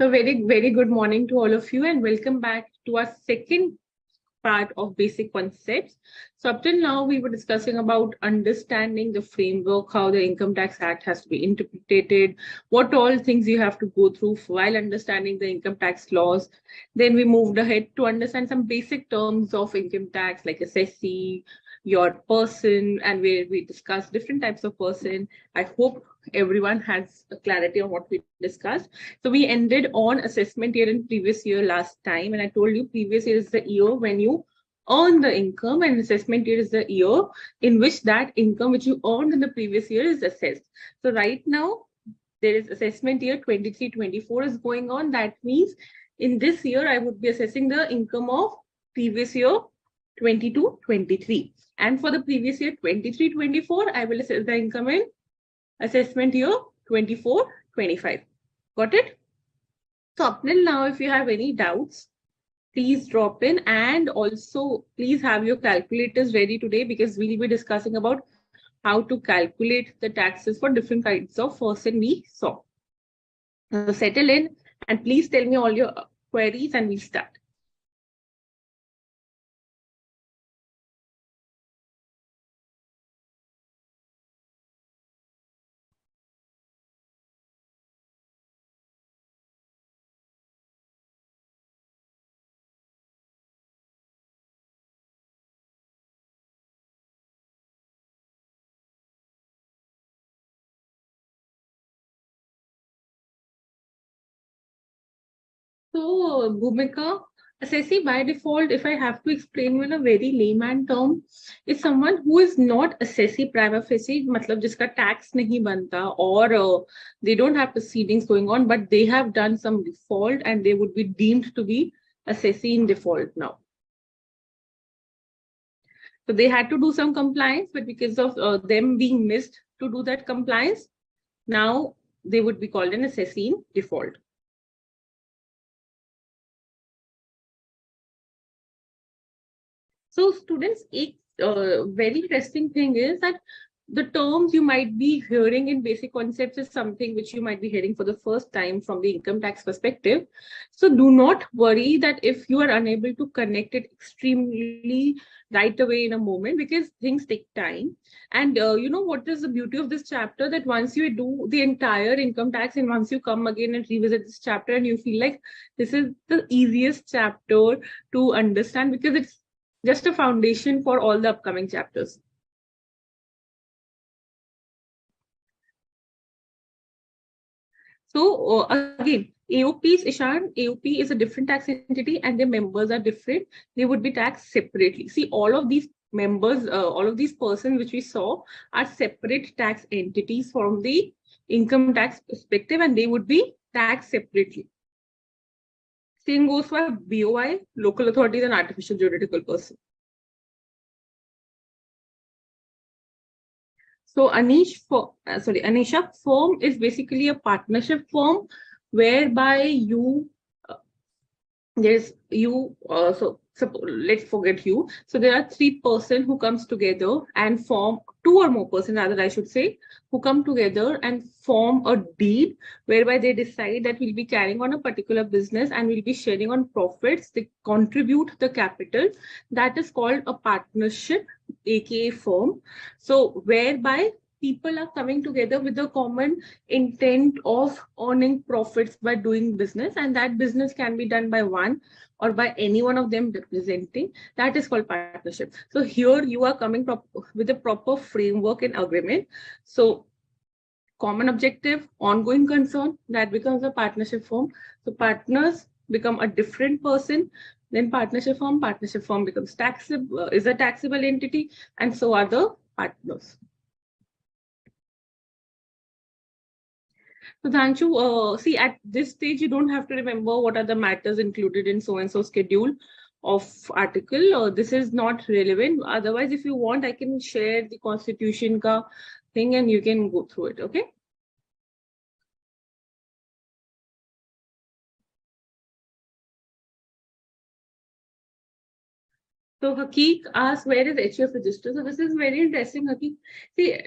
So very good morning to all of you and welcome back to our second part of basic concepts. So up till now, we were discussing about understanding the framework, how the Income Tax Act has to be interpreted, what all things you have to go through while understanding the income tax laws. Then we moved ahead to understand some basic terms of income tax like assessee, your person, and where we discussed different types of person. I hope everyone has a clarity on what we discussed. So we ended on assessment year in previous year last time, and I told you previous year is the year when you earn the income, and assessment year is the year in which that income which you earned in the previous year is assessed. So right now there is assessment year 23-24 is going on. That means in this year I would be assessing the income of previous year 22-23, and for the previous year 23-24 I will assess the income in assessment year 24-25. Got it? So up till now, if you have any doubts, please drop in, and also please have your calculators ready today because we'll be discussing about how to calculate the taxes for different kinds of person we saw. So settle in and please tell me all your queries and we'll start. So, Bhumika, assessee by default, if I have to explain you in a very layman term, is someone who is not assessee prima facie, matlab jiska tax nahi banta, or they don't have proceedings going on, but they have done some default and they would be deemed to be assessee in default now. So they had to do some compliance, but because of them being missed to do that compliance, now they would be called an assessee in default. So students, a very interesting thing is that the terms you might be hearing in basic concepts is something which you might be hearing for the first time from the income tax perspective. So do not worry that if you are unable to connect it extremely right away in a moment, because things take time. And you know what is the beauty of this chapter, that once you do the entire income tax and once you come again and revisit this chapter and you feel like this is the easiest chapter to understand because it's just a foundation for all the upcoming chapters. So again, AOPs, Ishan, AOP is a different tax entity and their members are different. They would be taxed separately. See, all of these members, all of these persons which we saw are separate tax entities from the income tax perspective, and they would be taxed separately. Same goes for BOI, local authorities, and artificial juridical person. So Anisha, firm is basically a partnership firm whereby you let's forget you. So there are three persons who comes together and form two or more persons, rather I should say, who come together and form a deed whereby they decide that we'll be carrying on a particular business and we'll be sharing on profits. They contribute the capital. That is called a partnership, aka firm. So whereby people are coming together with the common intent of earning profits by doing business, and that business can be done by one or by any one of them representing. That is called partnership. So here you are coming with a proper framework and agreement. So common objective, ongoing concern, that becomes a partnership firm. So partners become a different person. Then partnership firm becomes taxable, is a taxable entity, and so are the partners. So Dhanshu, see, at this stage, you don't have to remember what are the matters included in so-and-so schedule of article. This is not relevant. Otherwise, if you want, I can share the constitution ka thing and you can go through it, okay? So Hakeek asks, where is HUF register? So this is very interesting, Hakeek. See,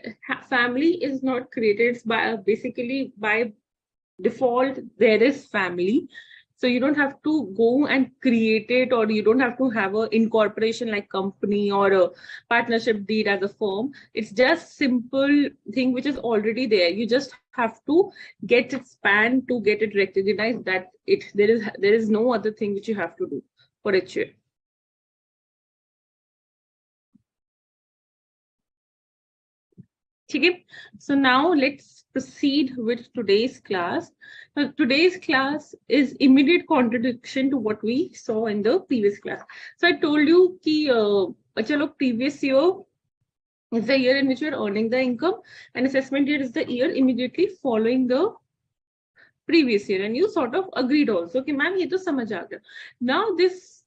family is not created by basically by default there is family. So you don't have to go and create it, or you don't have to have a incorporation like company or a partnership deed as a firm. It's just simple thing which is already there. You just have to get it spanned to get it recognized that there is no other thing which you have to do for it. Okay, so now let's proceed with today's class. Now, today's class is immediate contradiction to what we saw in the previous class. So I told you that chalo, previous year is the year in which you're earning the income, and assessment year is the year immediately following the previous year, and you sort of agreed also. Okay, ma'am, ye to samajh aa gaya. Now this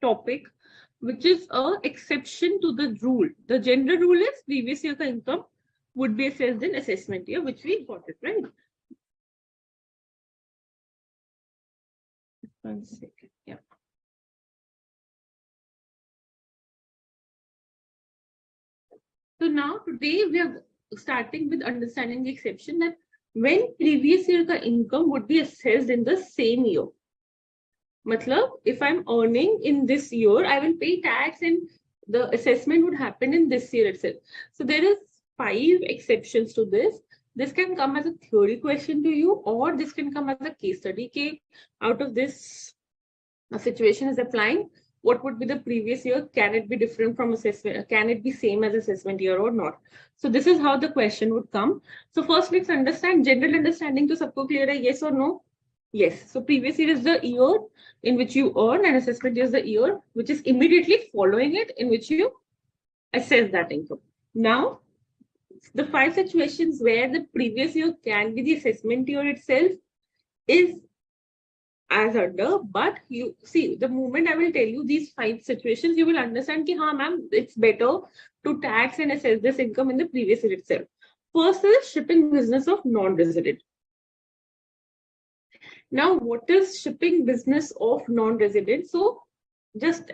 topic, which is a exception to the rule. The general rule is previous year ka income would be assessed in assessment year, which we got it, right? 1 second. Yeah. So now today we are starting with understanding the exception that when previous year ka income would be assessed in the same year. Matlab, if I'm earning in this year, I will pay tax and the assessment would happen in this year itself. So there is 5 exceptions to this. This can come as a theory question to you, or this can come as a case study. Okay, out of this a situation is applying, what would be the previous year? Can it be different from assessment? Can it be same as assessment year or not? So this is how the question would come. So first let's understand general understanding to sabko clear hai, yes or no? Yes. So previous year is the year in which you earn, and assessment year is the year which is immediately following it in which you assess that income. Now, the 5 situations where the previous year can be the assessment year itself is as under, but you see, the moment I will tell you these 5 situations, you will understand ki, haan, ma'am, it's better to tax and assess this income in the previous year itself. First is shipping business of non-resident. Now, what is shipping business of non-resident? So, just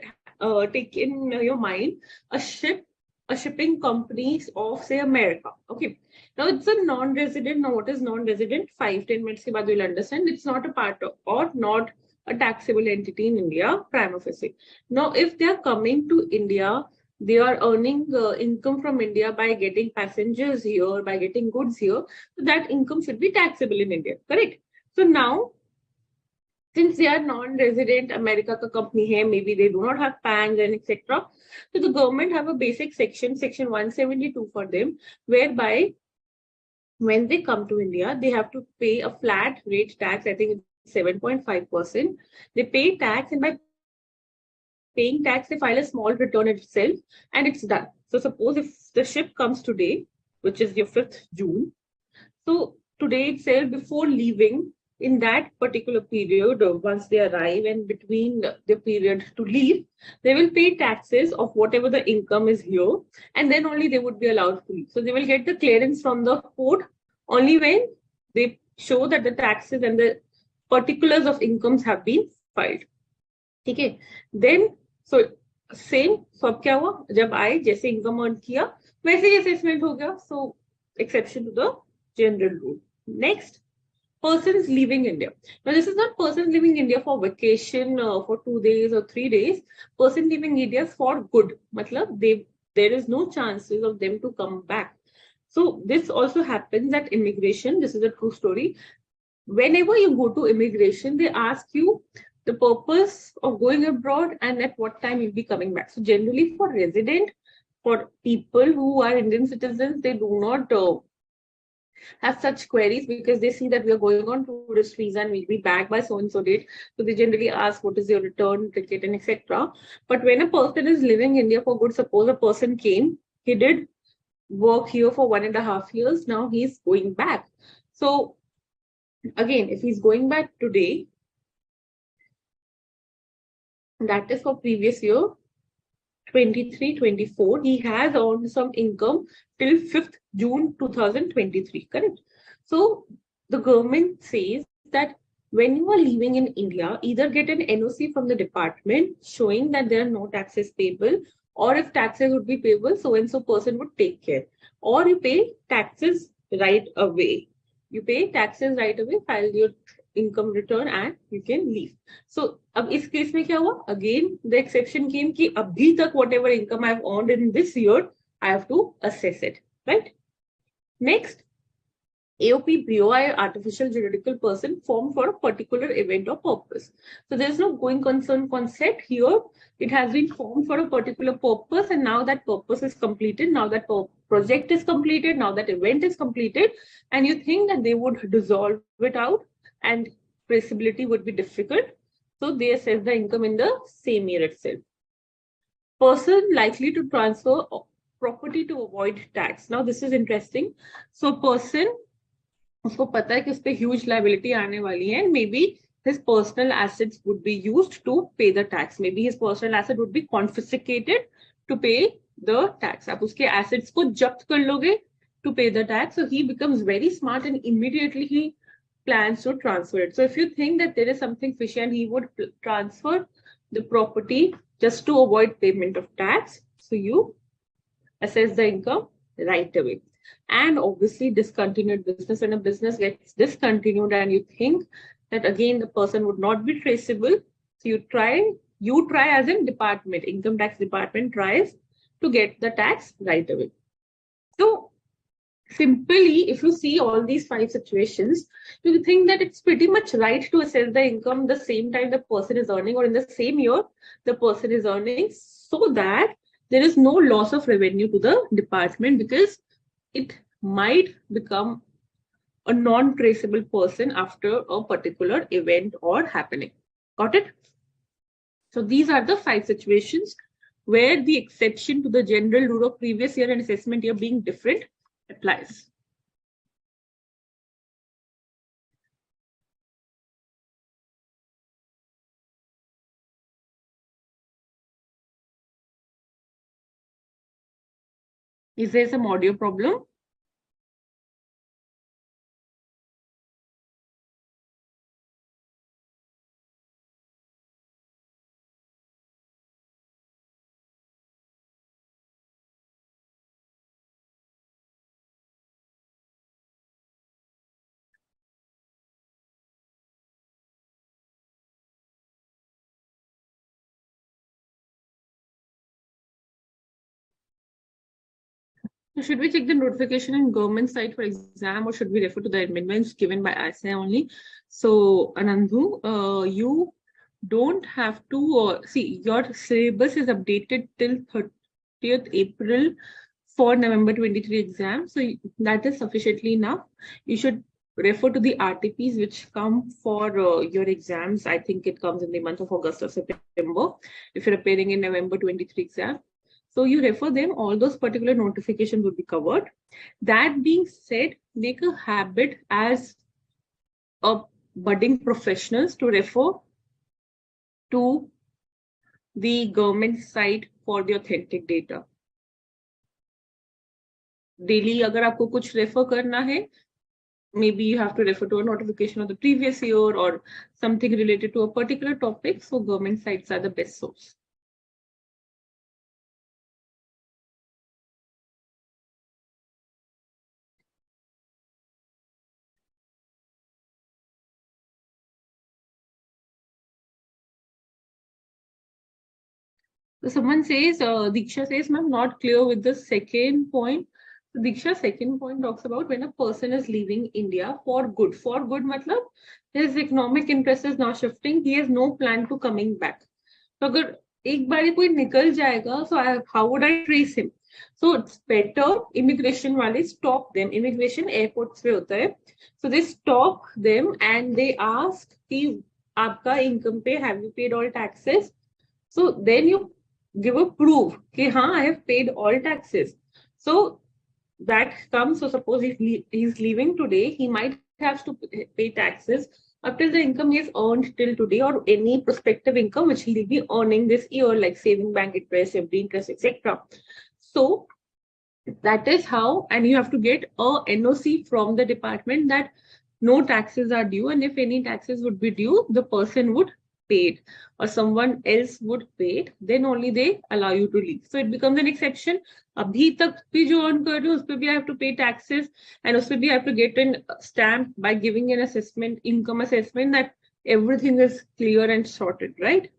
take in your mind a shipping company of say America. Okay. Now it's a non-resident. Now what is non-resident? 5-10 minutes ke baad you'll understand. It's not a part of or not a taxable entity in India, prima facie. Now, if they are coming to India, they are earning income from India by getting passengers here, by getting goods here. So that income should be taxable in India. Correct? So now, since they are non-resident, America ka company hai, maybe they do not have PANs and etc. So the government have a basic section 172 for them, whereby when they come to India, they have to pay a flat rate tax. I think it's 7.5%. They pay tax, and by paying tax, they file a small return itself, and it's done. So suppose if the ship comes today, which is your 5th June, so today itself, before leaving, in that particular period, once they arrive and between the period to leave, they will pay taxes of whatever the income is here, and then only they would be allowed to leave. So they will get the clearance from the port only when they show that the taxes and the particulars of incomes have been filed. Okay. Then, so same, so अब क्या हुआ? जब आए जैसे income earn किया, वैसे ही assessment हो गया. So exception to the general rule. Next, persons leaving India. Now, this is not persons leaving India for vacation for 2 days or 3 days. Person leaving India for good. Matlab, there is no chances of them to come back. So this also happens at immigration. This is a true story. Whenever you go to immigration, they ask you the purpose of going abroad and at what time you'll be coming back. So generally for resident, for people who are Indian citizens, they do not have such queries because they see that we are going on tourist visa and we'll be back by so and so date. So they generally ask what is your return ticket and etc. But when a person is living in India for good, suppose a person came, he did work here for 1.5 years, now he's going back. So again, if he's going back today, that is for previous year 23-24, he has earned some income till 5th June 2023, correct? So the government says that when you are living in India, either get an NOC from the department showing that there are no taxes payable, or if taxes would be payable, so and so person would take care, or you pay taxes right away. You pay taxes right away, file your income return and you can leave. So अब इस case में क्या हुआ? Again the exception came कि अभी तक whatever income I've earned in this year, I have to assess it, right? Next, AOP BOI artificial juridical person formed for a particular event or purpose. So there is no going concern concept here. It has been formed for a particular purpose, and now that purpose is completed, now that project is completed, now that event is completed, and you think that they would dissolve it out and traceability would be difficult. So they assess the income in the same year itself. Person likely to transfer property to avoid tax. Now this is interesting. So person, उसको पता है कि उस पे huge liability आने वाली है, may be his personal assets would be used to pay the tax. Maybe his personal asset would be confiscated to pay the tax. आप उसके assets को जब्त कर लोगे to pay the tax. So he becomes very smart and immediately he plans to transfer it. So if you think that there is something fishy, and he would transfer the property just to avoid payment of tax, so you assess the income right away. And obviously discontinued business, when a business gets discontinued and you think that again the person would not be traceable, so you try as in department, income tax department tries to get the tax right away. So simply, if you see all these 5 situations, you think that it's pretty much right to assess the income the same time the person is earning, or in the same year the person is earning, so that there is no loss of revenue to the department, because it might become a non-traceable person after a particular event or happening. Got it? So these are the 5 situations where the exception to the general rule of previous year and assessment year being different applies. Is there some audio problem? So should we check the notification in government site for exam, or should we refer to the amendments given by ISA only? So Anandu, you don't have to see, your syllabus is updated till 30th April for November 23 exam. So that is sufficiently enough. You should refer to the RTPs which come for your exams. I think it comes in the month of August or September if you're appearing in November 23 exam. So you refer them, all those particular notifications will be covered. That being said, make a habit as a budding professionals to refer to the government site for the authentic data. Daily अगर आपको कुछ refer करना है, maybe you have to refer to a notification of the previous year or something related to a particular topic. So government sites are the best source. So someone says, Diksha says, ma'am, not clear with the second point. So Diksha, second point talks about when a person is leaving India for good. For good, matlab, his economic interest is now shifting. He has no plan to coming back. So अगर एक बारी कोई निकल जाएगा, so how would I trace him? So it's better immigration वाले stop them. Immigration airports पे होता है. So they stop them and they ask कि आपका income पे have you paid all taxes? So then you give a proof कि हाँ, I have paid all taxes. So that comes, so suppose he's leaving today, he might have to pay taxes up till the income he has earned till today, or any prospective income which he will be earning this year, like saving bank interest, FD interest, etc. So that is how, and you have to get a NOC from the department that no taxes are due, and if any taxes would be due, the person would paid or someone else would pay it, then only they allow you to leave. So it becomes an exception. अभी तक भी जो earn कर रहे हो उस पे भी I have to pay taxes and उस पे भी I have to get an stamp by giving an assessment, income assessment, that everything is clear and sorted, right?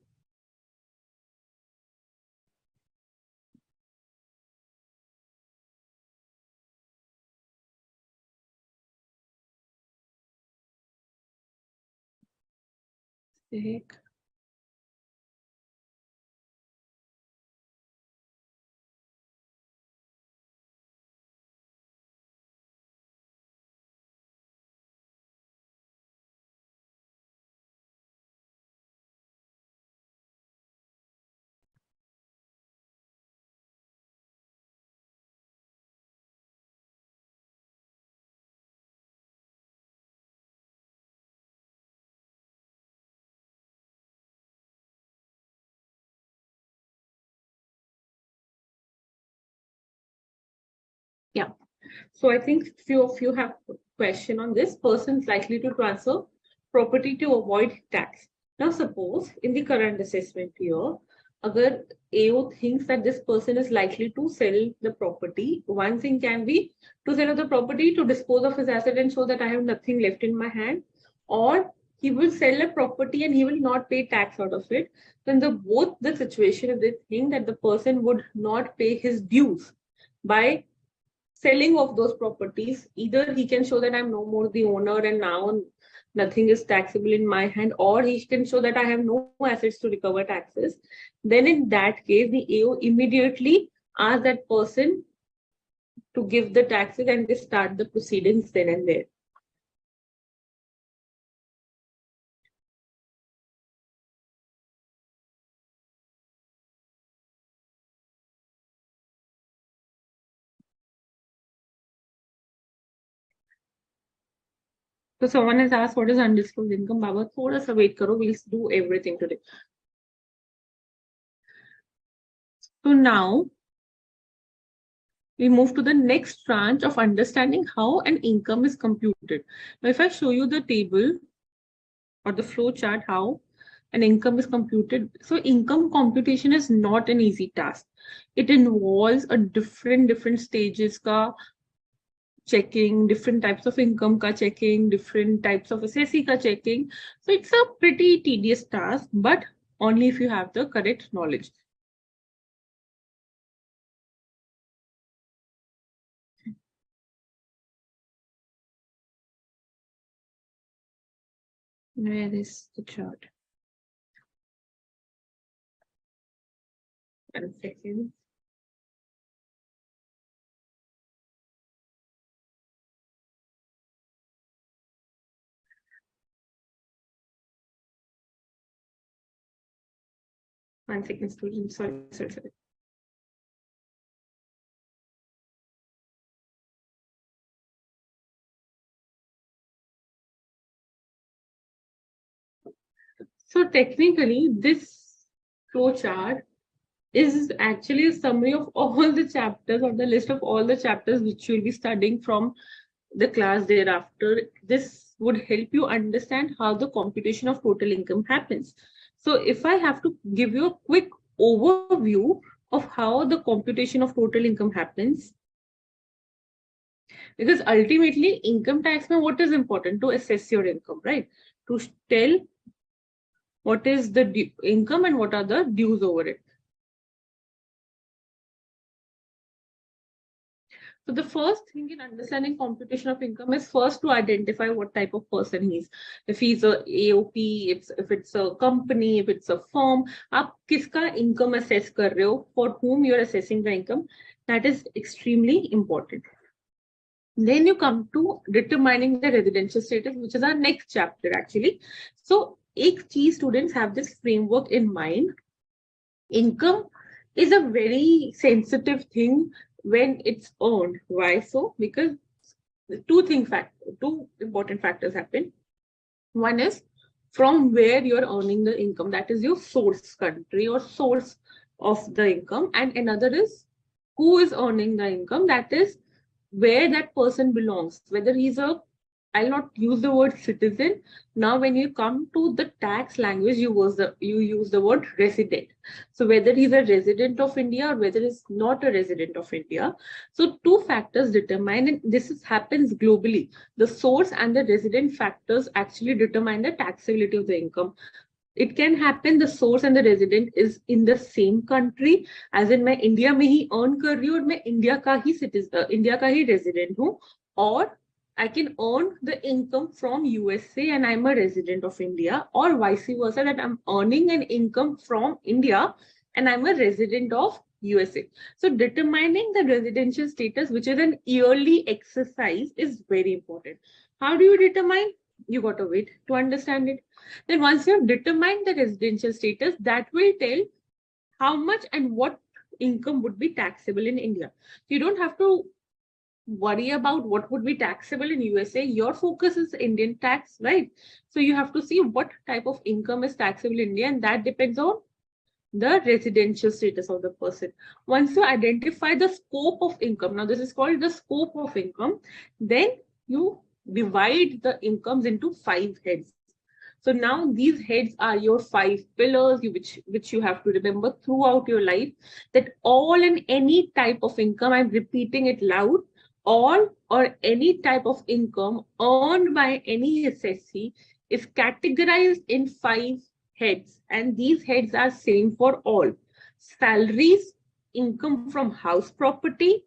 Heck. Yeah. So I think few of you have a question on this. Persons likely to transfer property to avoid tax. Now suppose in the current assessment year, agar AO thinks that this person is likely to sell the property, one thing can be to sell the property to dispose of his asset and show that I have nothing left in my hand, or he will sell a property and he will not pay tax out of it. Then both the situation, if they think that the person would not pay his dues by selling of those properties, either he can show that I'm no more the owner and now nothing is taxable in my hand, or he can show that I have no assets to recover taxes. Then in that case, the AO immediately asks that person to give the taxes and they start the proceedings then and there. So someone has asked what is undisclosed income. Baba, thoda sa wait karo. We'll do everything today. So now we move to the next branch of understanding how an income is computed. Now, if I show you the table or the flow chart, how an income is computed. So income computation is not an easy task. It involves a different stages ka checking, different types of income ka checking, different types of assessee ka checking. So it's a pretty tedious task, but only if you have the correct knowledge. Where is the chart? 1 second. One second, student. Sorry. So technically, this flowchart is actually a summary of all the chapters or the list of all the chapters which you'll be studying from the class thereafter. This would help you understand how the computation of total income happens. So if I have to give you a quick overview of how the computation of total income happens, because ultimately income tax, what is important? To assess your income, right? To tell what is the income and what are the dues over it. So the first thing in understanding computation of income is first to identify what type of person he is. If he's a AOP, if it's a company, if it's a firm, आप किसका income assess कर रहे हो, for whom you're assessing the income, that is extremely important. Then you come to determining the residential status, which is our next chapter actually. So एक चीज students have this framework in mind. Income is a very sensitive thing when it's earned. Why so? Because two important factors happen. One is from where you're earning the income, that is your source country or source of the income, and another is who is earning the income, that is where that person belongs, whether he's a I'll not use the word citizen. Now, when you come to the tax language, you use the word resident. So whether he's a resident of India or whether he's not a resident of India. So two factors determine, and happens globally. The source and the resident factors actually determine the taxability of the income. It can happen the source and the resident is in the same country, as in मैं India में ही earn कर रही हूँ और मैं India का ही resident हूँ, or I can earn the income from USA and I'm a resident of India, or vice versa, that I'm earning an income from India and I'm a resident of USA. So determining the residential status, which is an yearly exercise, is very important. How do you determine? You got to wait to understand it. Then once you have determined the residential status, that will tell how much and what income would be taxable in India. You don't have to worry about what would be taxable in USA. Your focus is Indian tax, right? So you have to see what type of income is taxable in India, and that depends on the residential status of the person. Once you identify the scope of income, now this is called the scope of income, then you divide the incomes into 5 heads. So now these heads are your 5 pillars, which you have to remember throughout your life, that all and any type of income, I'm repeating it loud, all or any type of income earned by any assessee is categorized in 5 heads, and these heads are same for all. Salaries, income from house property,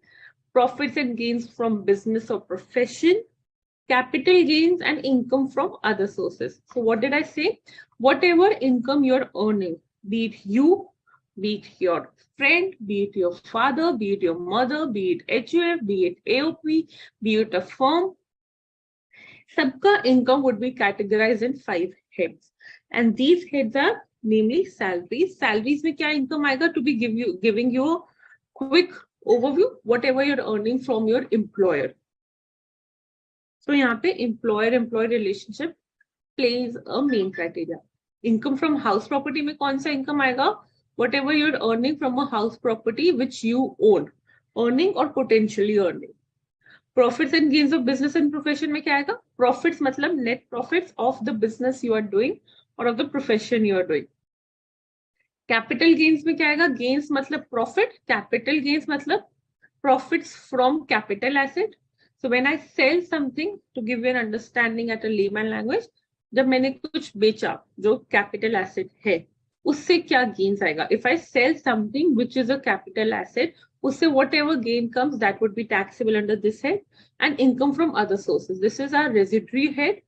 profits and gains from business or profession, capital gains and income from other sources. So what did I say? Whatever income you're earning, be it you, be it your friend, be it your father, be it your mother, be it HUF, be it AOP, be it a firm, sabka income would be categorized in 5 heads. And these heads are namely salaries. Salaries में क्या income आएगा? To be giving you a quick overview, whatever you're earning from your employer. So यहाँ पे employer-employee relationship plays a main criteria. Income from house property में कौन सा income आएगा? Whatever you're earning from a house property which you own, earning or potentially earning. Profits and gains of business and profession में क्या आएगा? Profits मतलब net profits of the business you are doing or of the profession you are doing. Capital gains में क्या आएगा? Gains मतलब profit, capital gains मतलब profits from capital asset. So when I sell something, to give you an understanding at a layman language, जब मैंने कुछ बेचा जो capital asset है, उससे क्या gains आएगा? If I sell something which is a capital asset, उससे whatever gain comes, that would be taxable under this head, and income from other sources. This is our residuary head.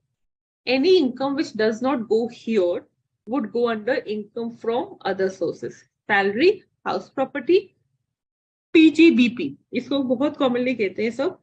Any income which does not go here would go under income from other sources. Salary, house property, PGBP. इसको बहुत commonly कहते हैं सब.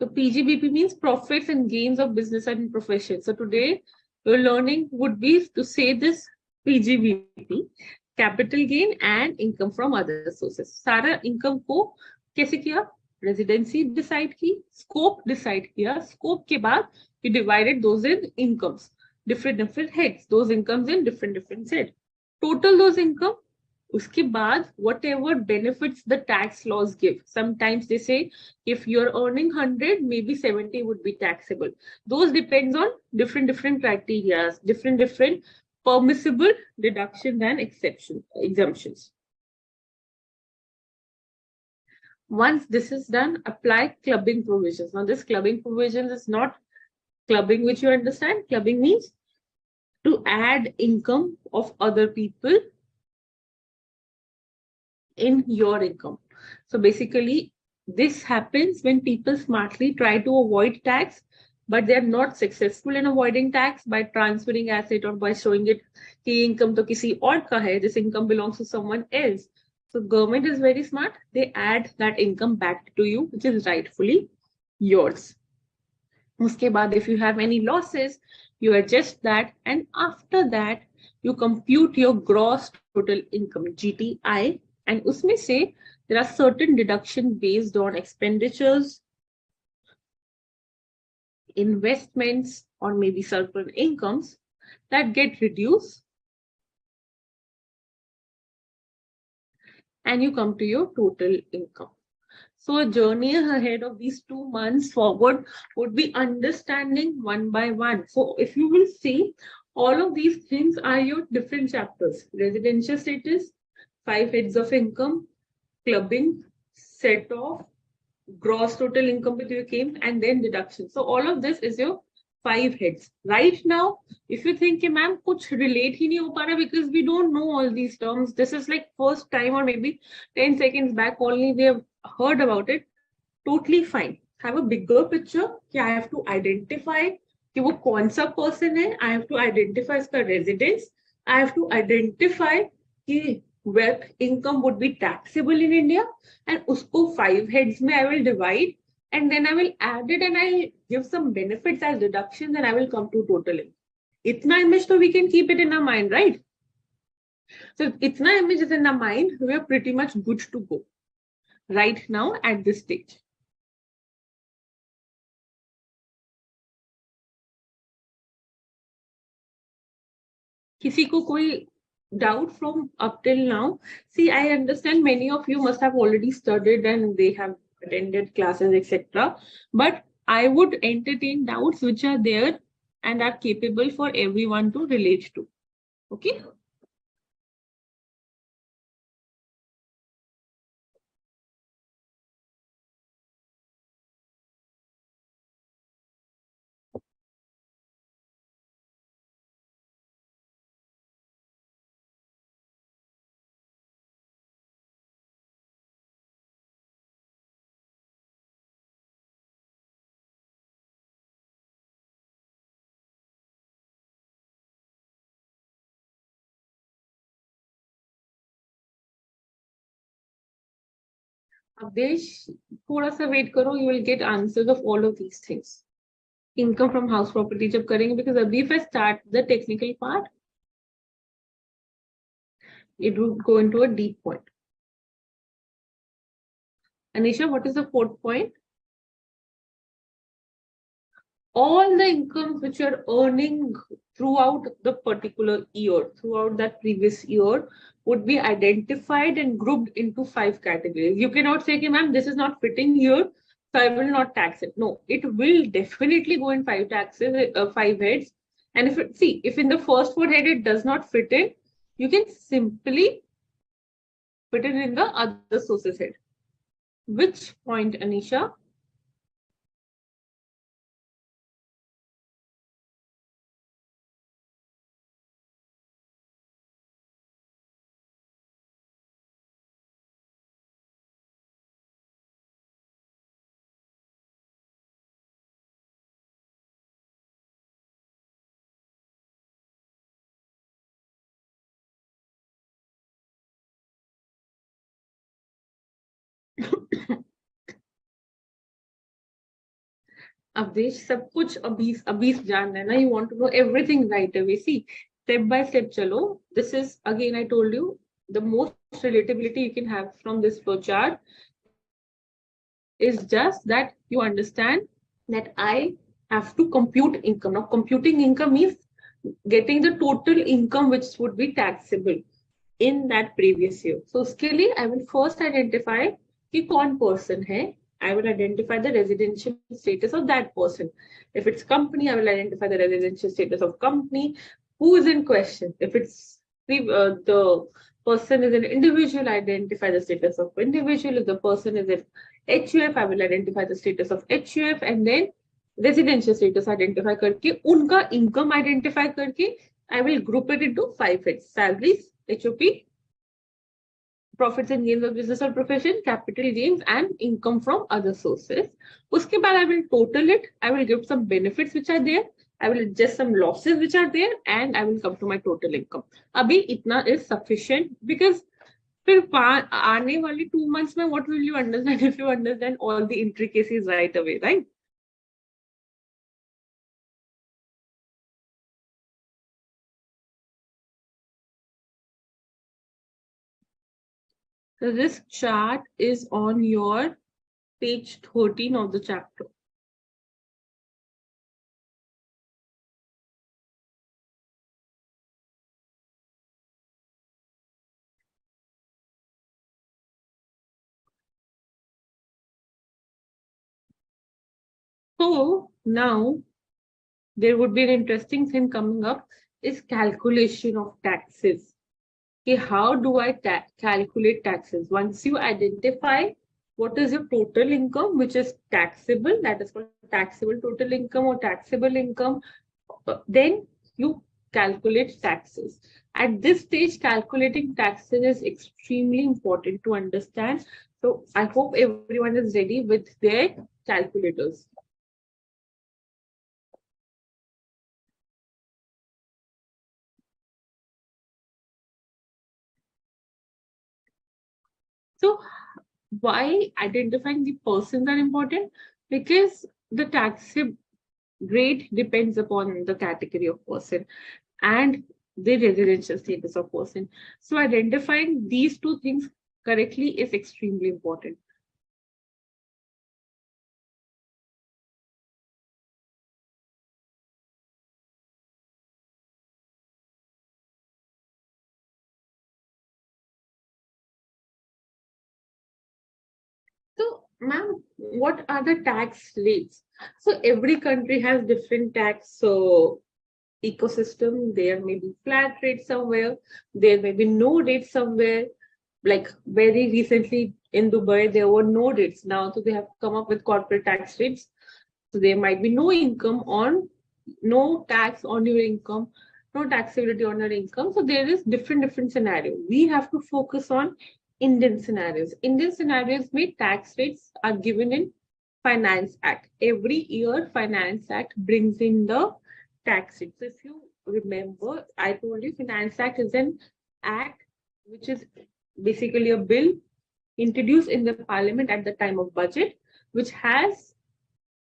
So PGBP means profits and gains of business and profession. So today your learning would be to say this PGBP, capital gain and income from other sources. सारा income को कैसे किया? Residency decide की, scope decide किया, scope के बाद you divided those in incomes, different heads, those incomes in different heads. Total those income, उसके बाद whatever benefits the tax laws give. Sometimes they say if you're earning 100, maybe 70 would be taxable. Those depends on different criteria, different permissible deductions and exemptions. Once this is done, apply clubbing provisions. Now this clubbing provisions is not clubbing which you understand. Clubbing means to add income of other people in your income. So basically this happens when people smartly try to avoid tax, but they are not successful in avoiding tax by transferring asset or by showing it कि income तो किसी और का है, this income belongs to someone else. So government is very smart. They add that income back to you, which is rightfully yours. उसके बाद if you have any losses, you adjust that, and after that you compute your gross total income, GTI, and उसमें से there are certain deductions based on expenditures, investments, or maybe certain incomes that get reduced, and you come to your total income. So a journey ahead of these 2 months forward would be understanding one by one. So if you will see, all of these things are your different chapters: residential status, 5 heads of income, clubbing, set off, gross total income with your came, and then deduction. So all of this is your 5 heads. Right now, if you think, ma'am, kuch relate hi nahi ho pa raha because we don't know all these terms. This is like first time or maybe 10 seconds back only we have heard about it. Totally fine. Have a bigger picture कि I have to identify कि वो कौन सा person है. I have to identify इसका residence. I have to identify कि wealth income would be taxable in India, and usko 5 heads में I will divide, and then I will add it and I'll give some benefits as deductions, and I will come to total income. Itna image so we can keep it in our mind, right? So itna image is in our mind, we are pretty much good to go right now at this stage. किसी को कोई doubt from up till now? See, I understand many of you must have already studied and they have attended classes, etc. But I would entertain doubts which are there and are capable for everyone to relate to. Okay. Abdesh, थोड़ा सा wait करो, you will get answers of all of these things. Income from house property जब करेंगे, because अभी if I start the technical part, it will go into a deep point. Anisha, what is the fourth point? All the incomes which you're earning throughout the particular year, throughout that previous year, would be identified and grouped into 5 categories. You cannot say, okay, ma'am, this is not fitting here, so I will not tax it. No, it will definitely go in 5 taxes, 5 heads. And if it, see, if in the first 4 head it does not fit in, you can simply put it in the other sources head. Which point, Anisha? Awadhesh सब कुछ अभी अभी जानना है ना. You want to know everything right away. See, step by step चलो. This is again I told you the most relatability you can have from this flowchart is just that you understand that I have to compute income. Now computing income means getting the total income which would be taxable in that previous year. So उसके लिए I will first identify कि कौन person है. I will identify the residential status of that person. If it's company, I will identify the residential status of company. Who is in question? If it's the person is an individual, I identify the status of individual. If the person is an HUF, I will identify the status of HUF, and then residential status identify करके उनका income identify करके I will group it into 5 heads: salaries, HOP, profits and gains of business or profession, capital gains, and income from other sources. Uske baad I will total it. I will give some benefits which are there. I will adjust some losses which are there, and I will come to my total income. Abhi itna is sufficient because फिर आने वाले 2 months में what will you understand if you understand all the intricacies right away, right? So this chart is on your page 13 of the chapter. So now there would be an interesting thing coming up is calculation of taxes. Okay, how do I calculate taxes? Once you identify what is your total income, which is taxable, that is called taxable total income or taxable income, then you calculate taxes. At this stage, calculating taxes is extremely important to understand. So I hope everyone is ready with their calculators. So why identifying the persons are important? Because the tax rate depends upon the category of person and the residential status of person. So identifying these two things correctly is extremely important. So, ma'am, what are the tax rates? So every country has different tax ecosystem. There may be flat rate somewhere, there may be no rate somewhere. Like very recently in Dubai, there were no rates. Now, so they have come up with corporate tax rates. So there might be no tax on your income, no taxability on your income. So there is different scenario. We have to focus on Indian scenarios. Indian scenarios में tax rates are given in Finance Act. Every year, Finance Act brings in the tax rates. So if you remember, I told you Finance Act is an act which is basically a bill introduced in the parliament at the time of budget, which has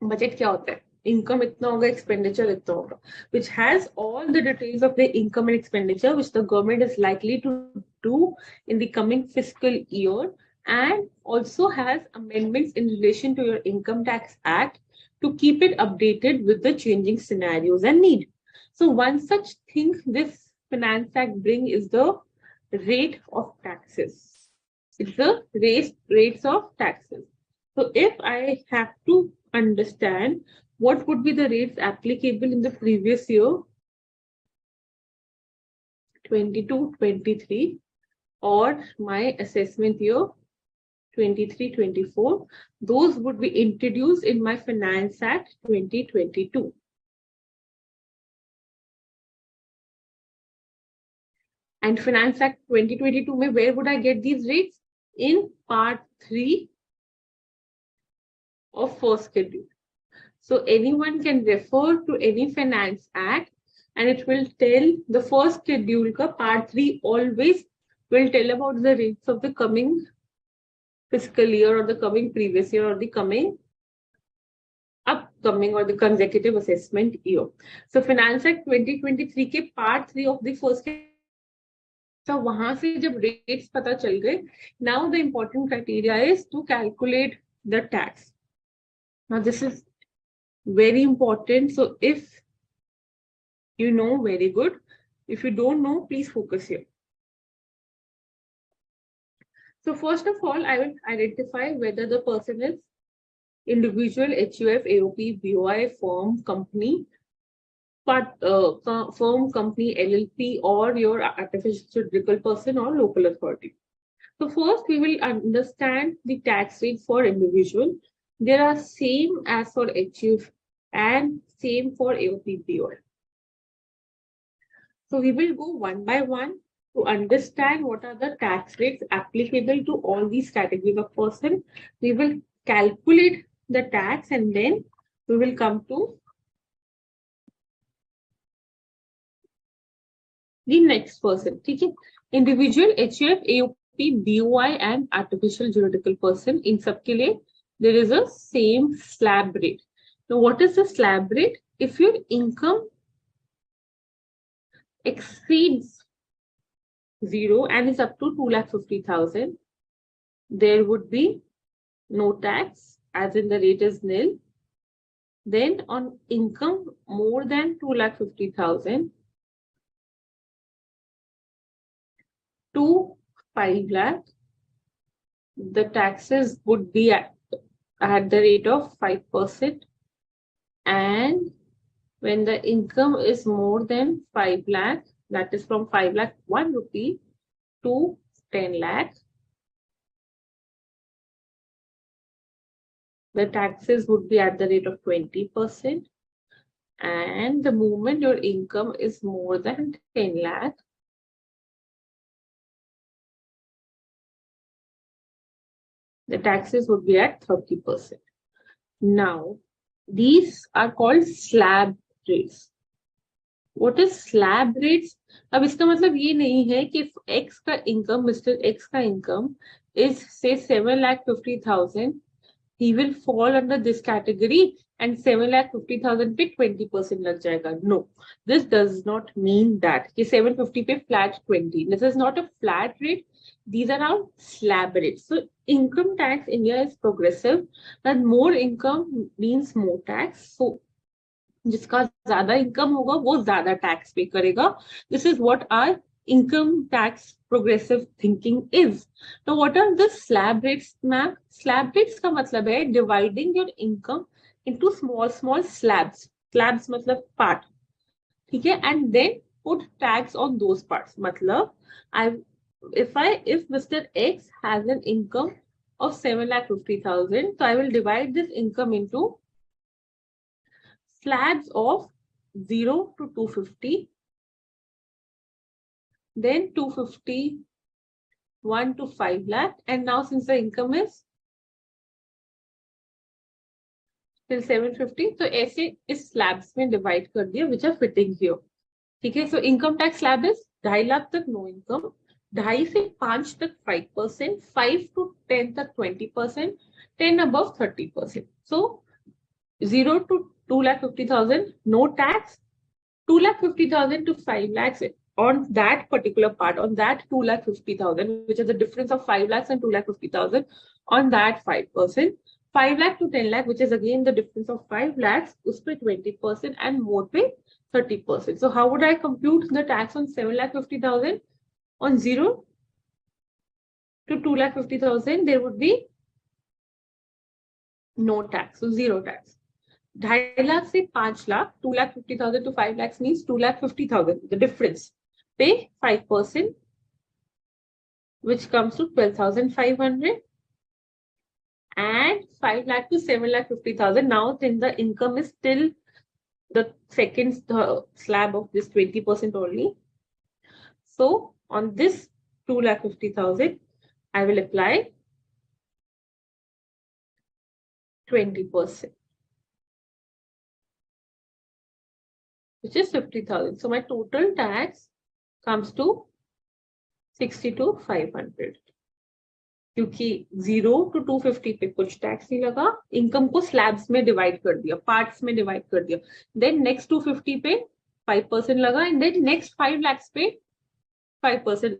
budget क्या होता है income itna hoga expenditure itna hoga which has all the details of the income and expenditure which the government is likely to do in the coming fiscal year and also has amendments in relation to your income tax act to keep it updated with the changing scenarios and need. So one such thing this finance act bring is the rate of taxes. It's the rates of taxes. So if I have to understand what would be the rates applicable in the previous year, 22-23, or my assessment year, 23-24, those would be introduced in my Finance Act 2022. And Finance Act 2022, where would I get these rates? In Part 3 of first schedule. So anyone can refer to any Finance Act and it will tell the first schedule ka part 3 always will tell about the rates of the coming fiscal year or the coming previous year or the coming upcoming or the consecutive assessment year. So Finance Act 2023 के part 3 of the first so वहां से जब rates पता चल गए, now the important criteria is to calculate the tax. Now this is very important. So if you know, very good. If you don't know, please focus here. So first of all, I will identify whether the person is individual, HUF, AOP, BOI, firm, company, firm, company, LLP, or your artificial juridical person or local authority. So first, we will understand the tax rate for individual. There are same as for HUF and same for AOP, BOI. So we will go one by one to understand what are the tax rates applicable to all these categories of person. We will calculate the tax and then we will come to the next person. Okay? Individual, HUF, AOP, BOI and artificial juridical person. In सबके लिए there is a same slab rate. Now what is the slab rate? If your income exceeds 0 and is up to 2,50,000, there would be no tax, as in the rate is nil. Then on income more than 2,50,000 to 5 lakh, the taxes would be at the rate of 5%. And when the income is more than 5 lakh, that is from 5 lakh 1 rupee to 10 lakh, the taxes would be at the rate of 20%. And the moment your income is more than 10 lakh, the taxes would be at 30%. Now, these are called slab rates. What is slab rates? अब इसका मतलब ये नहीं है कि X का income, Mr. X का income is say 7,50,000, he will fall under this category and 7,50,000 पे 20% लग जाएगा. No, this does not mean that कि 750 पे flat 20. This is not a flat rate. These are our slab rates. So income tax India is progressive. That more income means more tax. So जिसका ज्यादा income होगा वो ज्यादा tax pay करेगा. This is what our income tax progressive thinking is. Now, what are the slab rates, ma'am? Slab rates का मतलब है dividing your income into small slabs. Slabs मतलब part, ठीक है? And then put tax on those parts. मतलब if Mr. X has an income of 7,50,000, so I will divide this income into slabs of 0 to 250, then 250, 1 to 5 lakh, and now since the income is till 750, तो ऐसे इस slabs में divide कर दिया which are fitting here. ठीक है? So income tax slab is 2.5 lakh तक no income, 2.5 से 5 तक 5%, 5 to 10 तक 20%, 10 above 30%. So 0 to 2,50,000 no tax, 2,50,000 to 5 lakhs on that particular part, on that 2,50,000, which is the difference of 5 lakhs and 2,50,000, on that 5%. 5 lakh to 10 lakh, which is again the difference of 5 lakhs, us pe 20% and more pe 30%. So how would I compute the tax on 7,50,000? On 0 to 2,50,000, there would be no tax, so zero tax. 2.5 lakh से 5 lakh, 2,50,000 to 5 lakhs means 2,50,000. The difference, pay 5%, which comes to 12,500, and 5 lakh to 7,50,000. Now, then the income is still the second slab of this 20% only. So on this 2,50,000, I will apply 20%. Which is 50,000. So my total tax comes to 62,500. क्योंकि 0 to 250 पे कुछ tax नहीं लगा, income को slabs में divide कर दिया, parts में डिवाइड कर दिया, देन नेक्स्ट 250 पे 5% लगा, एंड देन नेक्स्ट 5 lakhs पे 5%,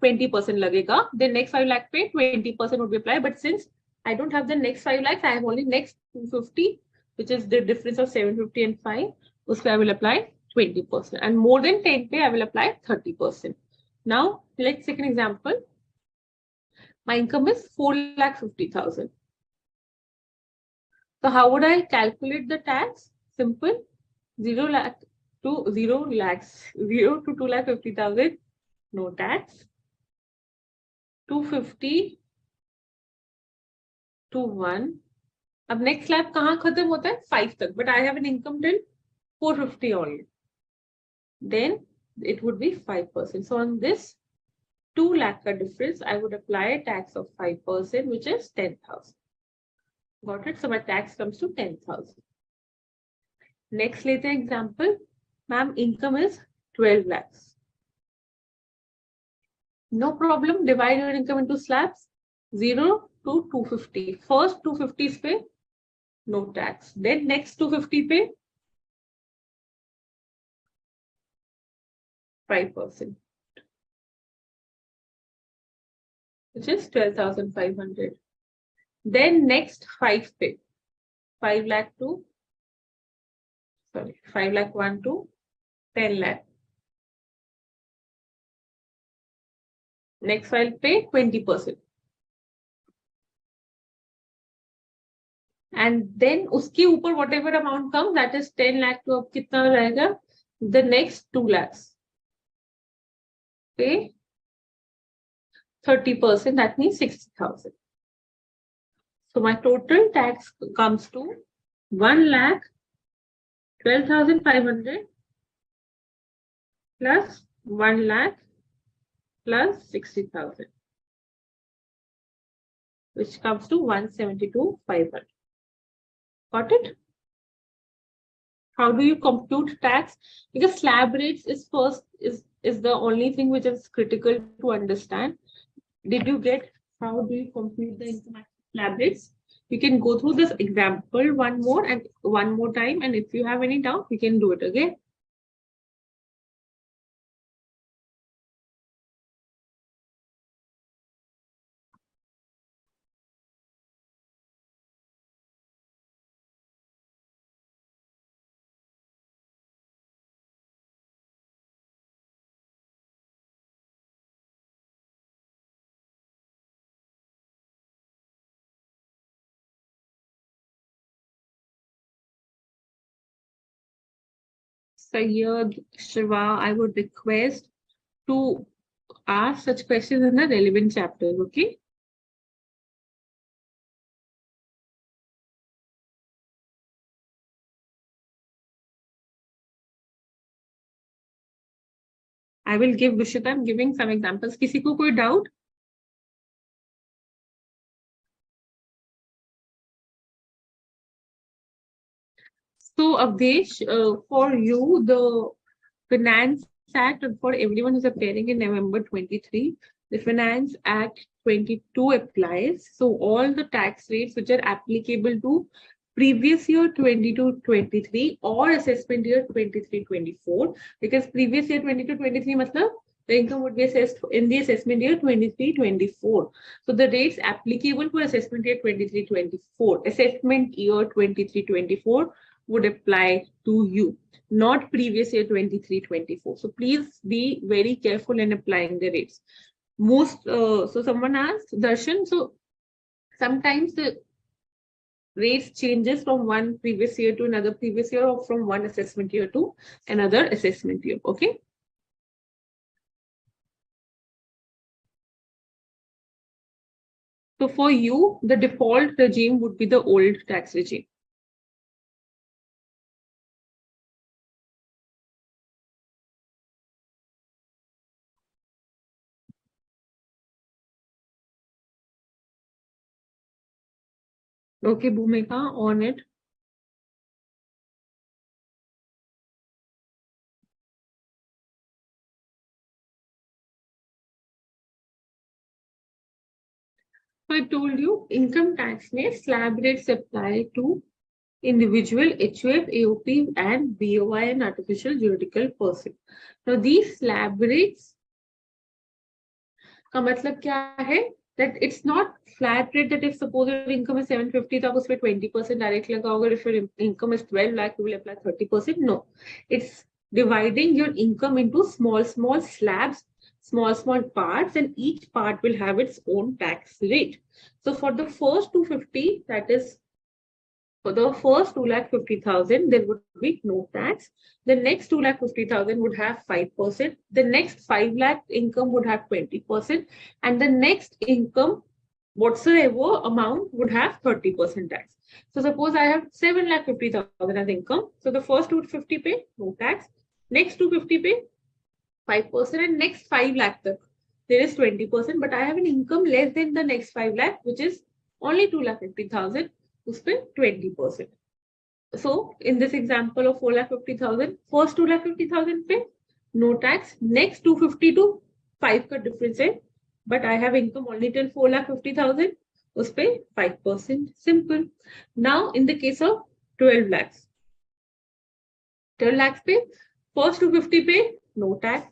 20% लगेगा, then next 5 lakh पे 20% would be applied. But since I don't have the next 5 lakhs, I have only next 250, which is the difference of 750 and 5. उसपे I will apply 20%, and more than 10 पे I will apply 30%. Now let's take an example. My income is 4,50,000. So how would I calculate the tax? Simple, 0 to 2,50,000, no tax. 250 to 1. अब next slab कहाँ खत्म होता है? 5 तक. But I have an income till 450 only. Then it would be 5%. So on this 2 lakh ka difference, I would apply a tax of 5%, which is 10,000. Got it? So my tax comes to 10,000. Next later example, ma'am, income is 12 lakhs. No problem. Divide your income into slabs. 0 to 250. First 250 pe no tax. Then next 250 pe 5%, which is 12,500. Then next 5 pe 5 lakh to 5 lakh 1 to 10 lakh. Next file pay 20%. and then उसके ऊपर whatever amount comes, that is 10 lakh, तो अब कितना रहेगा? The next 2 lakhs pay 30%, that means 60,000. So my total tax comes to 1,12,500 plus 1 lakh plus 60,000, which comes to 172,500. Got it? How do you compute tax? Because slab rates is the only thing which is critical to understand. Did you get how do you compute the income slab rates? You can go through this example one more time, and if you have any doubt, we can do it again. Sayyid, Shiva, I would request to ask such questions in the relevant chapters, okay? I will give Vishita, I'm giving some examples. किसी को कोई doubt? So, Avdesh, for you, the Finance Act, for everyone who's appearing in November 23, the Finance Act 22 applies. So, all the tax rates which are applicable to previous year 22-23 or assessment year 23-24, because previous year 22-23 matlab the income would be assessed in the assessment year 23-24. So the rates applicable for assessment year 23-24, assessment year 23-24 would apply to you, not previous year 23-24. So please be very careful in applying the rates. So someone asked, Darshan, so sometimes the rates changes from one previous year to another previous year, or from one assessment year to another assessment year, okay? So for you, the default regime would be the old tax regime. Okay, Bhumika, on it. So I told you, income tax may slab rates apply to individual HUF, AOP, and BOI and artificial juridical person. Now these slab rates का मतलब क्या है? That it's not flat rate, that if suppose your income is 750, तो आप उसमें 20% direct लगाओगे. If your income is 12 lakh, you will apply 30%. No, it's dividing your income into small slabs, small parts, and each part will have its own tax rate. So for the first 250, that is for the first 2,50,000, there would be no tax. The next 2,50,000 would have 5%. The next 5 lakh income would have 20%. And the next income, whatsoever amount, would have 30% tax. So suppose I have 7,50,000 as income. So the first 250 pay, no tax. Next 250 pay, 5%. And next 5 lakh, there is 20%. But I have an income less than the next 5 lakh, which is only 2,50,000. उसपे 20%. So in this example of 4,50,000, first 2,50,000 पे no tax, next 250 to 5 का difference है, but I have income only till 4,50,000, उसपे 5%. Simple. Now in the case of 12 lakhs, 12 lakhs पे first 250 पे no tax,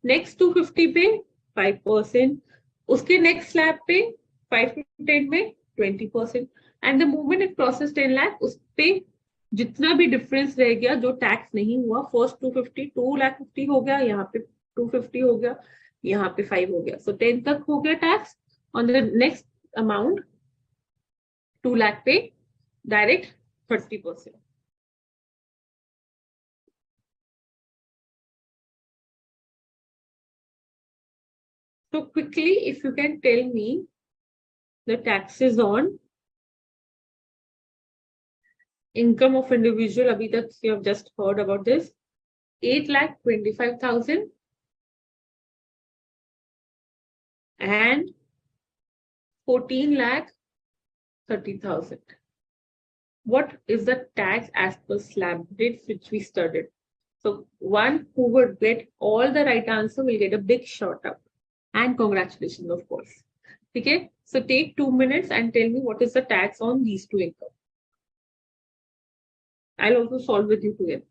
next 250 पे 5%, उसके next slab पे 5 to 10 में 20%. And the moment it process 10 lakh, उस पे जितना भी डिफरेंस रह गया जो टैक्स नहीं हुआ, फर्स्ट 250, 2,50,000 हो गया, यहाँ पे 250 हो गया, यहाँ पे 5 हो गया. सो 10 तक हो गया tax. On the next amount 2 lakh पे direct 30%. So quickly, if you can tell me the taxes on income of individual, abhi tak you have just heard about this, 8,25,000 and 14,30,000. What is the tax as per slab rate which we studied? So one who would get all the right answer will get a big shout out. And congratulations, of course. Okay, so take 2 minutes and tell me what is the tax on these two income. I'll also solve with you together.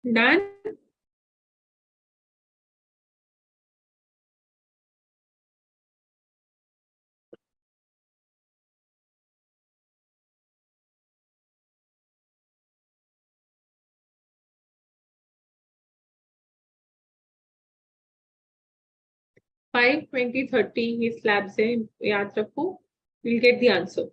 Done? Five, 20, 30 ये slabs है, याद रखो. We'll get the answer.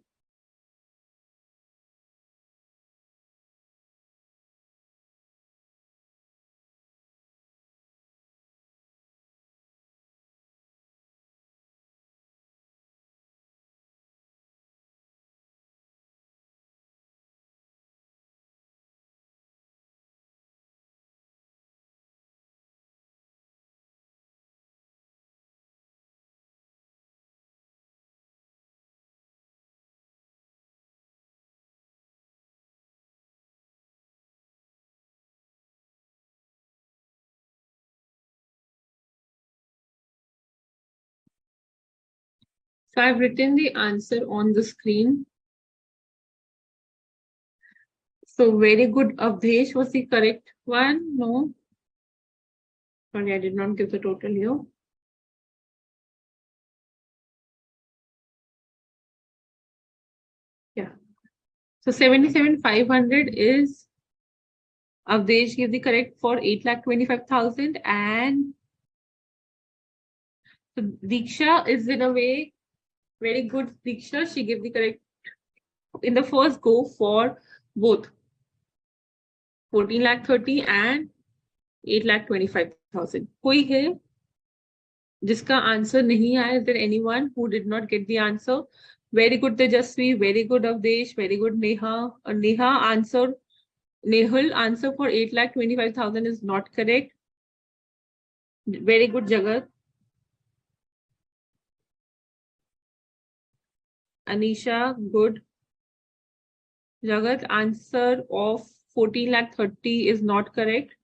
So I've written the answer on the screen. So very good. Avdesh was the correct one. No. Sorry, I did not give the total here. Yeah. So 77,500 is Avdesh gave the correct for 8,25,000 and so Diksha is in a way very good. Diksha, she gave the correct in the first go for both 14,30,000 and 8,25,000. कोई है जिसका answer नहीं आया? Is there anyone who did not get the answer? Very good Tejasvi, very good Avdesh, very good Neha. Neha answer, Nehul answer for 8,25,000 is not correct. Very good Jagat. Anisha, good. Jagat, answer of 14,30,000 is not correct.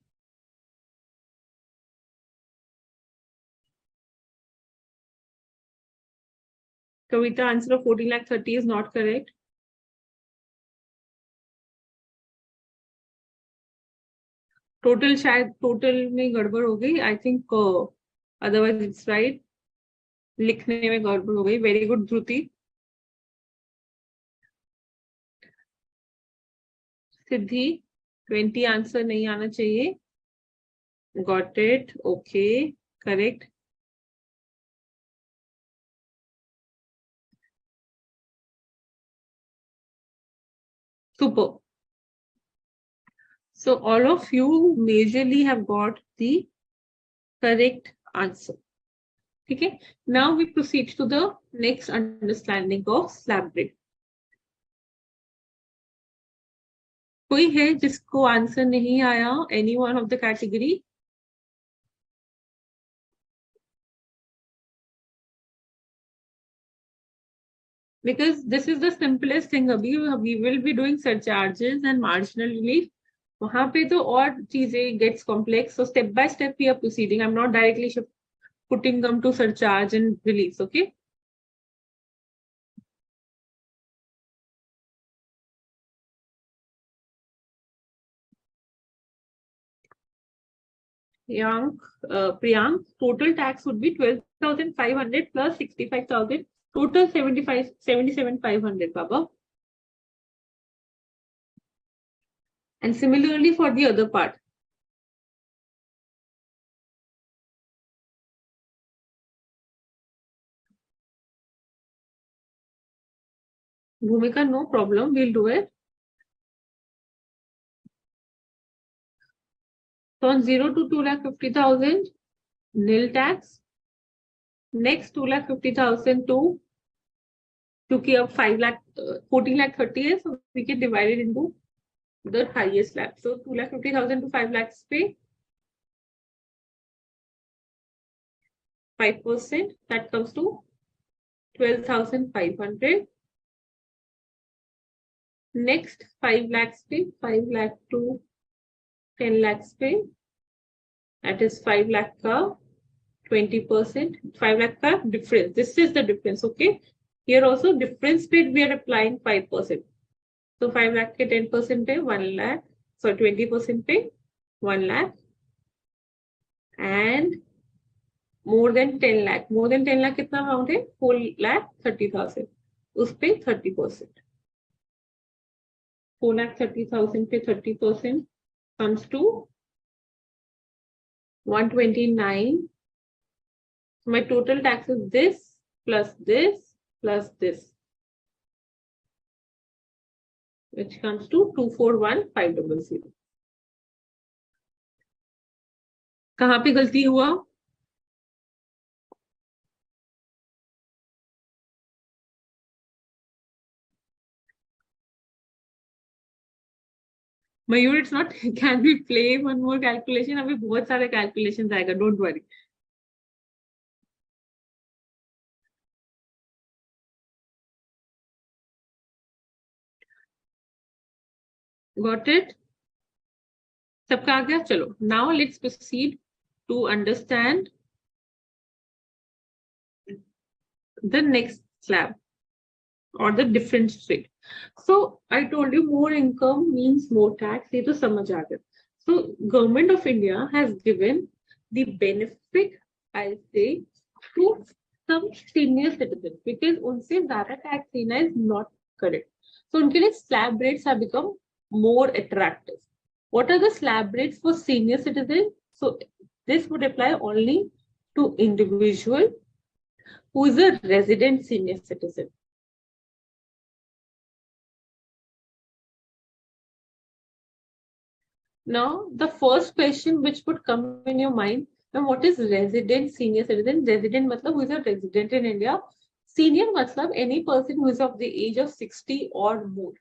Kavita, answer of 14,30,000 is not correct. Total शायद total में गड़बड़ हो गई. I think otherwise it's right. लिखने में गड़बड़ हो गई. Very good Dhruti. सिद्धि 20 आंसर नहीं आना चाहिए. Got it. Okay. Correct. Super. So all of you majorly have got the correct answer. Okay. Now we proceed to the next understanding of slab rate. कोई है जिसको आंसर नहीं आया? Any one of the category? Because this is the simplest thing. अभी we will be doing surcharges and marginal relief. वहां पे तो और चीजें gets complex. So step by step we are proceeding. I'm not directly putting them to surcharge and release. Okay. Priyank, total tax would be 12,500 plus 65,000. Total 77,500, Baba. And similarly for the other part. Bhumika, no problem. We'll do it. So on 0 to 2,50,000, nil tax. Next 2,50,000 to, क्योंकि अब 14,30,000 है, so we can divide it into the highest slab. So 2,50,000 to 5 lakhs pay 5%. That comes to 12,500. Next 5 lakhs pay 5 lakh to 10 lakhs pay. That is 5 lakh ka 20%. 5 lakh ka difference. This is the difference. Okay. Here also difference paid we are applying 5%. So 5 lakh ke 10% pay 1 lakh. So 20% pay 1 lakh. And more than 10 lakh. More than 10 lakh kitna amount hai? 4,30,000. Us pe 30%. 4,30,000 pe 30% comes to 129. My total tax is this plus this plus this, which comes to 241,500. कहाँ पे गलती हुआ? मयूर, it's not can we play one more calculation? अभी बहुत सारे calculations आएगा, don't worry. Got it? सबका आ गया? चलो. Now let's proceed to understand the next slab or the difference rate. So I told you more income means more tax. ये तो समझ आ गया. So Government of India has given the benefit, I say, to some senior citizens because उनसे ज़्यादा tax लेना is not correct. So उनके लिए slab rates have become more attractive. What are the slab rates for senior citizens? So this would apply only to individual who is a resident senior citizen. Now, the first question which would come in your mind, now what is resident senior citizen? Resident matlab who is a resident in India. Senior matlab any person who is of the age of 60 or more.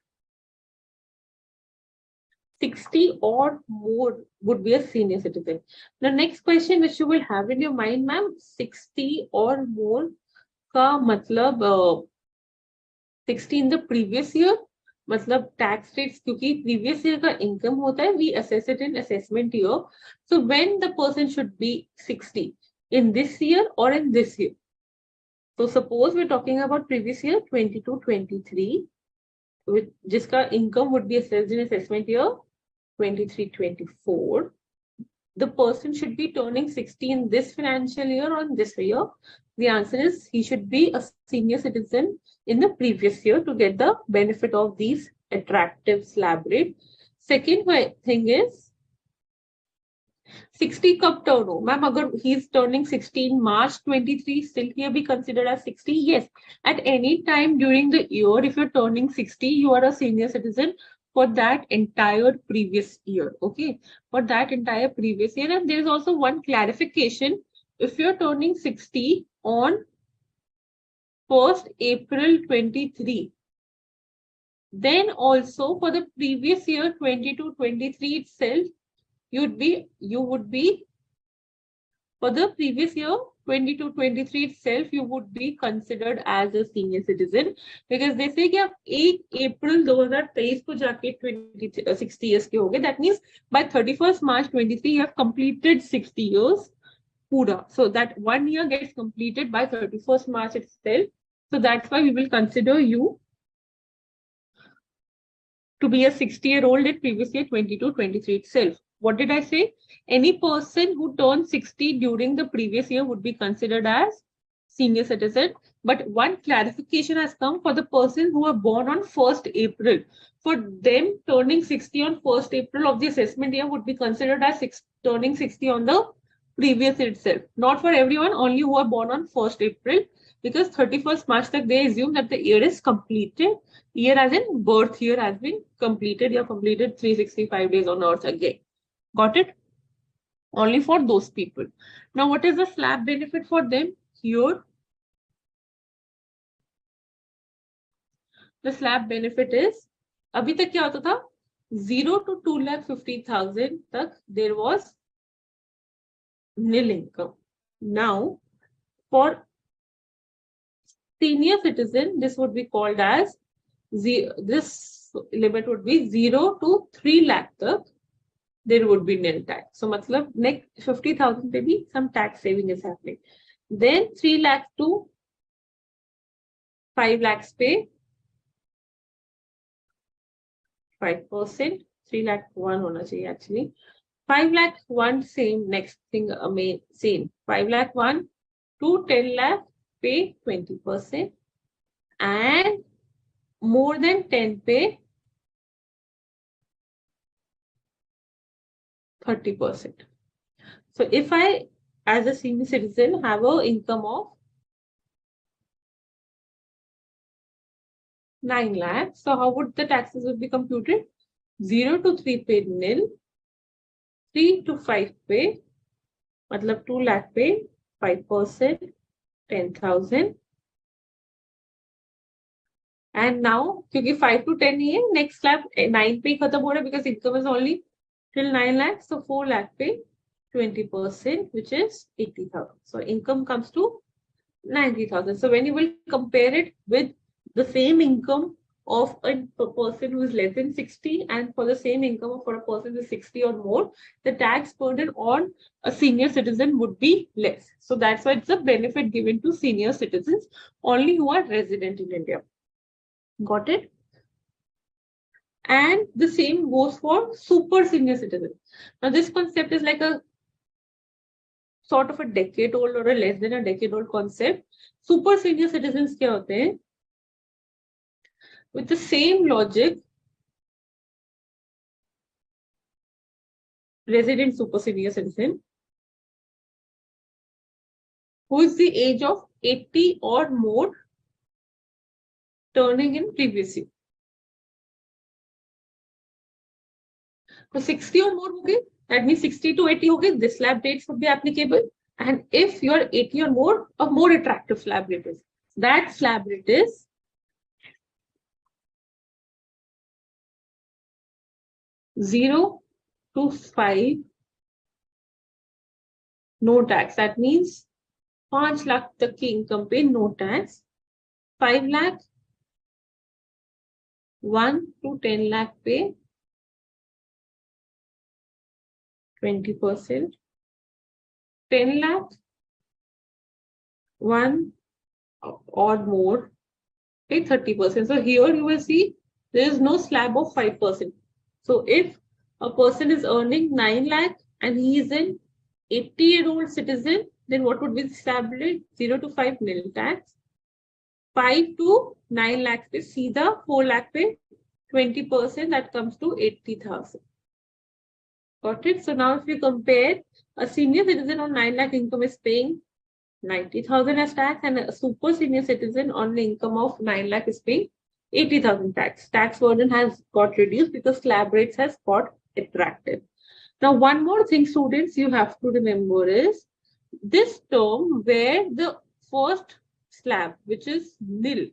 60 or more would be a senior citizen. The next question which you will have in your mind, ma'am, 60 or more का मतलब 60 in the previous year, मतलब tax rates क्योंकि previous year का income होता है, we assess it in assessment year. So when the person should be 60, in this year or in this year? So suppose we're talking about previous year 22-23, with जिसका income would be assessed in assessment year 23-24. The person should be turning 60 in this financial year or in this year. The answer is he should be a senior citizen in the previous year to get the benefit of these attractive slab rate. Second thing is 60 कब turn हो? Ma'am, अगर he is turning 60 in March 23, still he be considered as 60? Yes. At any time during the year, if you're turning 60, you are a senior citizen for that entire previous year. Okay. For that entire previous year. And there is also one clarification. If you're turning 60 on 1st April 23, Then also for the previous year 22-23 itself, you would be for the previous year 22-23 itself, you would be considered as a senior citizen, because they say कि आप 1 अप्रैल 2023 को जाके 60 years के हो गए. That means by 31st March 23 you have completed 60 years पूरा. So that 1 year gets completed by 31st March itself. So that's why we will consider you to be a 60-year-old in previous year 22-23 itself. What did I say? Any person who turned 60 during the previous year would be considered as senior citizen. But one clarification has come for the persons who were born on 1st April. For them, turning 60 on 1st April of the assessment year would be considered as turning 60 on the previous year itself. Not for everyone, only who are born on 1st April, because 31st March they assume that the year is completed. Year as in birth year has been completed. You have completed 365 days on earth again. Got it? Only for those people. Now, what is the slab benefit for them? Here, the slab benefit is, अभी तक क्या होता था? 0 to 2,50,000 तक there was nil income. Now, for senior citizen, this would be called as this limit would be 0 to 3 lakh tak, there would be nil tax. So, matlab, next 50,000 pe bhi some tax saving is happening. Then 3 lakh to 5 lakhs pay 5%. 3 lakh 1 hona chahiye actually. 5 lakh 1 same, next thing same. 5 lakh 1 to 10 lakh pay 20%. And more than 10 pay 30%. So if I, as a senior citizen, have an income of 9 lakhs, so how would the taxes would be computed? 0 to 3 pay nil, 3 to 5 pay, matlab 2 lakh pay 5%, 10,000. And now, क्योंकि 5 to 10 ही है, next slab 9 पे खत्म हो रहा है, because income is only till 9 lakhs, so 4 lakh pay 20%, which is 80,000. So income comes to 90,000. So when you will compare it with the same income of a person who is less than 60 and for the same income for a person who is 60 or more, the tax burden on a senior citizen would be less. So that's why it's a benefit given to senior citizens only who are resident in India. Got it? And the same goes for super senior citizens. Now this concept is like a sort of a decade old or a less than a decade old concept. Super senior citizens क्या होते हैं? With the same logic, resident super senior citizen who is the age of 80 or more turning in previous year. So 60 or more होगे, that means 60 to 80 होगे, this slab rates would be applicable. And if you are 80 or more, a more attractive slab rate is. That slab rate is 0 to 5, no tax. That means 5 lakh tak ki income pay, no tax. 5 lakh, 1 to 10 lakh pay 20%. 10 lakh, 1 or more pay 30%. So here you will see there is no slab of 5%. So if a person is earning 9 lakh and he is an 80-year-old citizen, then what would be the slab rate? 0 to 5 nil tax. 5 to 9 lakhs pe seedha 4 lakh pe 20%, that comes to 80,000. Got it? So now if you compare, a senior citizen on 9 lakh income is paying 90,000 as tax, and a super senior citizen on the income of 9 lakh is paying 80,000 tax. Tax burden has got reduced because slab rates has got attractive. Now, one more thing, students, you have to remember is this term where the first slab, which is nil,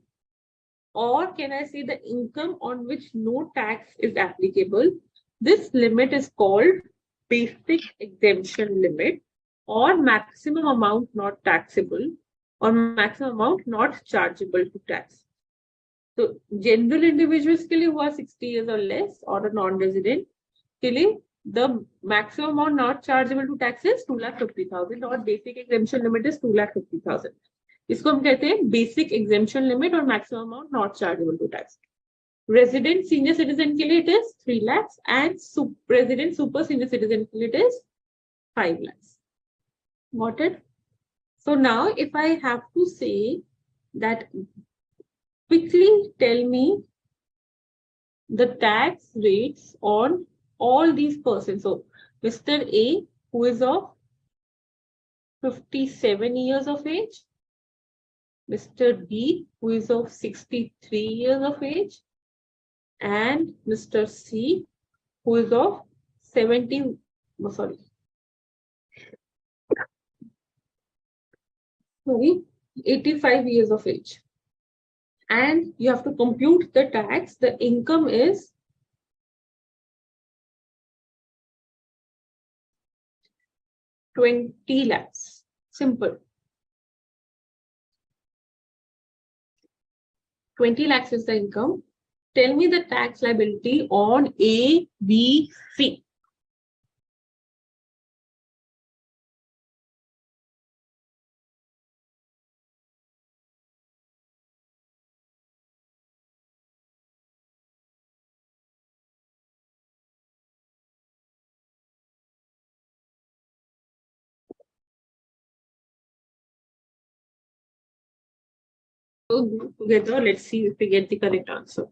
Or can I say the income on which no tax is applicable? This limit is called basic exemption limit, or maximum amount not taxable, or maximum amount not chargeable to tax. So general individuals के लिए हुआ 60 years or less, और a non-resident के लिए the maximum amount not chargeable to tax is 2,50,000 और basic exemption limit is 2,50,000. इसको हम कहते हैं basic exemption limit और maximum amount not chargeable to tax. Resident senior citizen के लिए it is 3 lakhs and resident super senior citizen के लिए it is 5 lakhs. Got it? So now if I have to say that, quickly tell me the tax rates on all these persons. So Mr. A, who is of 57 years of age, Mr. B, who is of 63 years of age, and Mr. C, who is of 85 years of age. And you have to compute the tax. The income is 20 lakhs. Simple. 20 lakhs is the income. Tell me the tax liability on A, B, C. So do together, let's see if we get the correct answer.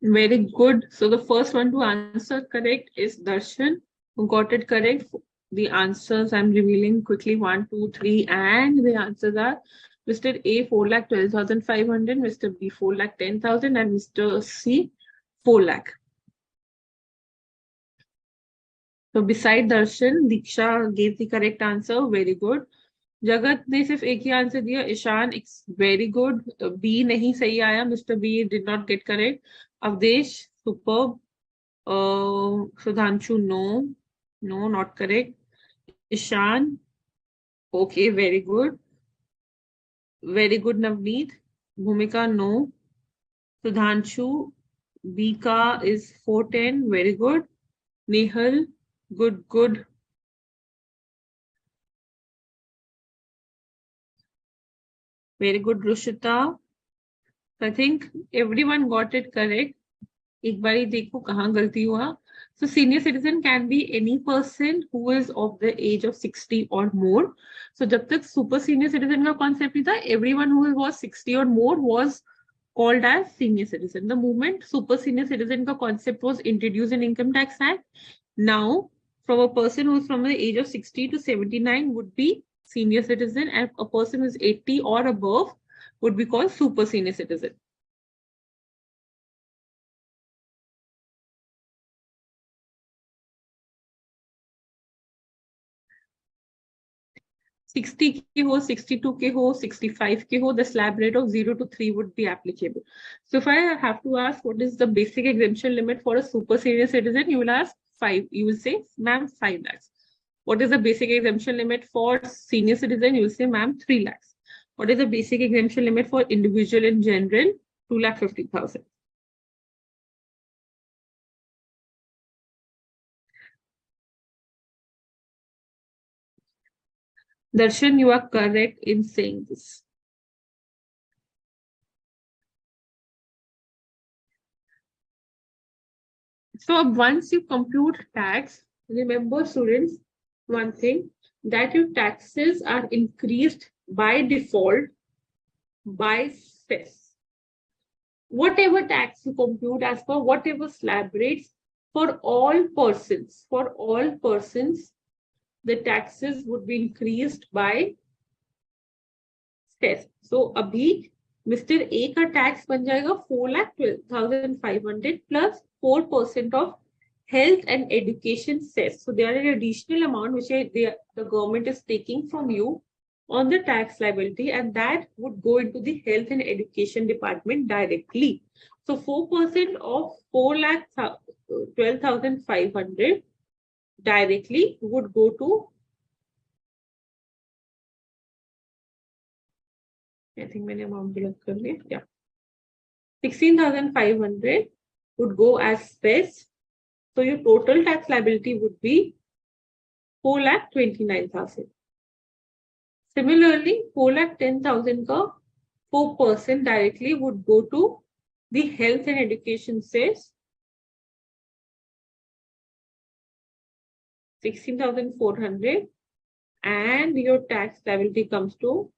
Very good. So the first one to answer correct is Darshan, who got it correct. The answers I'm revealing quickly: 1, 2, 3, and the answers are Mr. A 4,12,500, Mr. B 4,10,000, and Mr. C 4 lakh. So beside Darshan, Diksha gave the correct answer. Very good. जगत ने सिर्फ एक ही answer दिया. Ishan, it's very good. B नहीं सही आया. Mister B did not get correct. Avdhesh, superb. Sudhanshu, no not correct. Ishan, okay, very good. Navneet. Bhumika, no. Sudhanshu, B का is 410. Very good. Nehal, good. Very good, Rushita. I think everyone got it correct. एक बारी देखो कहाँ गलती हुआ. So senior citizen can be any person who is of the age of 60 or more. So जब तक super senior citizen का concept नहीं था, everyone who was 60 or more was called as senior citizen. The moment super senior citizen का concept was introduced in Income Tax Act, now from a person who is from the age of 60 to 79 would be senior citizen, and a person who is 80 or above would be called super senior citizen. 60 के हो, 62 के हो, 65 के हो, the slab rate of 0 to 3 would be applicable. So if I have to ask what is the basic exemption limit for a super senior citizen, you will ask 5. You will say, ma'am, 5 lakhs. What is the basic exemption limit for senior citizen? You will say, ma'am, 3 lakhs. What is the basic exemption limit for individual in general? 2,50,000. Darshan, you are correct in saying this. So once you compute tax, remember students, one thing, that your taxes are increased by default by cess. Whatever tax you compute as per whatever slab rates for all persons, the taxes would be increased by cess. So abhi Mr. A का tax बन जाएगा 4,12,500 plus 4% of health and education cess. So there are an additional amount which the government is taking from you on the tax liability, and that would go into the health and education department directly. So 4% of 4,12,500 directly would go to, I think मैंने amount गलत कर लिया, yeah, 16,500 would go as cess. So your total tax liability would be 4,29,000. Similarly, 4,10,000 ka 4% directly would go to the health and education cess, 16,400, and your tax liability comes to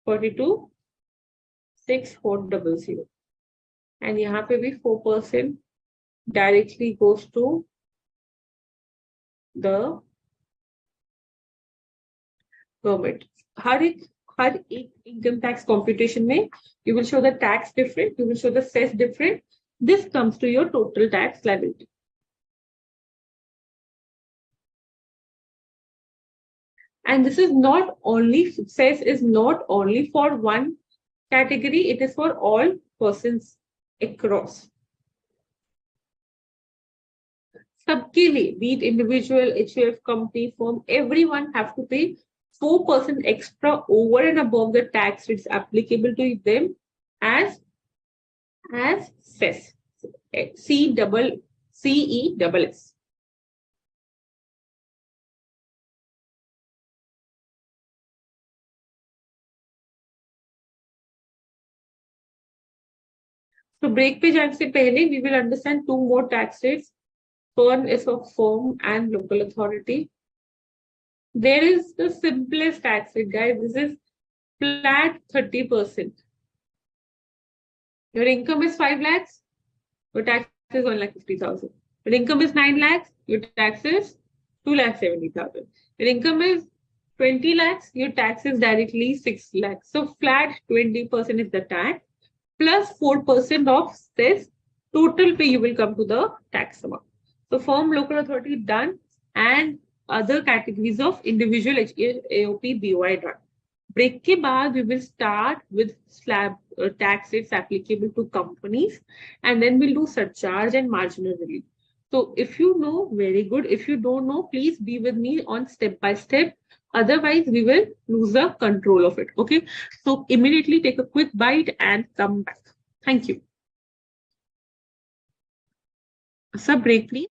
42,6,400. And यहाँ पे भी 4% directly goes to the government. हर एक income tax computation में you will show the tax different, you will show the cess different. This comes to your total tax liability. And this is not only, cess is not only for one category, it is for all persons across. सबके लिए, be it individual, HUF, company, firm, everyone have to pay 4% extra over and above the tax rates applicable to them as cess, CESS. So break पे जाने से पहले we will understand two more tax rates. One is for firm and local authority. There is the simplest tax rate, guys. This is flat 30%. Your income is 5 lakhs, your tax is 1,50,000. Your income is 9 lakhs, your tax is 2,70,000. Your income is 20 lakhs, your tax is directly 6 lakhs. So flat 20% is the tax plus 4% of cess. Total pay you will come to the tax amount. So firm, local authority done, and other categories of individual AOP, BOI done. Break के बाद we will start with slab tax rates applicable to companies, and then we'll do surcharge and marginal relief. So if you know, very good. If you don't know, please be with me on step by step. Otherwise, we will lose the control of it. Okay. So immediately take a quick bite and come back. Thank you. Sub break, please.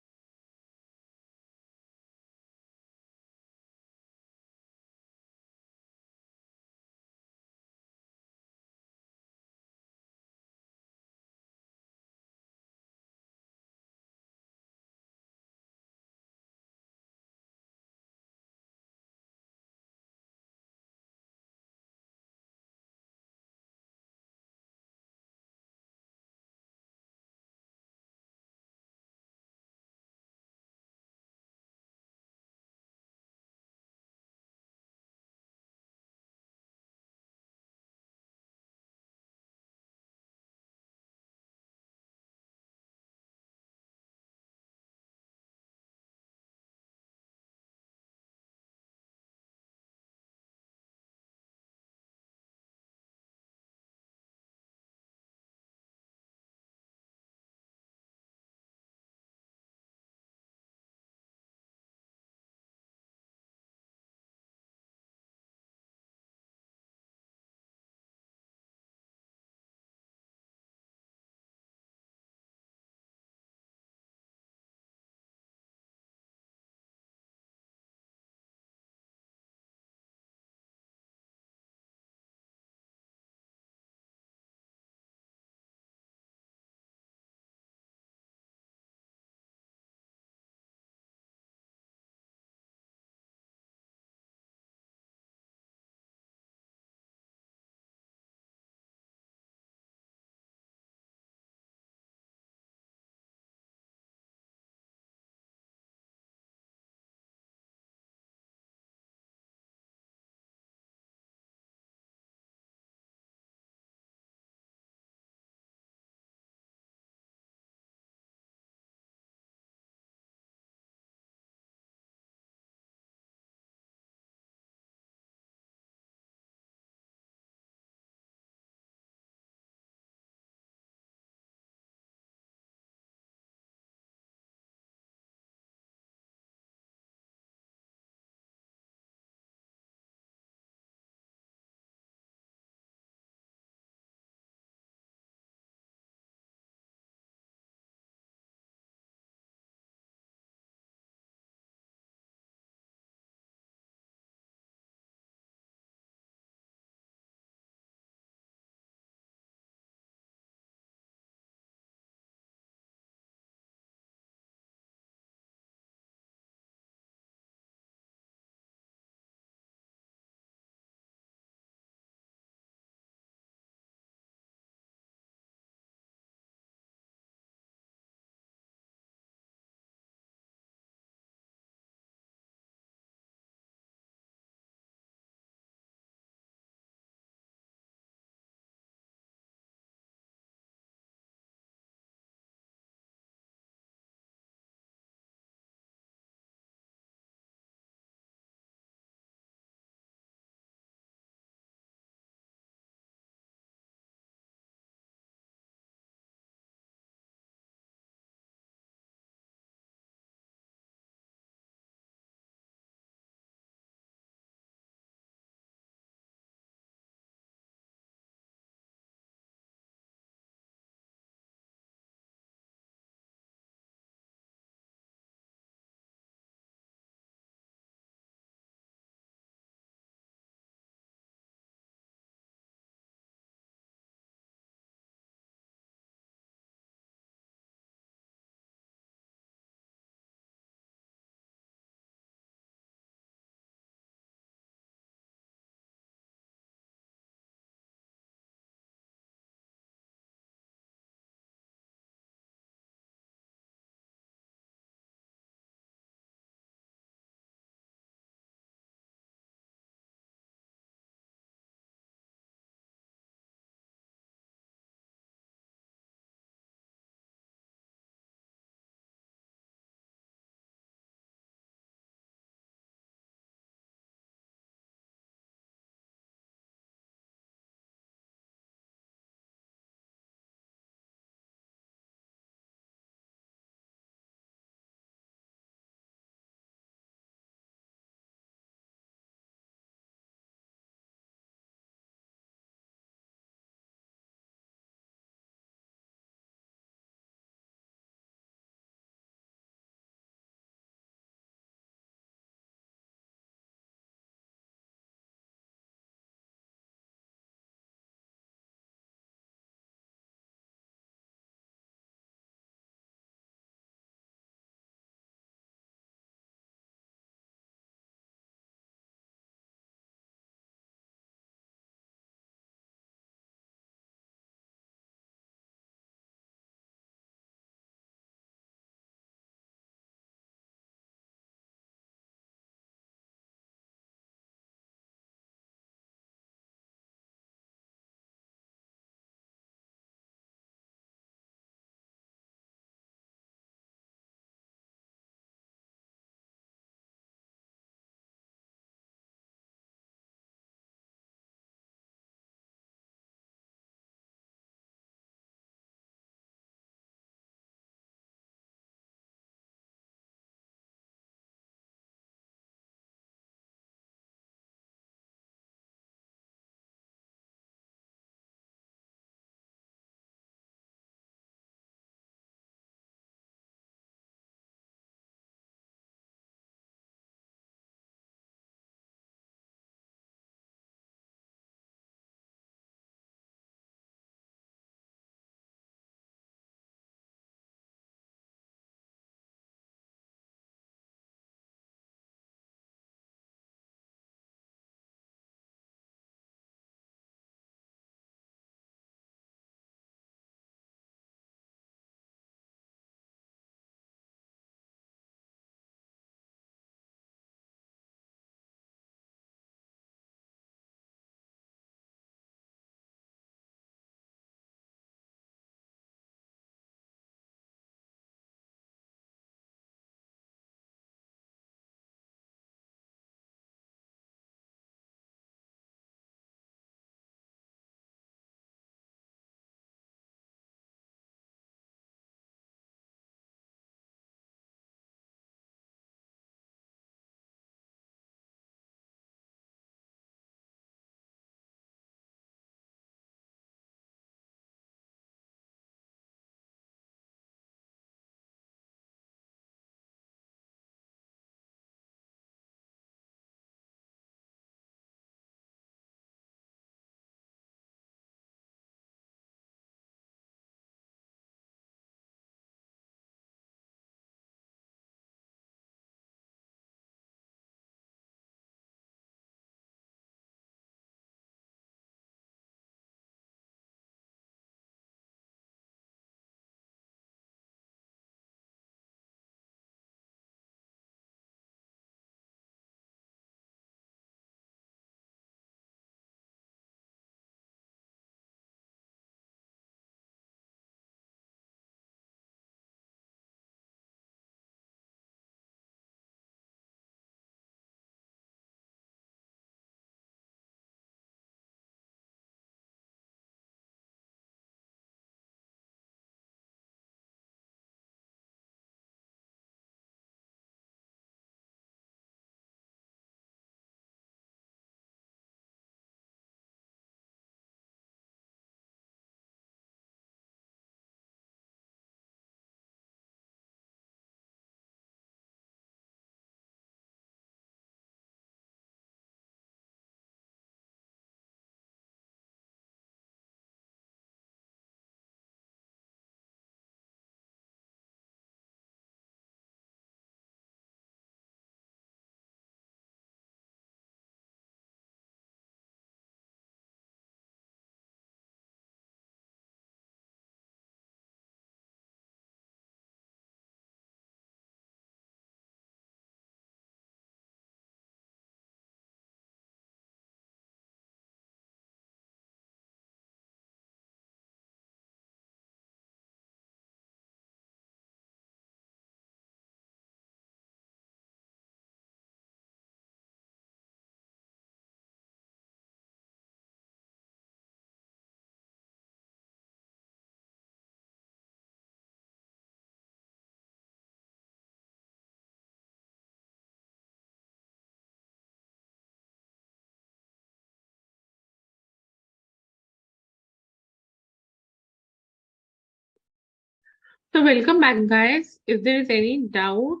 So welcome back, guys. If there is any doubt,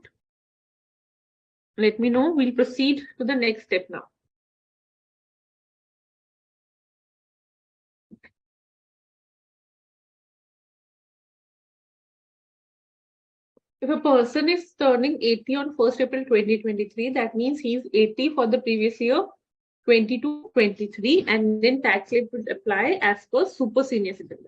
let me know. We'll proceed to the next step now. If a person is turning 80 on 1st April 2023, that means he's 80 for the previous year, 22-23, and then tax rate would apply as per super senior citizen.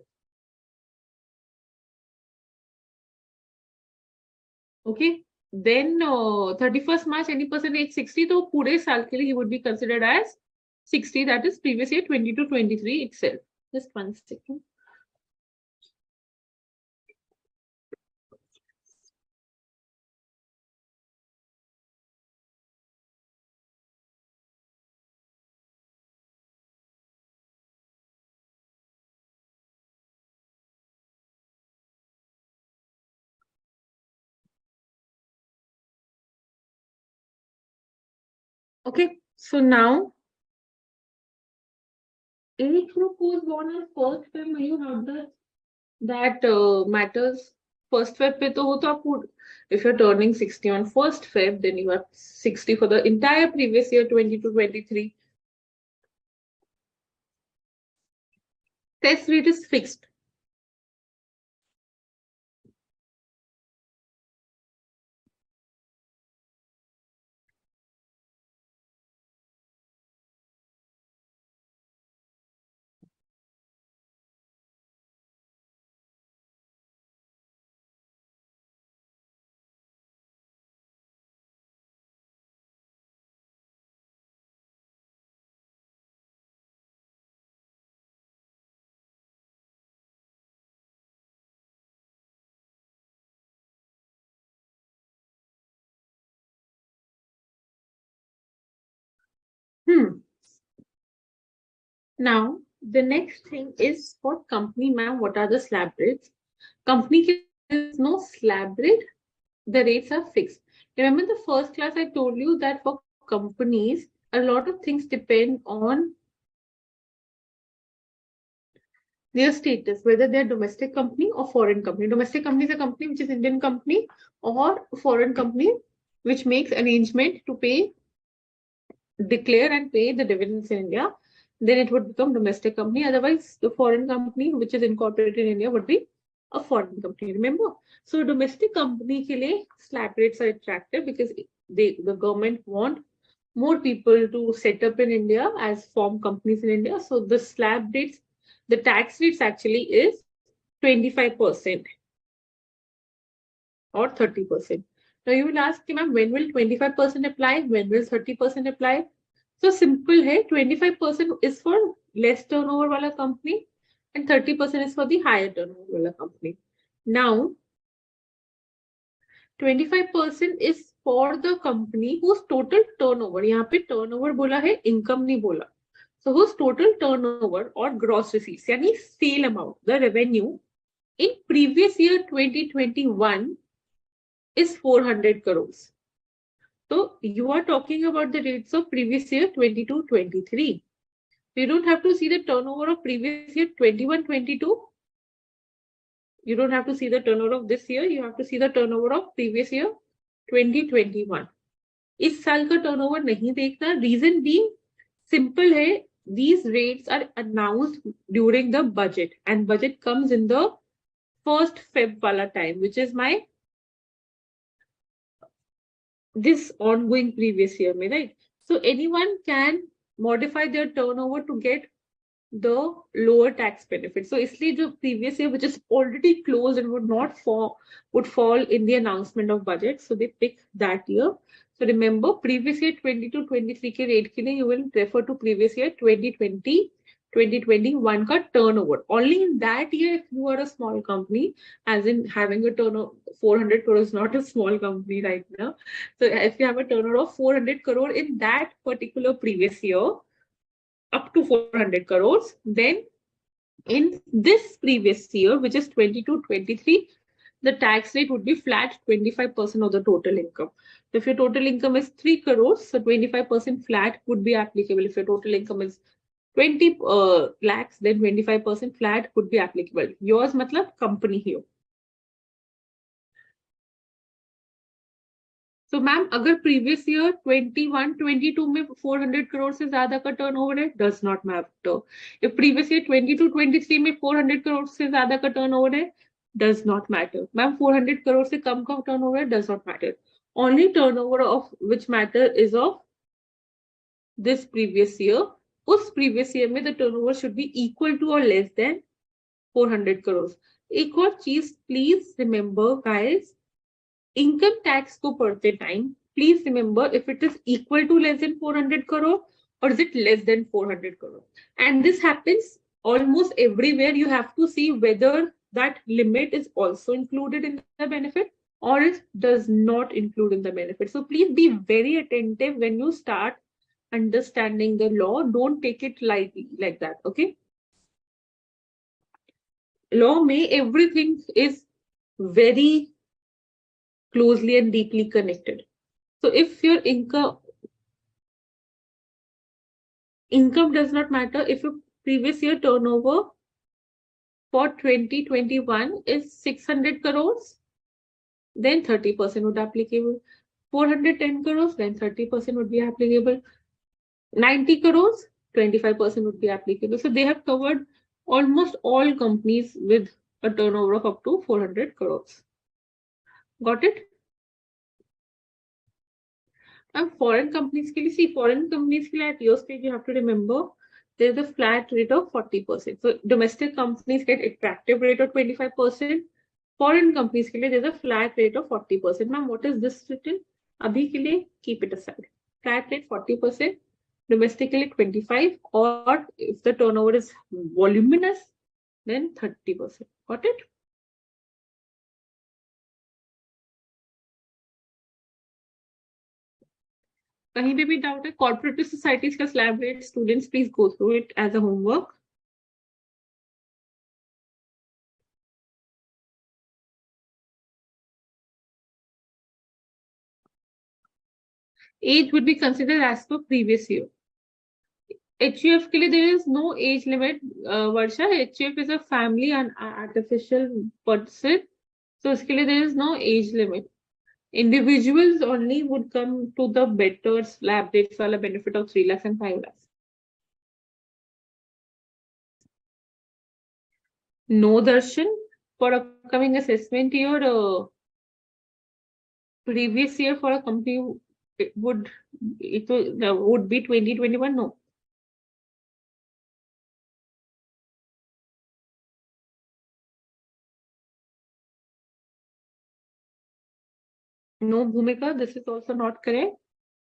Okay. Then 31st March, any person age 60, तो पूरे साल के लिए he would be considered as 60, that is previous year 22-23 itself. Just one second. Okay, so now age group who was born on first Feb, you have that matters. First Feb पे तो हो तो आपको, if you're turning 60 on first Feb, then you have 60 for the entire previous year 22-23. Test rate is fixed. Now, the next thing is for company, ma'am, what are the slab rates? Company there is no slab rate, the rates are fixed. Remember the first class I told you that for companies, a lot of things depend on their status, whether they're domestic company or foreign company. Domestic company is a company which is Indian company, or foreign company which makes arrangement to pay, declare and pay the dividends in India, then it would become domestic company. Otherwise, the foreign company which is incorporated in India would be a foreign company. Remember, so domestic company ke liye slab rates are attractive because the government want more people to set up in India as form companies in India. So the slab rates, the tax rates actually is 25% or 30%. Now you will ask, ma'am, when will 25% apply? When will 30% apply? So simple है, 25% is for less turnover wala company and 30% is for the higher turnover wala company. Now, 25% is for the company whose total turnover, यहाँ पे turnover बोला है, income नहीं बोला. So whose total turnover or gross receipts, यानी sale amount, the revenue in previous year 2021 is 400 crores. So you are talking about the rates of previous year 22-23. You don't have to see the turnover of previous year 21-22. You don't have to see the turnover of this year. You have to see the turnover of previous year 2021. इस साल का turnover नहीं देखना. Reason being simple है. These rates are announced during the budget, and budget comes in the first Feb wala time, which is my this ongoing previous year, right? So anyone can modify their turnover to get the lower tax benefit. So इसलिए जो previous year which is already closed and would fall in the announcement of budget, so they pick that year. So remember, previous year 22-23 के rate के लिए you will refer to previous year 2020 2021 का turnover. Only in that year, if you are a small company, as in having a turnover 400 crore is not a small company right now. So if you have a turnover of 400 crore in that particular previous year, up to 400 crores, then in this previous year, which is 22-23, the tax rate would be flat 25% of the total income. So if your total income is 3 crores, so 25% flat would be applicable. If your total income is 20 lakhs, then 25% flat would be applicable. Yours matlab company here. तो ma'am अगर previous year 21-22 में 400 करोड़ से ज्यादा का turnover है, does not matter. If previous year 22-23 में 400 करोड़ से ज्यादा का टर्नओवर है, does not matter. Ma'am 400 crore से कम का टर्नओवर है, does not matter. Only turnover of which matter is of this previous year. उस प्रीवियस ईयर में the turnover should be equal to और लेस देन 400 करोड़। एक और चीज please remember guys, income tax को पढ़ते time please remember if it is equal to less than 400 crore or is it less than 400 crore. And this happens almost everywhere. You have to see whether that limit is also included in the benefit or it does not include in the benefit. So please be very attentive when you start understanding the law. Don't take it lightly like that, okay? Law may everything is very closely and deeply connected. So if your income does not matter, if your previous year turnover for 2021 is 600 crores, then 30% would be applicable. 410 crores, then 30% would be applicable. 90 crores, 25% would be applicable. So they have covered almost all companies with a turnover of up to 400 crores. Got it? And foreign companies, foreign companies at your stage, you have to remember there's a flat rate of 40%. So domestic companies get attractive rate of 25%. Foreign companies, there's a flat rate of 40%. Ma'am, what is this written? Abhi ke liye, keep it aside. Flat rate 40%, domestically 25%, or if the turnover is voluminous, then 30%. Got it? कहीं पे भी doubt है? Corporative societies का slab rate, students please go through it as a homework. Age would be considered as per previous year. HUF के लिए there is no age limit. Varsha, HUF is a family and artificial person, so उसके लिए there is no age limit. Individuals only would come to the better slab rates वाला benefit of 3 lakhs and 5 lakhs. No darshan for upcoming assessment year. Previous year for a company it would be 2021. No. No, Bhumika, this is also not correct.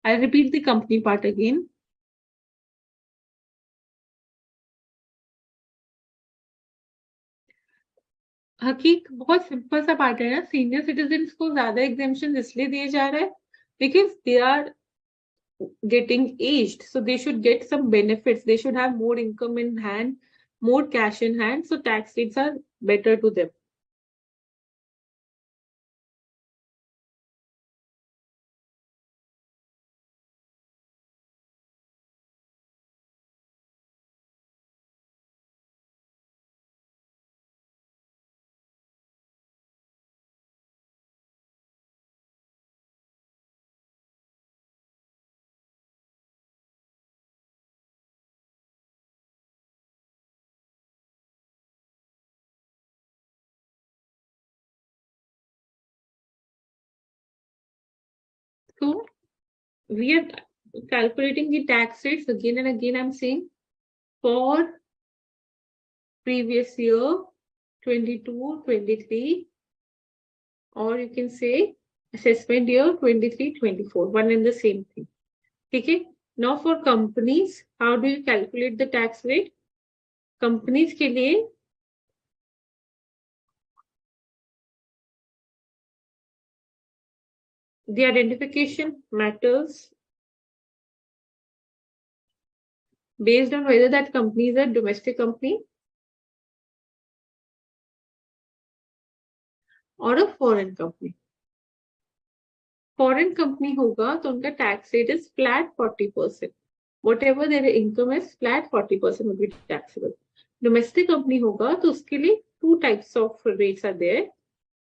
I repeat the company part again. हकीक बहुत simple सा part है ना. Senior citizen को ज्यादा exemption इसलिए दिए जा रहे हैं because they are getting aged, so they should get some benefits. They should have more income in hand, more cash in hand, so tax rates are better to them. So we are calculating the tax rates again and again. I'm saying for previous year 22-23, or you can say assessment year 23-24, one and the same thing. Okay. Now for companies, how do you calculate the tax rate? Companies के लिए the identification matters based on whether that company is a domestic company or a foreign company. Foreign company होगा तो उनका tax rate is flat 40%. Whatever their income is, flat 40% would be taxable. Domestic company होगा तो उसके लिए two types of rates are there.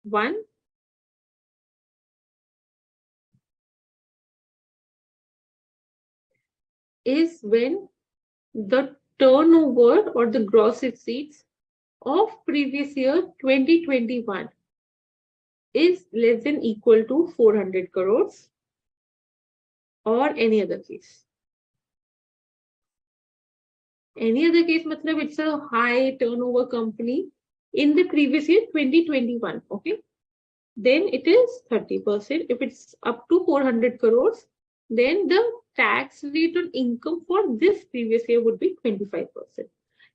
One, is when the turnover or the gross receipts of previous year 2021 is less than equal to 400 crores or any other case. Any other case, matlab it's a high turnover company in the previous year 2021, okay? Then it is 30%. If it's up to 400 crores, then the tax rate on income for this previous year would be 25%.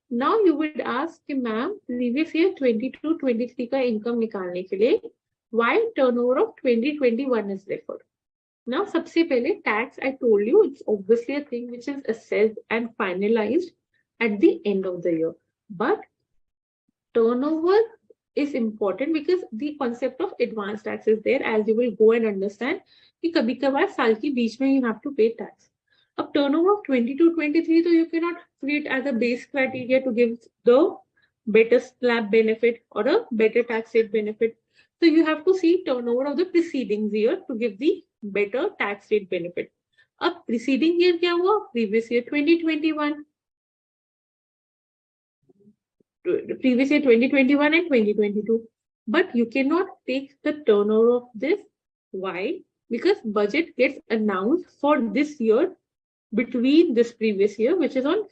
Now you would ask, ma'am, previous year 22-23 का income निकालने के लिए why turnover of 2021 is referred? Now, सबसे पहले tax, I told you, it's obviously a thing which is assessed and finalized at the end of the year. But turnover is important because the concept of advance tax is there, as you will go and understand कि कभी कभार साल के बीच में you have to pay tax. अब turnover of 22-23, so you cannot treat as a base criteria to give the better slab benefit or a better tax rate benefit. So you have to see turnover of the preceding year to give the better tax rate benefit. अब preceding year क्या हुआ? Previous year 2021. Previous year 2021 and 2022. But you cannot take the turnover of this. Why? Because budget gets announced for this year between this previous year, which is on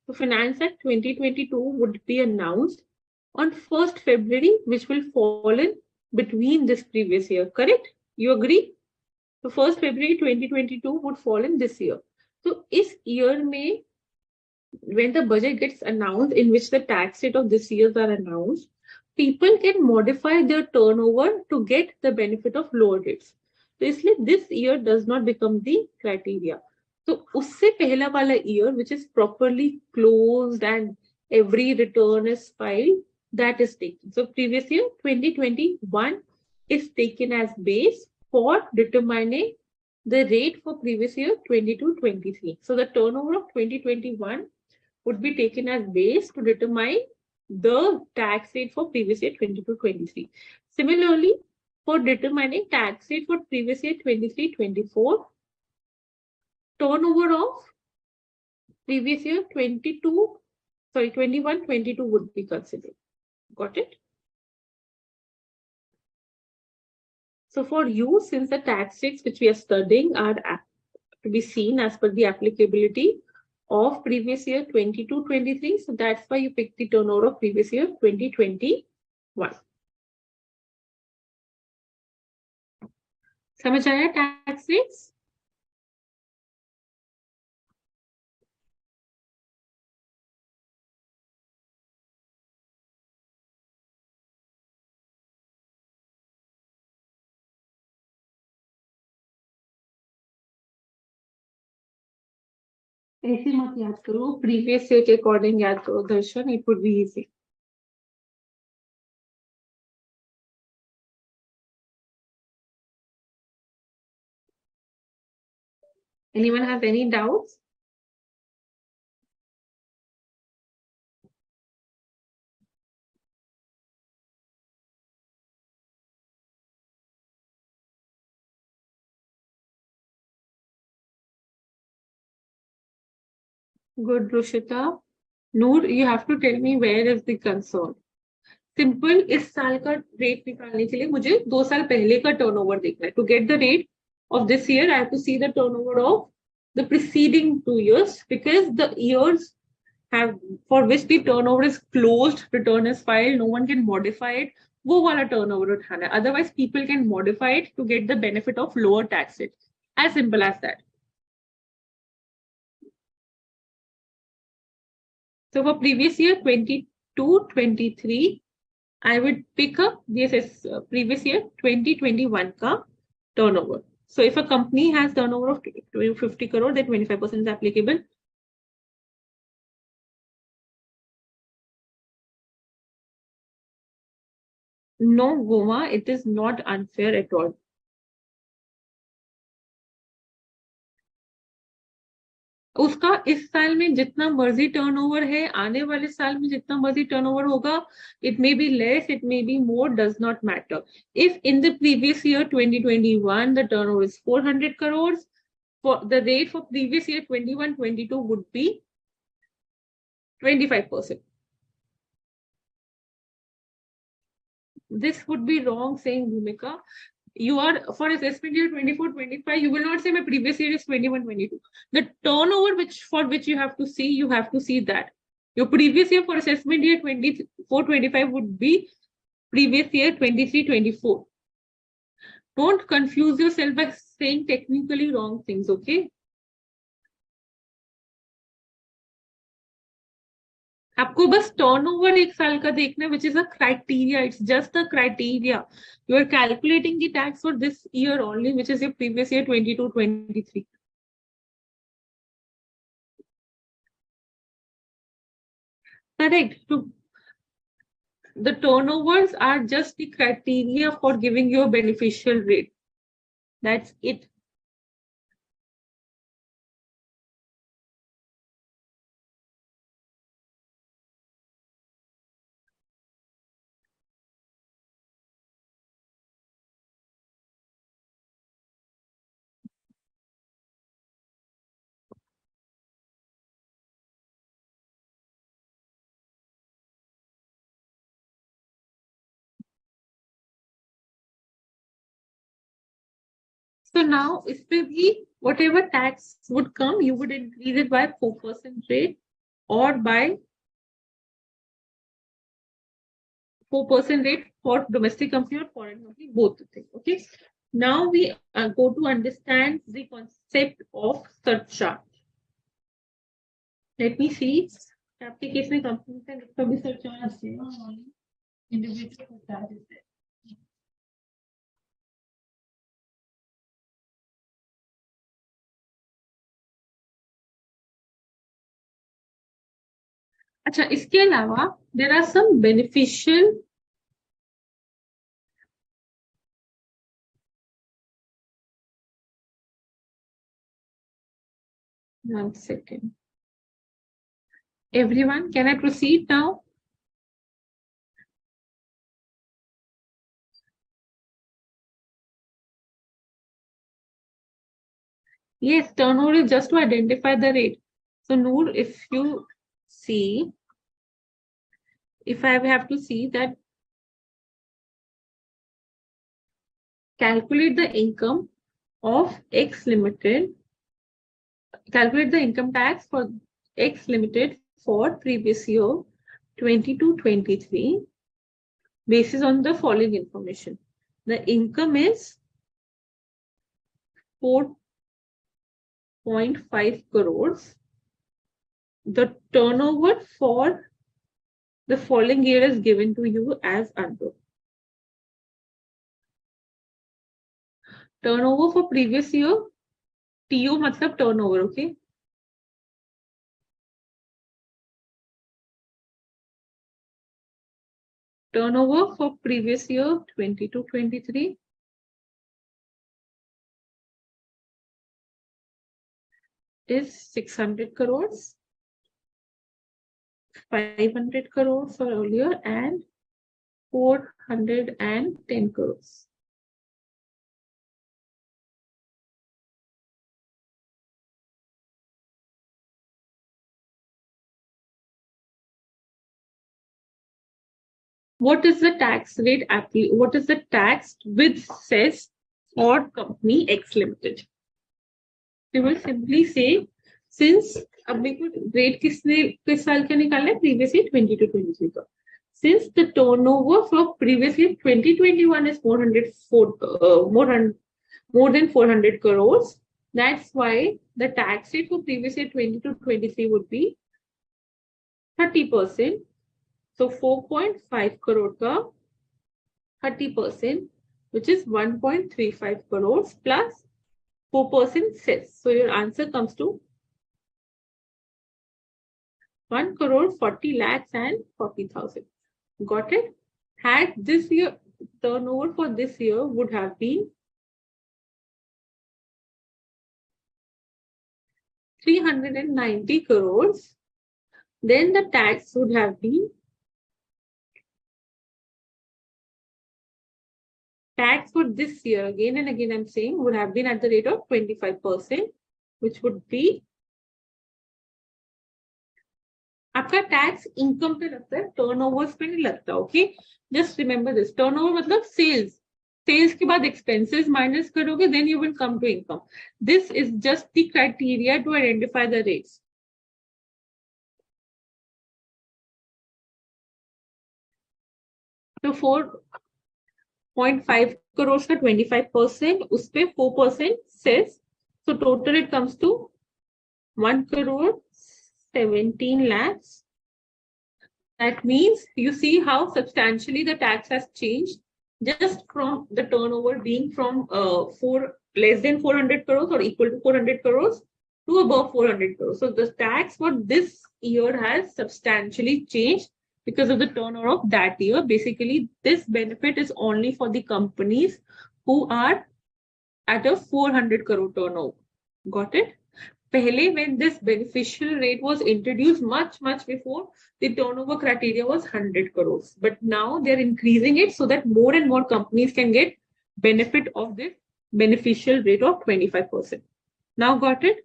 the Finance Act 2022 would be announced on 1st February, which will fall in between this previous year. Correct? You agree? So 1st February 2022 would fall in this year. So is year May, when the budget gets announced, in which the tax rate of this years are announced, people can modify their turnover to get the benefit of lower rates. So this year does not become the criteria. So usse pehla wala year, which is properly closed and every return is filed, that is taken. So previous year 2021 is taken as base for determining the rate for previous year 22-23. So the turnover of 2021 would be taken as base to determine the tax rate for previous year 22-23. Similarly, for determining tax rate for previous year 23-24, turnover of previous year 21-22 would be considered. Got it? So for you, since the tax rates which we are studying are to be seen as per the applicability of previous year 22-23, so that's why you pick the turnover of previous year 2021. समझ आया tax rates? ऐसे मत याद करो, previous year के according याद करो दर्शन, it would be easy. Anyone have any doubts? Good, Rushita. Noor, you have to tell me where is the concern. Simple, इस साल का रेट निकालने के लिए मुझे 2 साल पहले का टर्नओवर देखना है. To get the rate of this year, I have to see the turnover of the preceding 2 years, because the years have for which the turnover is closed, return is filed, no one can modify it. वो वाला turnover उठाना है. Otherwise, people can modify it to get the benefit of lower tax rate. As simple as that. So for previous year 22-23, I would pick up this previous year 2021 ka turnover. So if a company has turnover of 50 crore, then 25% is applicable. No, Goma, it is not unfair at all. उसका इस साल में जितना मर्जी turnover है, आने वाले साल में जितना मर्जी टर्नओवर होगा, it may be less, it may be more, does not matter. If in the previous year 2021 the turnover is 400 crores, for the rate for previous year 21-22 would be 25%. This would be wrong saying, Bhumika. You are for assessment year 24-25, you will not say my previous year is 21-22. The turnover for which you have to see that. Your previous year for assessment year 24-25 would be previous year 23-24. Don't confuse yourself by saying technically wrong things, okay? आपको बस turnover एक साल का देखना है, which is a criteria. It's just a criteria. You are calculating the tax for this year only, which is your previous year 22-23. Correct. The turnovers are just the criteria for giving you a beneficial rate. That's it. So now, if whatever tax would come, you would increase it by 4% rate or by 4% rate for domestic company or foreign company, both the things. Okay. Now we go to understand the concept of surcharge. Let me see. आपके case में company का कभी surcharge है, individual surcharge is there. अच्छा, इसके अलावा there are some beneficial one second. Everyone, can I proceed now? Yes, turnover is just to identify the rate. So Noor, if you see, if I have to see that calculate the income of X Limited, calculate the income tax for X Limited for previous year 22-23 basis on the following information. The income is 4.5 crores. The turnover for the following year is given to you as under. Turnover for previous year, TO matlab turnover, okay? Turnover for previous year 22-23 is 600 crores, 500 crores for earlier, and 410 crores. What is the tax rate? What is the tax with cess or company X Limited? We will simply say, since अब मेरे को rate किस साल का निकालना है? Previous year 22-23 का. Since the turnover for previous year 2021 is more than 400 crores, that's why the tax rate for previous year 22-23 would be 30%. So 4.5 crore ka 30%, which is 1.35 crores plus 4% cess. So your answer comes to 1 crore 40 lakhs and 40,000. Got it? Had this year turnover for this year would have been 390 crores, then the tax would have been tax for this year, again and again I'm saying, would have been at the rate of 25%. which would be आपका tax income पे लगता है, turnovers पे नहीं लगता. Okay, just remember this. Turnover मतलब sales, sales के बाद एक्सपेंसेस माइनस करोगे, then you will come to income. This is just the criteria to identify the rates. तो 4.5 करोड़ का 25%, उस पे 4% cess, so total it comes to 1 crore 17 lakhs. That means you see how substantially the tax has changed just from the turnover being from less than 400 crores or equal to 400 crores to above 400 crores. So the tax for this year has substantially changed because of the turnover of that year. Basically, this benefit is only for the companies who are at a 400 crore turnover. Got it? Pehle, when this beneficial rate was introduced much before, the turnover criteria was 100 crores. But now they're increasing it so that more and more companies can get benefit of this beneficial rate of 25%. Now got it?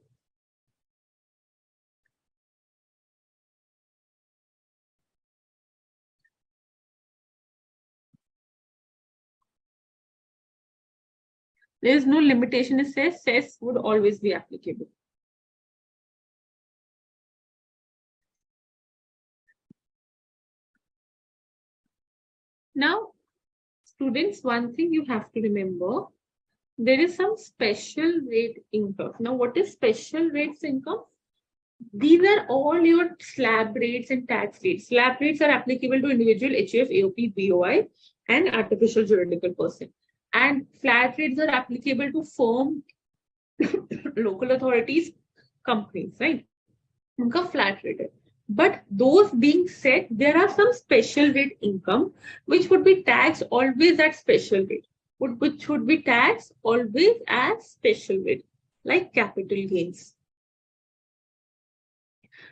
There is no limitation. It says cess would always be applicable. Now, students, one thing you have to remember, there is some special rate income. Now, what is special rates income? These are all your slab rates and tax rates. Slab rates are applicable to individual HUF, AOP, BOI, and artificial juridical person. And flat rates are applicable to firm, local authorities, companies, right? Unka flat rate hai. But those being said, there are some special rate income which would be taxed always at special rate, which would be taxed always as special rate, like capital gains.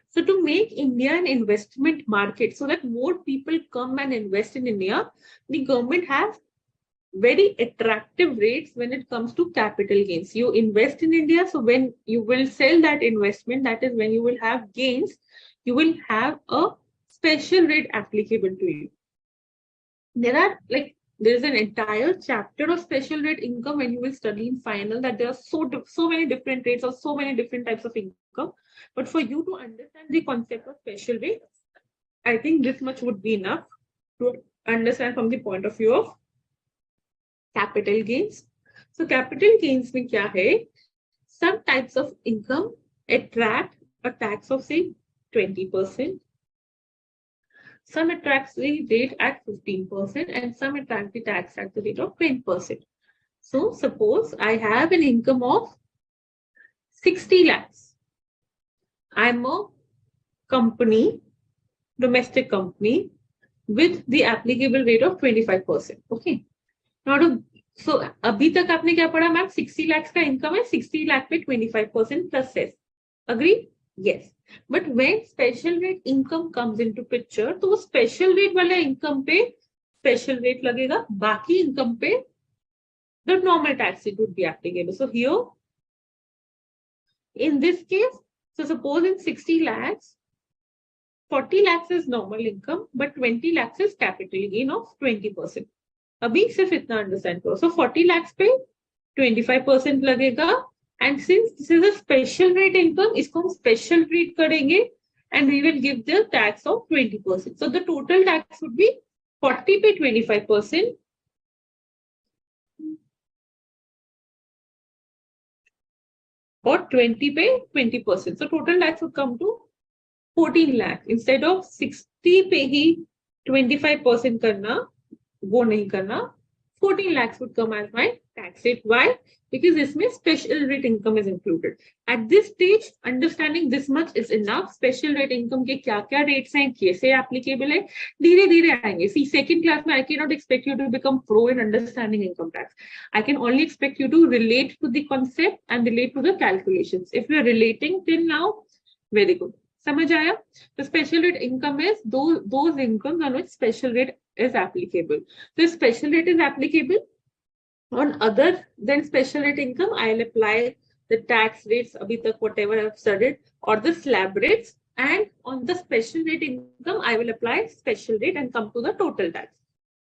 So to make India an investment market so that more people come and invest in India, the government has very attractive rates when it comes to capital gains. You invest in India, so when you will sell that investment, that is when you will have gains, you will have a special rate applicable to you. There's an entire chapter of special rate income when you will study in final, that there are so many different rates or so many different types of income. But for you to understand the concept of special rate, I think this much would be enough to understand from the point of view of capital gains. So capital gains mein kya hai? Some types of income attract a tax of say 20%. Some attracts the rate at 15% and some attract the tax at the rate of 10%. So suppose I have an income of 60 lakhs. I'm a company, domestic company, with the applicable rate of 25%. Okay. Now, so अभी तक आपने क्या पढ़ा ma'am? 60 lakhs का income है, 60 lakh पे 25% plus cess. Agree? Yes. But when special rate income comes into picture, तो वो special rate वाला income पे special rate लगेगा, बाकी income पे the normal tax rate would be applicable. So here, in this case, so suppose in 60 lakhs, 40 lakhs is normal income, but 20 lakhs is capital gain of 20%. अभी सिर्फ इतना understand करो. So 40 lakhs पे 25% लगेगा. And since this is a special rate income, इसको हम special treat करेंगे and we will give the tax of 20%. So the total tax would be 40 पे 25% or 20 पे 20%. So total tax would come to 14 lakh. Instead of 60 पे ही 25% करना, वो नहीं करना, 14 lakhs would come as my tax rate. Why? Because this means special rate income is included. At this stage, understanding this much is enough. Special rate income के क्या-क्या rates हैं, कैसे applicable है, धीरे-धीरे आएंगे. See, second class में I cannot expect you to become pro in understanding income tax. I can only expect you to relate to the concept and relate to the calculations. If you are relating till now, very good. समझ आया? The special rate income is those incomes on which special rate is applicable. So if special rate is applicable on other than special rate income, I'll apply the tax rates abhi tak whatever I've studied, or the slab rates, and on the special rate income I will apply special rate and come to the total tax.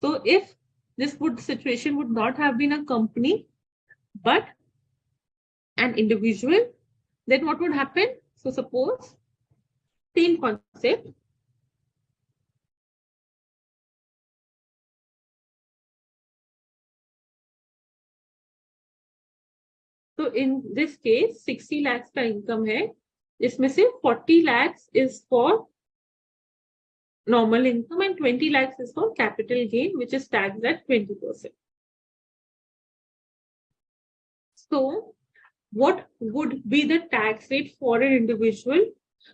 So if this situation would not have been a company but an individual, then what would happen? So suppose, same concept. So in this case 60 lakhs का income है, इसमें से 40 lakhs is for normal income and 20 lakhs is for capital gain, which is taxed at 20%. So what would be the tax rate for an individual?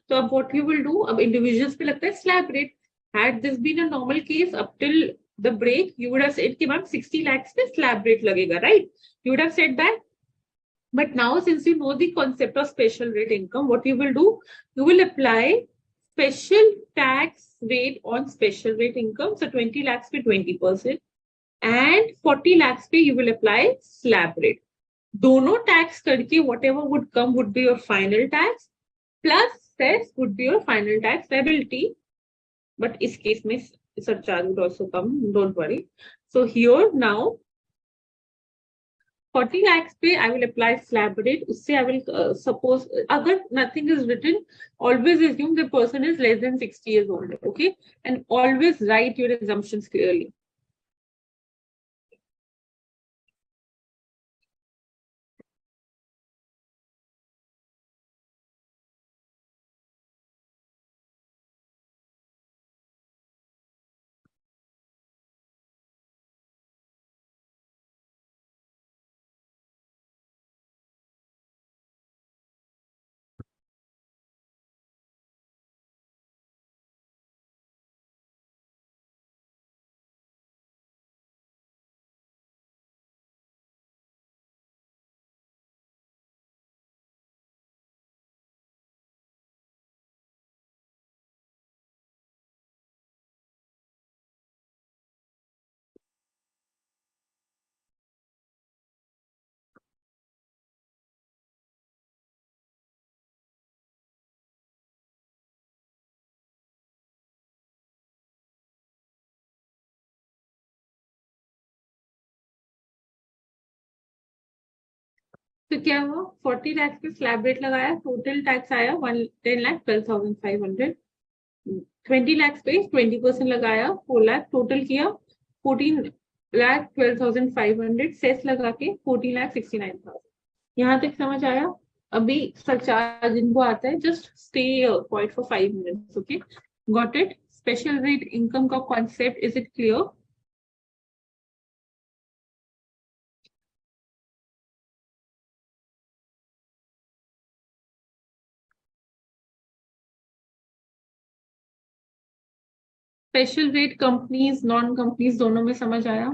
So what you will do, individuals पे लगता है slab rate. Had this been a normal case up till the break, you would have said कि ma'am 60 lakhs पे slab rate लगेगा, right? You would have said that. But now, since you know the concept of special rate income, what you will do, you will apply special tax rate on special rate income. So 20 lakhs पे 20% and 40 lakhs पे you will apply slab rate. दोनों tax करके whatever would come would be your final tax plus cess would be your final tax liability. But इस case में surcharge would also come, don't worry. So here now 40 lakhs पे I will apply slab rate. उससे I will suppose अगर nothing is written, always assume the person is less than 60 years old, okay? And always write your assumptions clearly. तो क्या हुआ 40 लाख पे slab rate लगाया total tax आया 1,10,12,500 20 लाख पे 20% लगाया 4 लाख टोटल किया 14,12,500 सेस लगा के 14,69,000 यहाँ तक समझ आया अभी सरचार्ज इनको आता है just stay quiet for 5 minutes okay got it special rate income का concept is it clear special rate companies non companies दोनों में समझ आया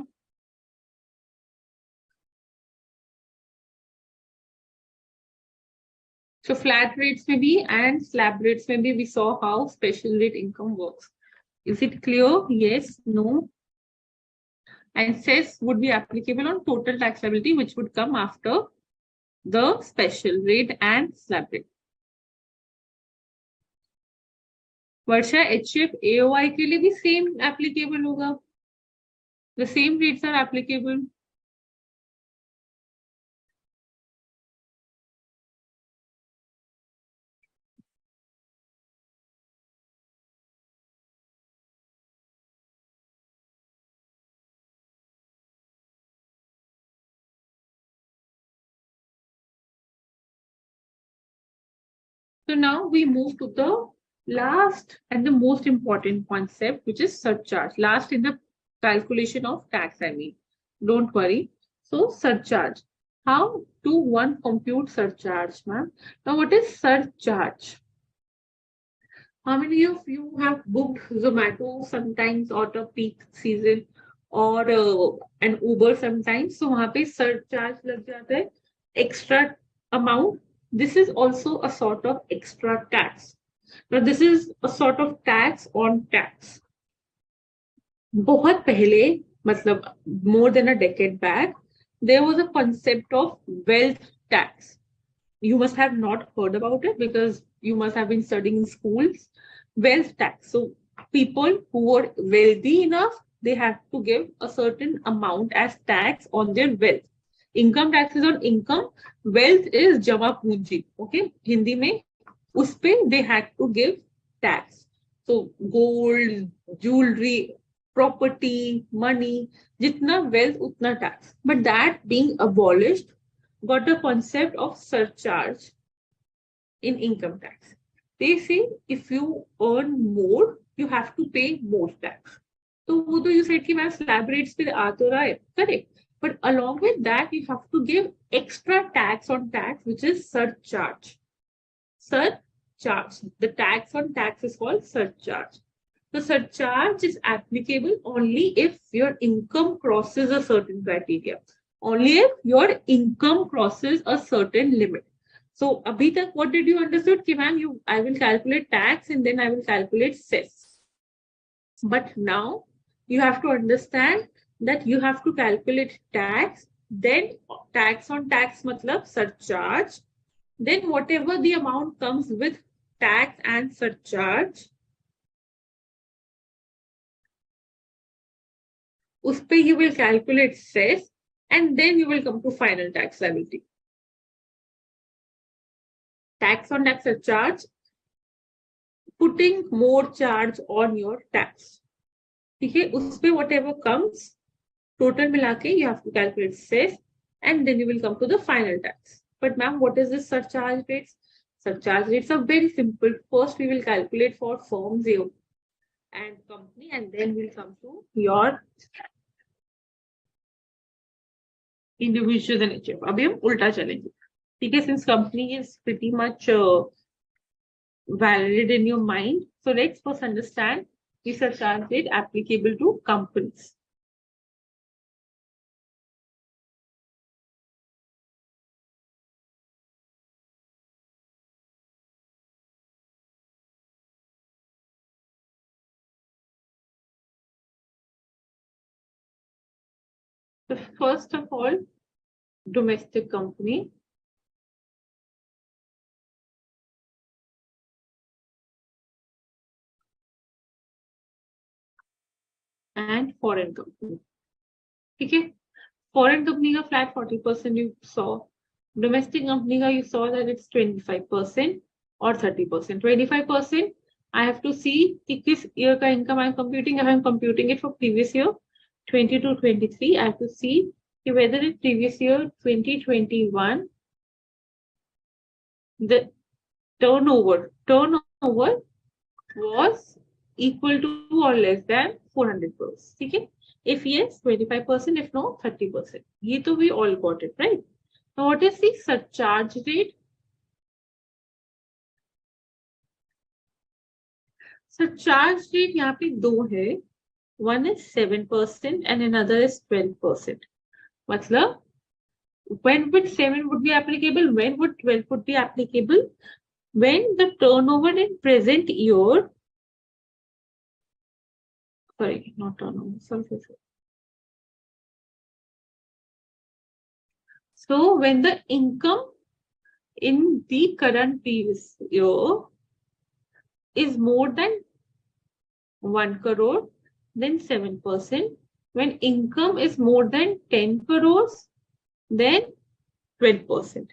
So flat rates में भी and slab rates में भी we saw how special rate income works. Is it clear? Yes, no. And cess would be applicable on total tax liability which would come after the special rate and slab rate. Varsha HF AOI के लिए भी same applicable होगा. The same rates are applicable. So now we move to the last and the most important concept, which is surcharge. Last in the calculation of tax, I mean. Don't worry. So surcharge. How do one compute surcharge, ma'am? Now, what is surcharge? How many of you have booked Zomato sometimes out of peak season or an Uber sometimes? So वहाँ पे surcharge लग जाता है extra amount. This is also a sort of extra tax. Now this is a sort of tax on tax. बहुत पहले मतलब more than a decade back, there was a concept of wealth tax. you must have not heard about it because you must have been studying in schools. Wealth tax. So people who are wealthy enough, they have to give a certain amount as tax on their wealth. Income tax is on income. Wealth is jama punji. Okay, Hindi mein उसपे they had to give tax. So gold, jewelry, property, money, jitna wealth utna tax. But that being abolished, got a concept of surcharge in income tax. They say if you earn more, you have to pay more tax. So वो तो you said कि मैं slab rates पे आ तो रहा है, correct? But along with that, you have to give extra tax on tax, which is surcharge. Surcharge. The tax on tax is called surcharge. The surcharge is applicable only if your income crosses a certain criteria. Only if your income crosses a certain limit. So, abhi tak, what did you understood? Ki ma'am, I will calculate tax and then I will calculate cess. But now you have to understand that you have to calculate tax, then tax on tax matlab surcharge, then whatever the amount comes with tax and surcharge, उसपे you will calculate cess and then you will come to final tax liability. Tax on tax surcharge, putting more charge on your tax. ठीक है, उसपे whatever comes, total मिला के you have to calculate cess and then you will come to the final tax. But ma'am, what is this surcharge rates? Surcharge rates are very simple. First, we will calculate for firm 0 and company, and then we'll come to your individuals and HF. अभी हम उल्टा चलेंगे. ठीक है, since company is pretty much valid in your mind, so let's first understand the surcharge rate applicable to companies. So first of all, domestic company. And foreign company. Okay, foreign company का flat 40% you saw. Domestic company का you saw that it's 25% or 30%. 25%, I have to see कि किस year का income I'm computing. If I'm computing it for previous year 2022-23, I have to see whether in previous year 2021 the turnover was equal to or less than 400 crores. Okay? If yes, 25%, if no, 30%. Ye to we all got it, right? Now, what is the surcharge rate? Surcharge rate यहाँ पे दो है. One is 7% and another is 12%. मतलब, when would 7 would be applicable? When would 12 would be applicable? When the turnover in present year, sorry, not turnover, sorry. So when the income in the current previous year is more than 1 crore, then 7%. When income is more than 10 crores, then 12%.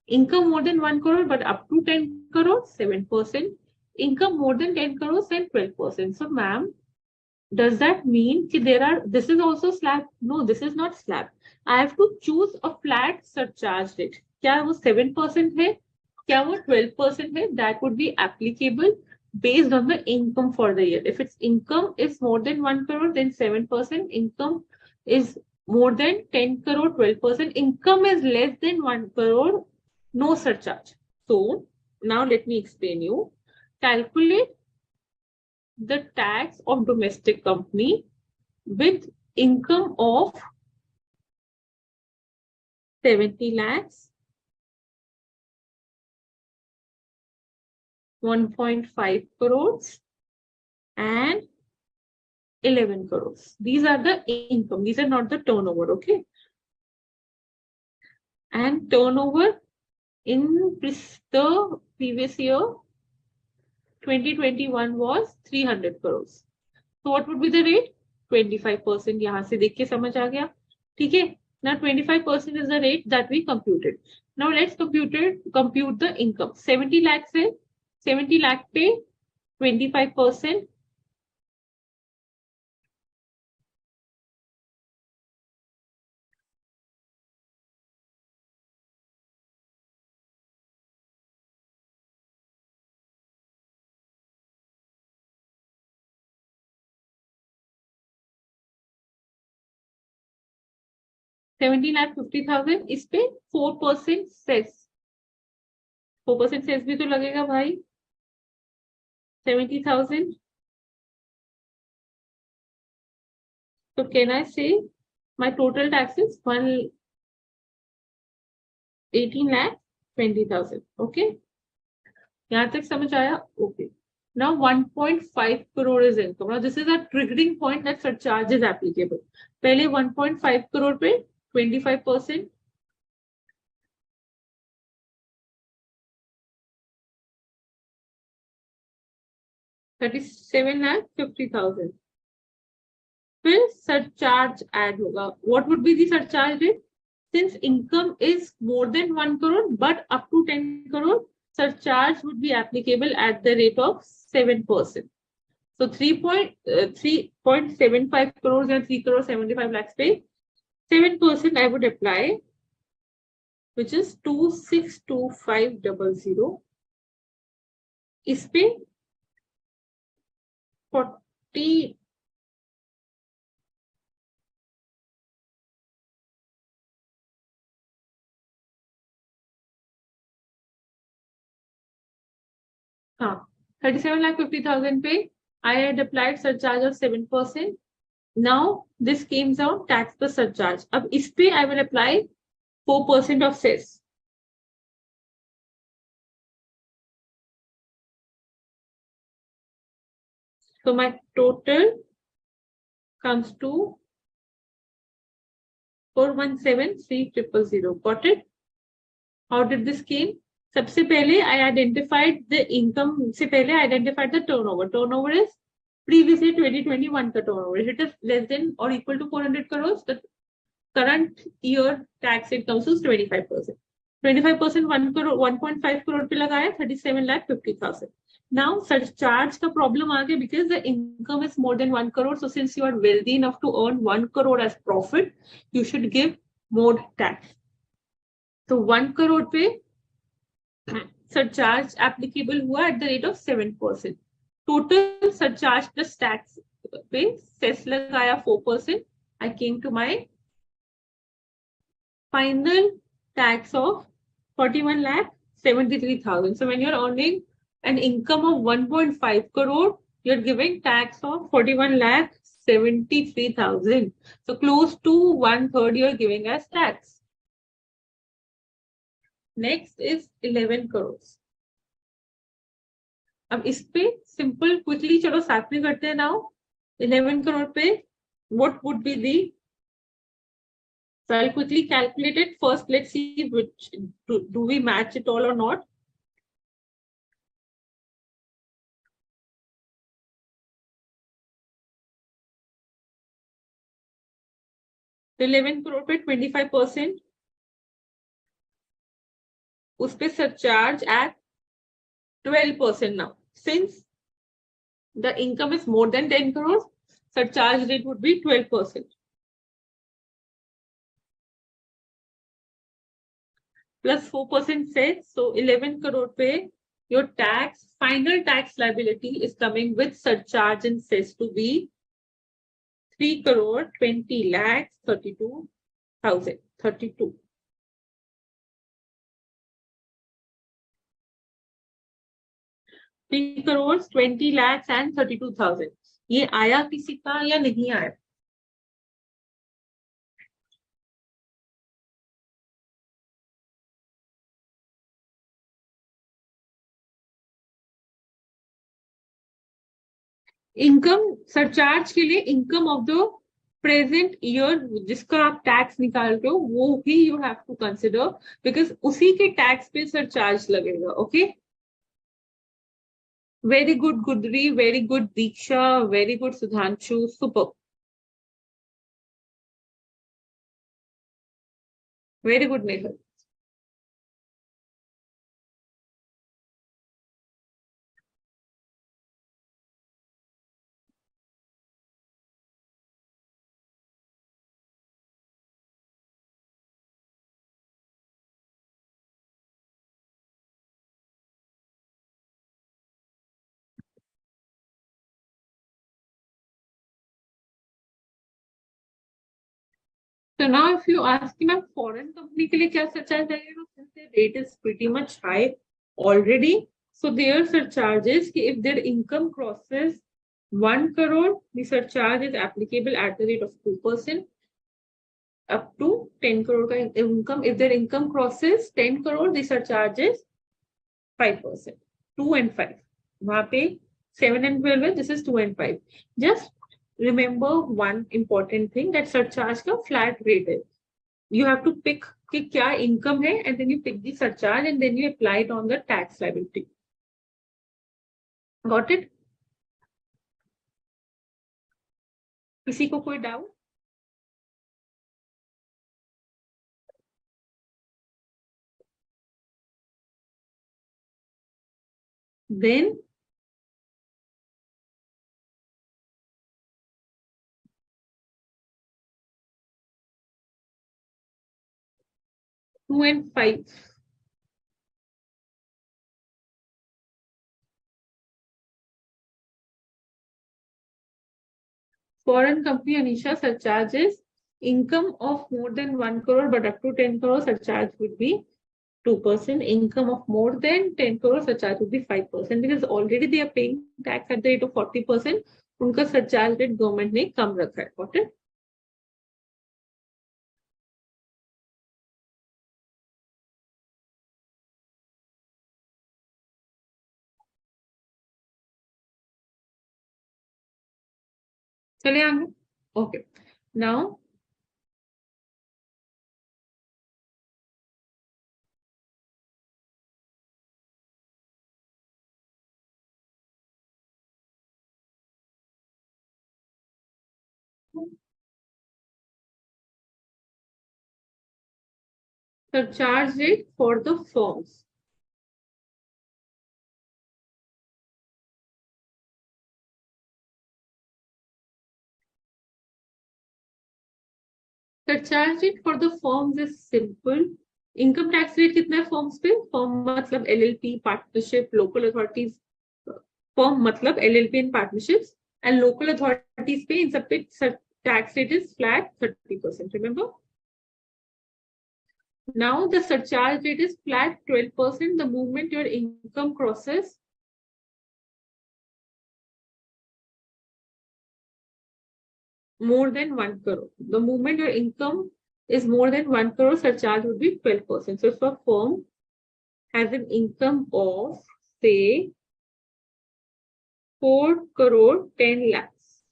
Income more than 1 crore, but up to 10 crores, 7%. Income more than 10 crores, then 12%. So, ma'am, does that mean that this is also slab? No, this is not slab. I have to choose a flat surcharge rate. क्या वो 7% है? क्या वो 12% है? That would be applicable based on the income for the year. If its income is more than 1 crore, then 7%. Income is more than 10 crore, 12%. Income is less than 1 crore, no surcharge. So now let me explain you. Calculate the tax of domestic company with income of 70 lakhs, 1.5 crores, and 11 crores. These are the income. These are not the turnover, okay? And turnover In the previous year, 2021 was 300 crores. So what would be the rate? 25%. यहाँ से देख के समझ आ गया, ठीक है? Now 25% is the rate that we computed. Now let's compute the income. 70 lakh से 70 lakh पे 25%. $70,50,000 इस पे 4% सेस, 4% सेस भी तो लगेगा भाई. 70,000. So can I say my total tax is 18,20,000? Okay. यहाँ तक समझ आया? Okay. Now 1.5 crore is income. Now this is a triggering point that surcharge is applicable. पहले 1.5 crore पे 25%. $37,50,000. फिर surcharge add होगा. What would be the surcharge rate? Since income is more than 1 crore but up to 10 crore, surcharge would be applicable at the rate of 7%. So 3.75 crores and 3 crore 75 lakhs pay 7% I would apply, which is 262500. इस पे 40 हाँ 37,50,000 पे I had applied surcharge of 7%. Now this came down tax plus surcharge. अब इस पे I will apply 4% of cess. So my total comes to 417,300. Got it? How did this came? सबसे पहले I identified the income. से पहले I identified the turnover. Turnover is previous year 2021 का turnover. If it is less than or equal to 400 crores, the current year tax rate comes to 25%. 25% 1 crore 1.5 crore पे लगाया 37,50,000. Now surcharge का problem आ गया because the income is more than 1 crore. So since you are wealthy enough to earn 1 crore as profit, you should give more tax. So 1 crore पे surcharge applicable हुआ at the rate of 7%. Total surcharge plus tax पे cess लगाया 4%. I came to my final tax of 41,73,000. So when you're earning an income of 1.5 crore, you're giving tax of 41,73,000. So close to 1/3 you're giving as tax. Next is 11 crores. अब इस पे simple quickly चलो साथ में करते हैं now. 11 crore पे what would be the, so I'll quickly calculate it. First, let's see which do we match it all or not. तो 11 crore पे 25%. उस पे surcharge at 12% now. Since the income is more than 10 crores, surcharge rate would be 12%. Plus 4% cess. So 11 crore pe your tax, final tax liability is coming with surcharge and cess to be 3 crore 20 lakhs 32,000. 32. $3 crores 20 lakhs and 32,000. ये आया किसी का या नहीं आया? Income surcharge के लिए income of the present year जिसका आप टैक्स निकाल रहे हो वो भी you have to consider, because उसी के टैक्स पे सरचार्ज लगेगा. Okay. Very good Gudri, very good Diksha, very good Sudhanshu, super. Very good Nehal. So now if you ask me, foreign company के लिए क्या surcharge लगेगा, since their rate is pretty much high already, so their surcharges if their income crosses 1 crore, the surcharge is applicable at the rate of 2% up to 10 crore का income. If their income crosses 10 crore, the surcharge is 5%. 2 and 5. वहाँ पे 7 and 12 है, this is 2 and 5. Just remember one important thing, that surcharge का flat rate है. You have to pick कि क्या income है, and then you pick the surcharge and then you apply it on the tax liability. Got it? किसी को कोई doubt? Then two and 5. Foreign company, Anisha, surcharges income of more than 1 crore but up to 10 crore surcharge would be 2%. Income of more than 10 crore surcharge would be 5%, because already they are paying tax at the rate of 40%. उनका surcharge rate government ने कम रखा है. Got it? चले आगे. Okay. Now surcharge rate for the firms. Surcharge rate for the firms is simple. Income tax rate कितना है firms पे? Firm मतलब LLP, partnership, local authorities. Firm मतलब LLP and partnerships, and local authorities पे इन सब पे tax rate is flat 30%. Remember? Now the surcharge rate is flat 12% the moment your income crosses more than 1 crore. The moment your income is more than 1 crore, surcharge would be 12%. So if a firm has an income of, say, 4 crore 10 lakhs.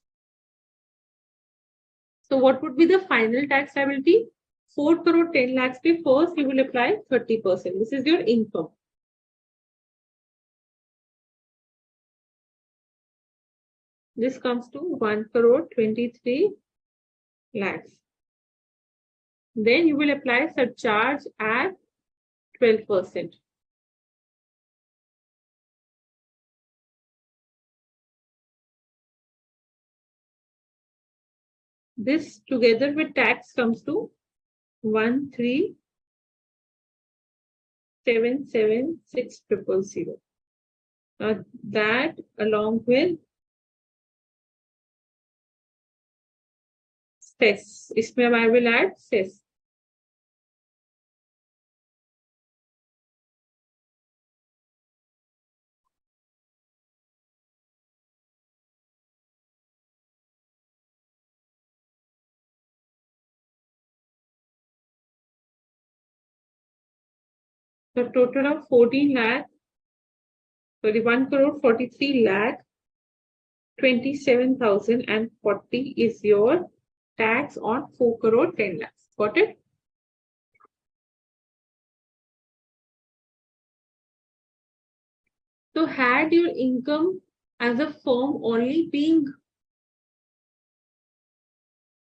So what would be the final tax liability? 4 crore 10 lakhs pe first you will apply 30%. This is your income. This comes to 1 crore 23 lakhs. Then you will apply surcharge at 12%. This together with tax comes to 1,377,600. That along with cess. इसमें I will add cess. The total of 14 lakh, sorry, 1 crore 43 lakh 27,040 is your tax on 4 crore 10 lakhs. Got it? So had your income as a firm only being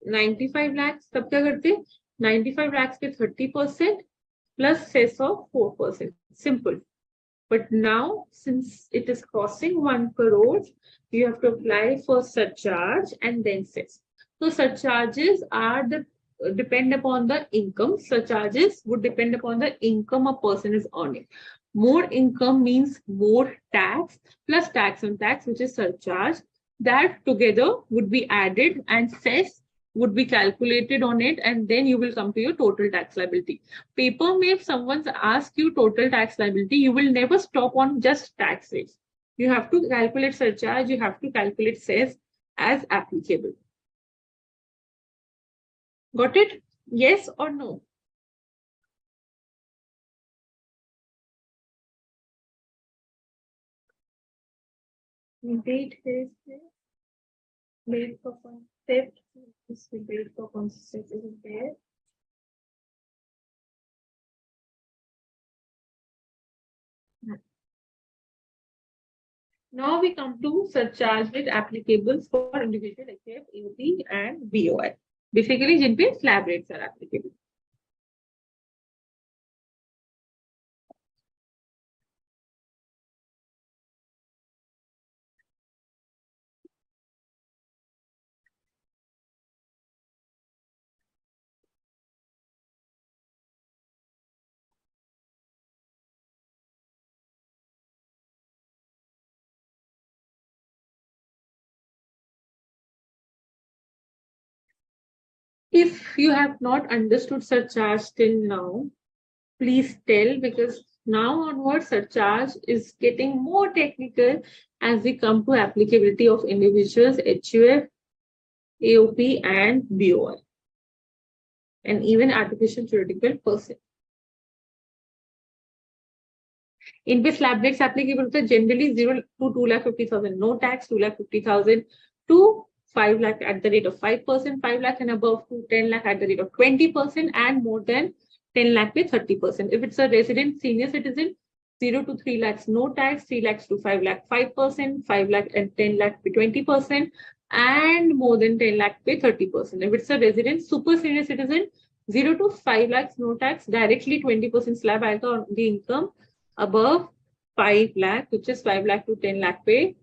95 lakhs, तब क्या करते? 95 lakhs पे 30% plus cess of 4%. Simple. But now, since it is crossing 1 crore, you have to apply for surcharge and then cess. So surcharges are the depend upon the income. Surcharges would depend upon the income a person is earning. More income means more tax plus tax on tax, which is surcharge. That together would be added and cess would be calculated on it, and then you will come to your total tax liability. Paper may, if someone's asked you total tax liability, you will never stop on just tax rates. You have to calculate surcharge, you have to calculate cess as applicable. Got it? Yes or no? Date is date for concept. This date for concept is there. Now we come to surcharge rate applicable for individual HF, AOP and BOI. Basically, जिन पे slab rates are applicable. If you have not understood surcharge till now, please tell, because now onwards surcharge is getting more technical as we come to applicability of individuals, HUF, AOP and BOI, and even artificial juridical person. In which slab rates applicable to generally 0 to 2,50,000 no tax, 2,50,000 to 5 lakh at the rate of 5%, 5 lakh and above to 10 lakh at the rate of 20%, and more than 10 lakh with 30%. If it's a resident senior citizen, 0 to 3 lakhs no tax, 3 lakhs to 5 lakh 5%, 5 lakh and 10 lakh with 20%, and more than 10 lakh with 30%. If it's a resident super senior citizen, 0 to 5 lakhs no tax, directly 20% slab आएगा on the income above 5 lakh, which is 5 lakh to 10 lakh pay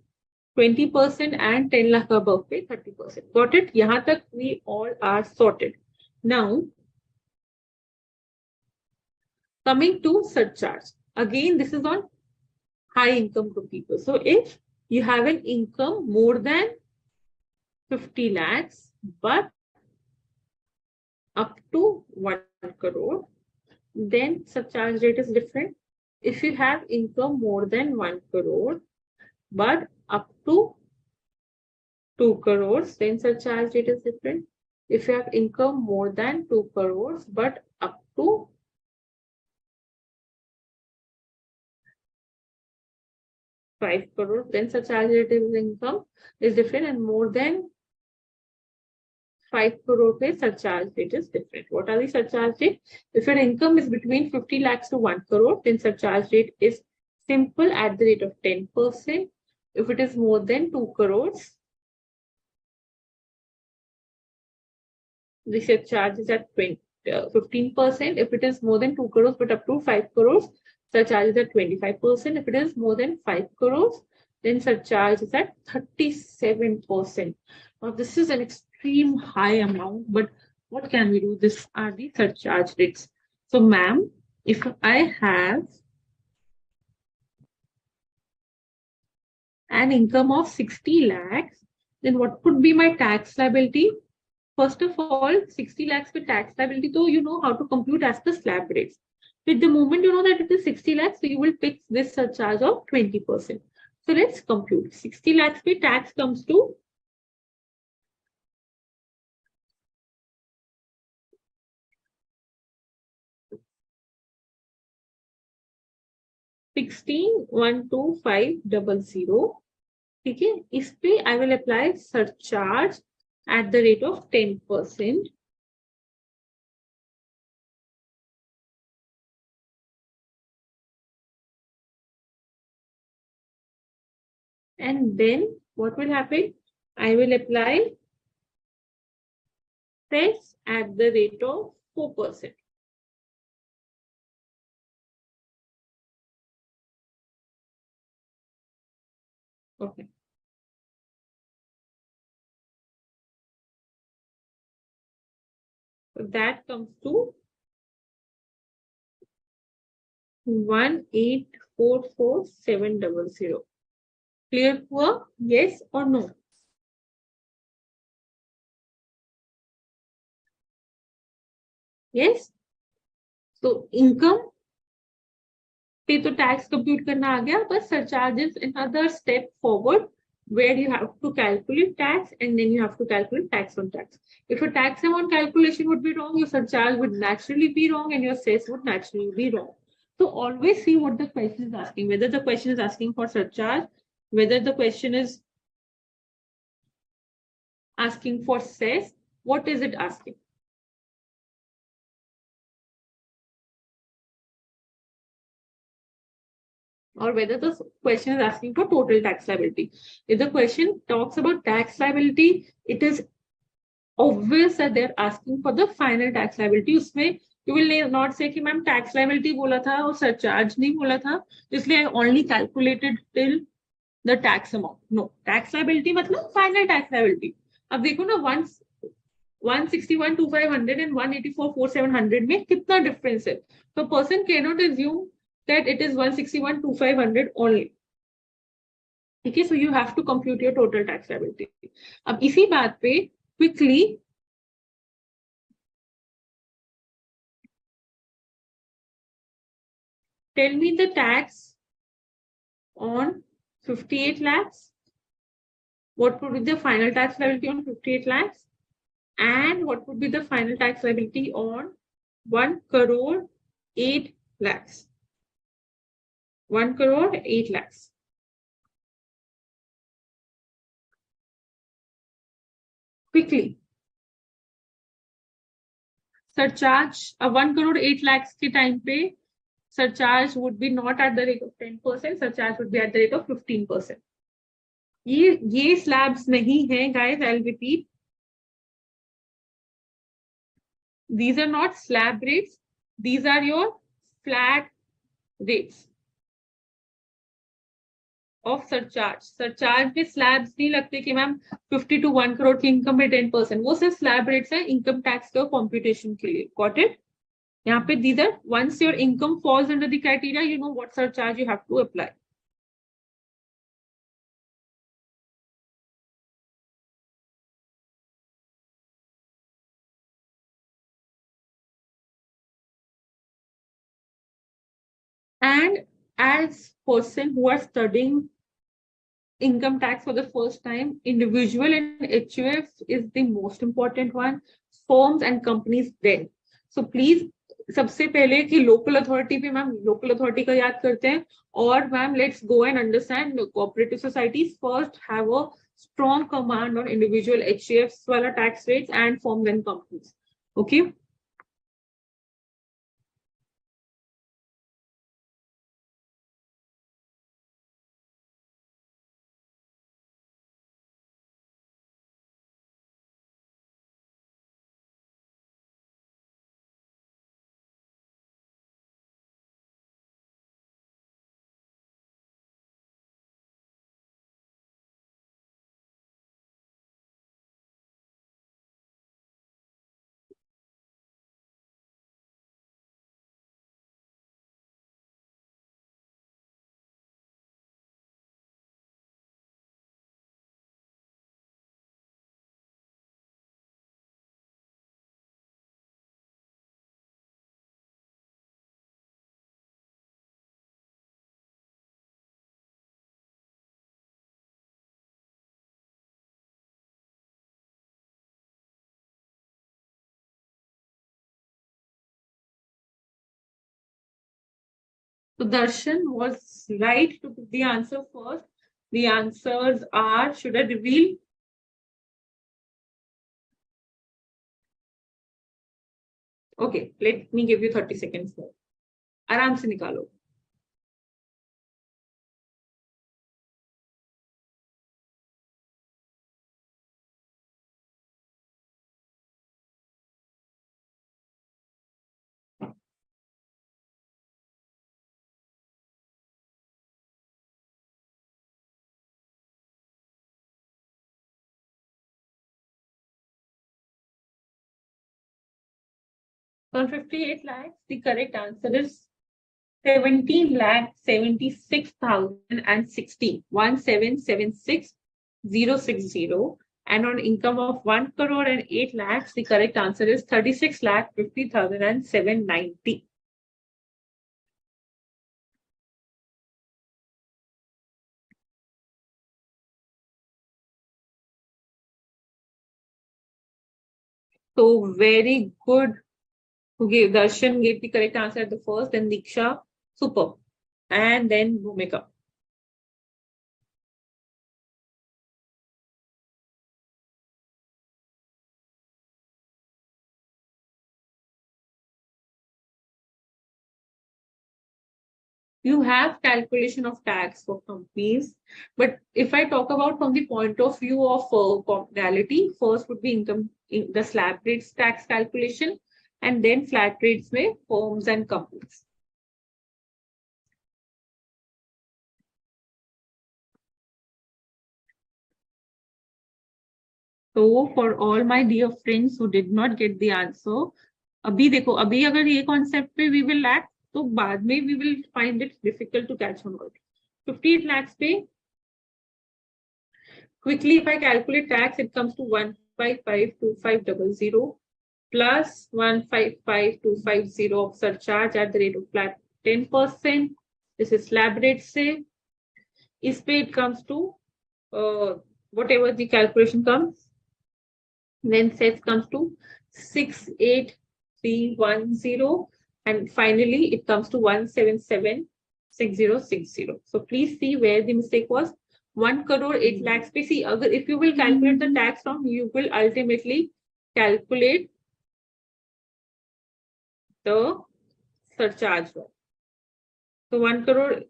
20%, and 10 lakh above pay 30%. Got it? Yahan tak we all are sorted. Now, coming to surcharge. Again, this is on high income group people. So if you have an income more than 50 lakhs, but up to 1 crore, then surcharge rate is different. If you have income more than 1 crore, but up to 2 crores, then surcharge rate is different. If you have income more than 2 crores, but up to 5 crores, then surcharge rate is income is different, and more than 5 crore pay surcharge rate is different. What are the surcharge rate? If your income is between 50 lakhs to 1 crore, then surcharge rate is simple at the rate of 10%. If it is more than 2 crores, the surcharge is at 15%. If it is more than 2 crores but up to 5 crores, surcharge is at 25%. If it is more than 5 crores, then surcharge is at 37%. Now, this is an extreme high amount, but what can we do? These are the surcharge rates. So, ma'am, if I have an income of 60 lakhs, then what could be my tax liability? First of all, 60 lakhs with tax liability, so you know how to compute as the slab rates. With the moment you know that it is 60 lakhs, so you will pick this surcharge of 20%. So let's compute. 60 lakhs with tax comes to 16,12500. ठीक है, इस पे I will apply surcharge at the rate of 10%. And then what will happen? I will apply cess at the rate of 4%. Okay. So that comes to 1844700. Clear हुआ? Yes or no? Yes. So income पे तो tax compute करना आ गया, but surcharges another step forward where you have to calculate tax and then you have to calculate tax on tax. If your tax amount calculation would be wrong, your surcharge would naturally be wrong and your cess would naturally be wrong. So always see what the question is asking, whether the question is asking for surcharge, whether the question is asking for cess, what is it asking? Or whether the question is asking for total tax liability. If the question talks about tax liability, it is obvious that they're asking for the final tax liability. उसमें you will not say कि ma'am tax liability बोला था और surcharge नहीं बोला था, इसलिए I only calculated till the tax amount. No, tax liability मतलब final tax liability. अब देखो ना 161,2,500 and 184,4,700 में कितना difference है? So person cannot assume that it is 161,2,500 only. ठीक है, so you have to compute your total tax liability. अब इसी बात पे quickly tell me the tax on 58 lakhs. What would be the final tax liability on 58 lakhs? And what would be the final tax liability on 1 crore 8 lakhs? 1 crore 8 lakhs. Quickly. Surcharge, 1 crore 8 lakhs के time पे surcharge would be not at the rate of 10%, surcharge would be at the rate of 15%. ये slabs नहीं है guys, I'll repeat. These are not slab rates, these are your flat rates of surcharge. Surcharge में slabs नहीं लगते कि ma'am 50 to 1 crore की income में 10%, वो सिर्फ slab rates है income tax का computation के लिए. Got it? यहाँ पे these are once your income falls under the criteria, you know what surcharge you have to apply. And as person who are studying income tax for the first time, individual and HUF is the most important one, firms and companies then. So please सबसे पहले कि local authority पे ma'am local authority का याद करते हैं और ma'am let's go and understand cooperative societies first have a strong command on individual HUFs वाला tax rates and firms and companies. Okay. So Darshan was right to put the answer first. The answers are, should I reveal? Okay, let me give you 30 seconds more. आराम से निकालो. On 58 lakhs, the correct answer is 17,76,016, 1776,060. And on income of 1 crore and 8 lakhs, the correct answer is 36,50,790. So very good. Who gave Darshan gave the correct answer at the first, then Diksha, super, and then Bhumika. You have calculation of tax for companies, but if I talk about from the point of view of commonality, first would be income, the slab rates tax calculation, and then flat rates में firms and companies. So for all my dear friends who did not get the answer, अभी देखो, अभी अगर ये concept पे we will lack, तो बाद में we will find it difficult to catch on. 58 lakhs पे, quickly if I calculate tax, it comes to 155,2500 plus 155,250 of surcharge at the rate of flat 10%. This is slab rate से. इस पे it comes to whatever the calculation comes. Then sets comes to 68310, and finally it comes to 1776060. So please see where the mistake was. 1 crore 8 lakhs पे see, if you will calculate the tax from, you will ultimately calculate the surcharge. So 1 crore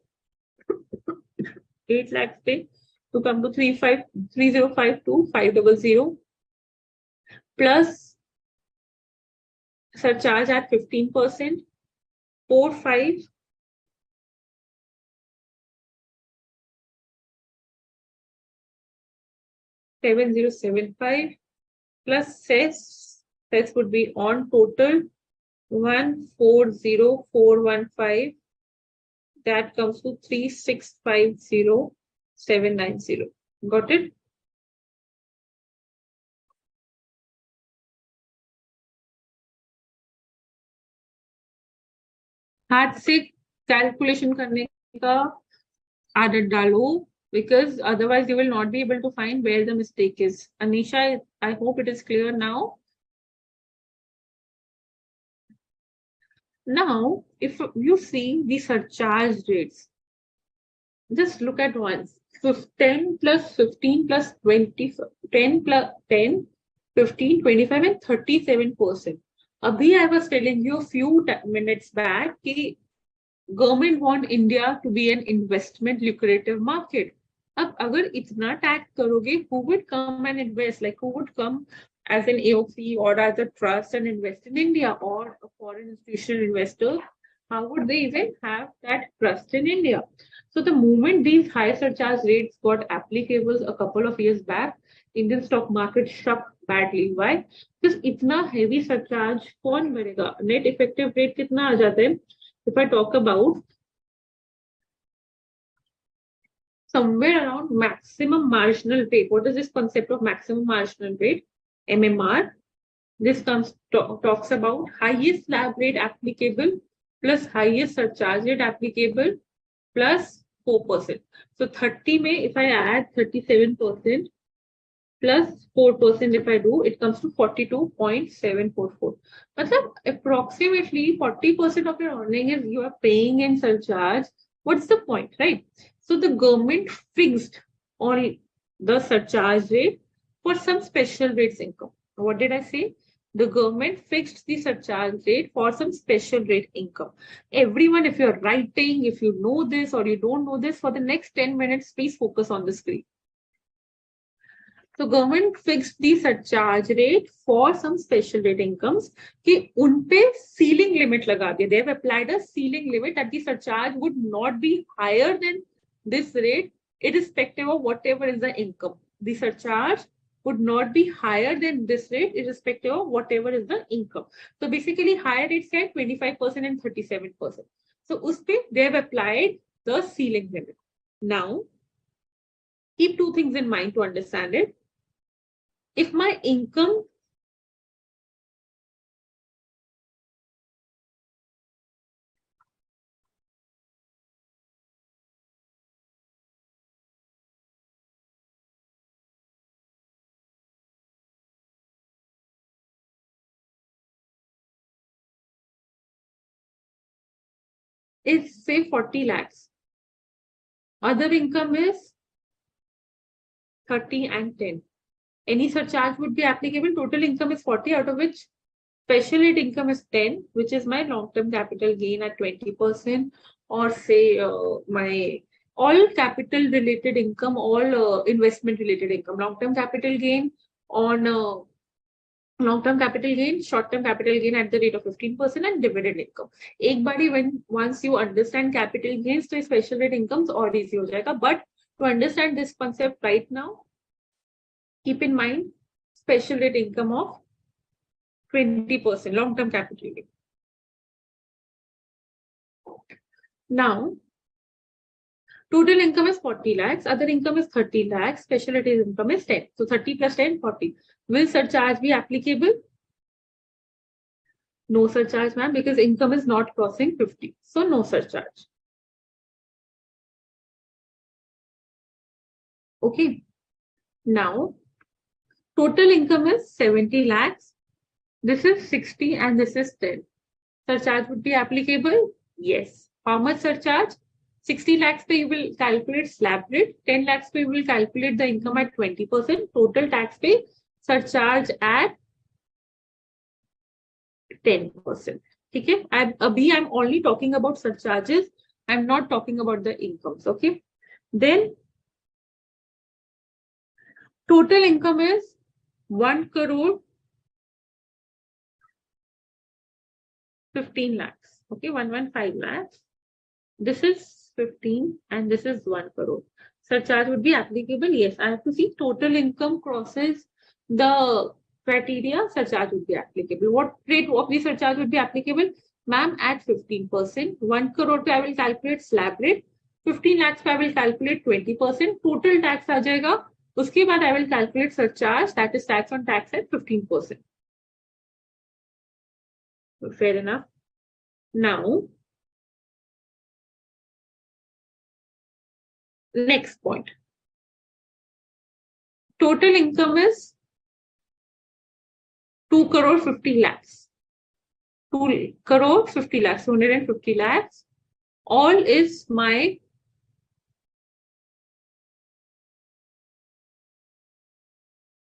8 lakhs pay to come to 3052,500 plus surcharge at 15%, 45 7075 plus cess would be on total 140,415. That comes to 3,650,790. Got it? हाथ से calculation करने का आदत डालो, because otherwise you will not be able to find where the mistake is. Anisha, I hope it is clear now. Now, if you see the surcharge rates, just look at once. 10 plus 15 plus 20, 10 plus 10, 15, 25 and 37%. Abhi I was telling you a few minutes back कि government want India to be an investment lucrative market. अब अगर इतना tax करोगे, who would come and invest? Like who would come as an AOC or as a trust and invest in India, or a foreign institutional investor? How would they even have that trust in India? So the moment these high surcharge rates got applicable a couple of years back, Indian stock market shook badly. Why? Because इतना heavy surcharge कौन भरेगा? Net effective rate कितना आ जाता है? If I talk about somewhere around maximum marginal rate, what is this concept of maximum marginal rate? MMR. This talks about highest slab rate applicable plus highest surcharge rate applicable plus 4%. So 30 may, if I add 37% plus 4% if I do, it comes to 42.744. मतलब approximately 40% of your earning is you are paying in surcharge. What's the point, right? So the government fixed on the surcharge rate for some special rates income. What did I say? the government fixed the surcharge rate for some special rate income. Everyone, if you're writing, if you know this or you don't know this, for the next 10 minutes, please focus on the screen. So government fixed the surcharge rate for some special rate incomes कि उनपे ceiling limit लगा दिया. They have applied a ceiling limit that the surcharge would not be higher than this rate, irrespective of whatever is the income. The surcharge would not be higher than this rate, irrespective of whatever is the income. So basically, higher rates are 25% and 37%. So उसपे they have applied the ceiling limit. Now, keep two things in mind to understand it. If my income is say 40 lakhs, other income is 30 and 10. Any surcharge would be applicable. Total income is 40, out of which special rate income is 10, which is my long-term capital gain at 20%, or say my all capital related income, all investment related income, long-term capital gain on long-term capital gain, short-term capital gain at the rate of 15%, and dividend income. एक बारी once you understand capital gains, तो special rate incomes और easy हो जाएगा. But to understand this concept right now, keep in mind special rate income of 20%, long-term capital gain. Now, total income is 40 lakhs, other income is 30 lakhs, special rate income is 10. So 30 plus 10, 40. Will surcharge be applicable? No surcharge, ma'am, because income is not crossing 50. So no surcharge. Okay. Now, total income is 70 lakhs. This is 60 and this is 10. Surcharge would be applicable? Yes. How much surcharge? 60 lakhs pay you will calculate slab rate. 10 lakhs pay you will calculate the income at 20%. Total tax pay surcharge at 10%. Okay. I'm only talking about surcharges. I'm not talking about the incomes. Okay. Then total income is 1 crore 15 lakhs. Okay. 115 lakhs. This is 15 and this is 1 crore. Surcharge would be applicable. Yes. I have to see total income crosses the criteria, surcharge would be applicable. What rate of the surcharge would be applicable? Ma'am, at 15%. 1 crore pe I will calculate slab rate. 15 lakhs pe I will calculate 20%. Total tax aa jayega. Uske baad I will calculate surcharge, that is tax on tax at 15%. Fair enough. Now, next point. Total income is 2 crore 50 lakhs. 2 crore 50 lakhs, 250 lakhs. All is my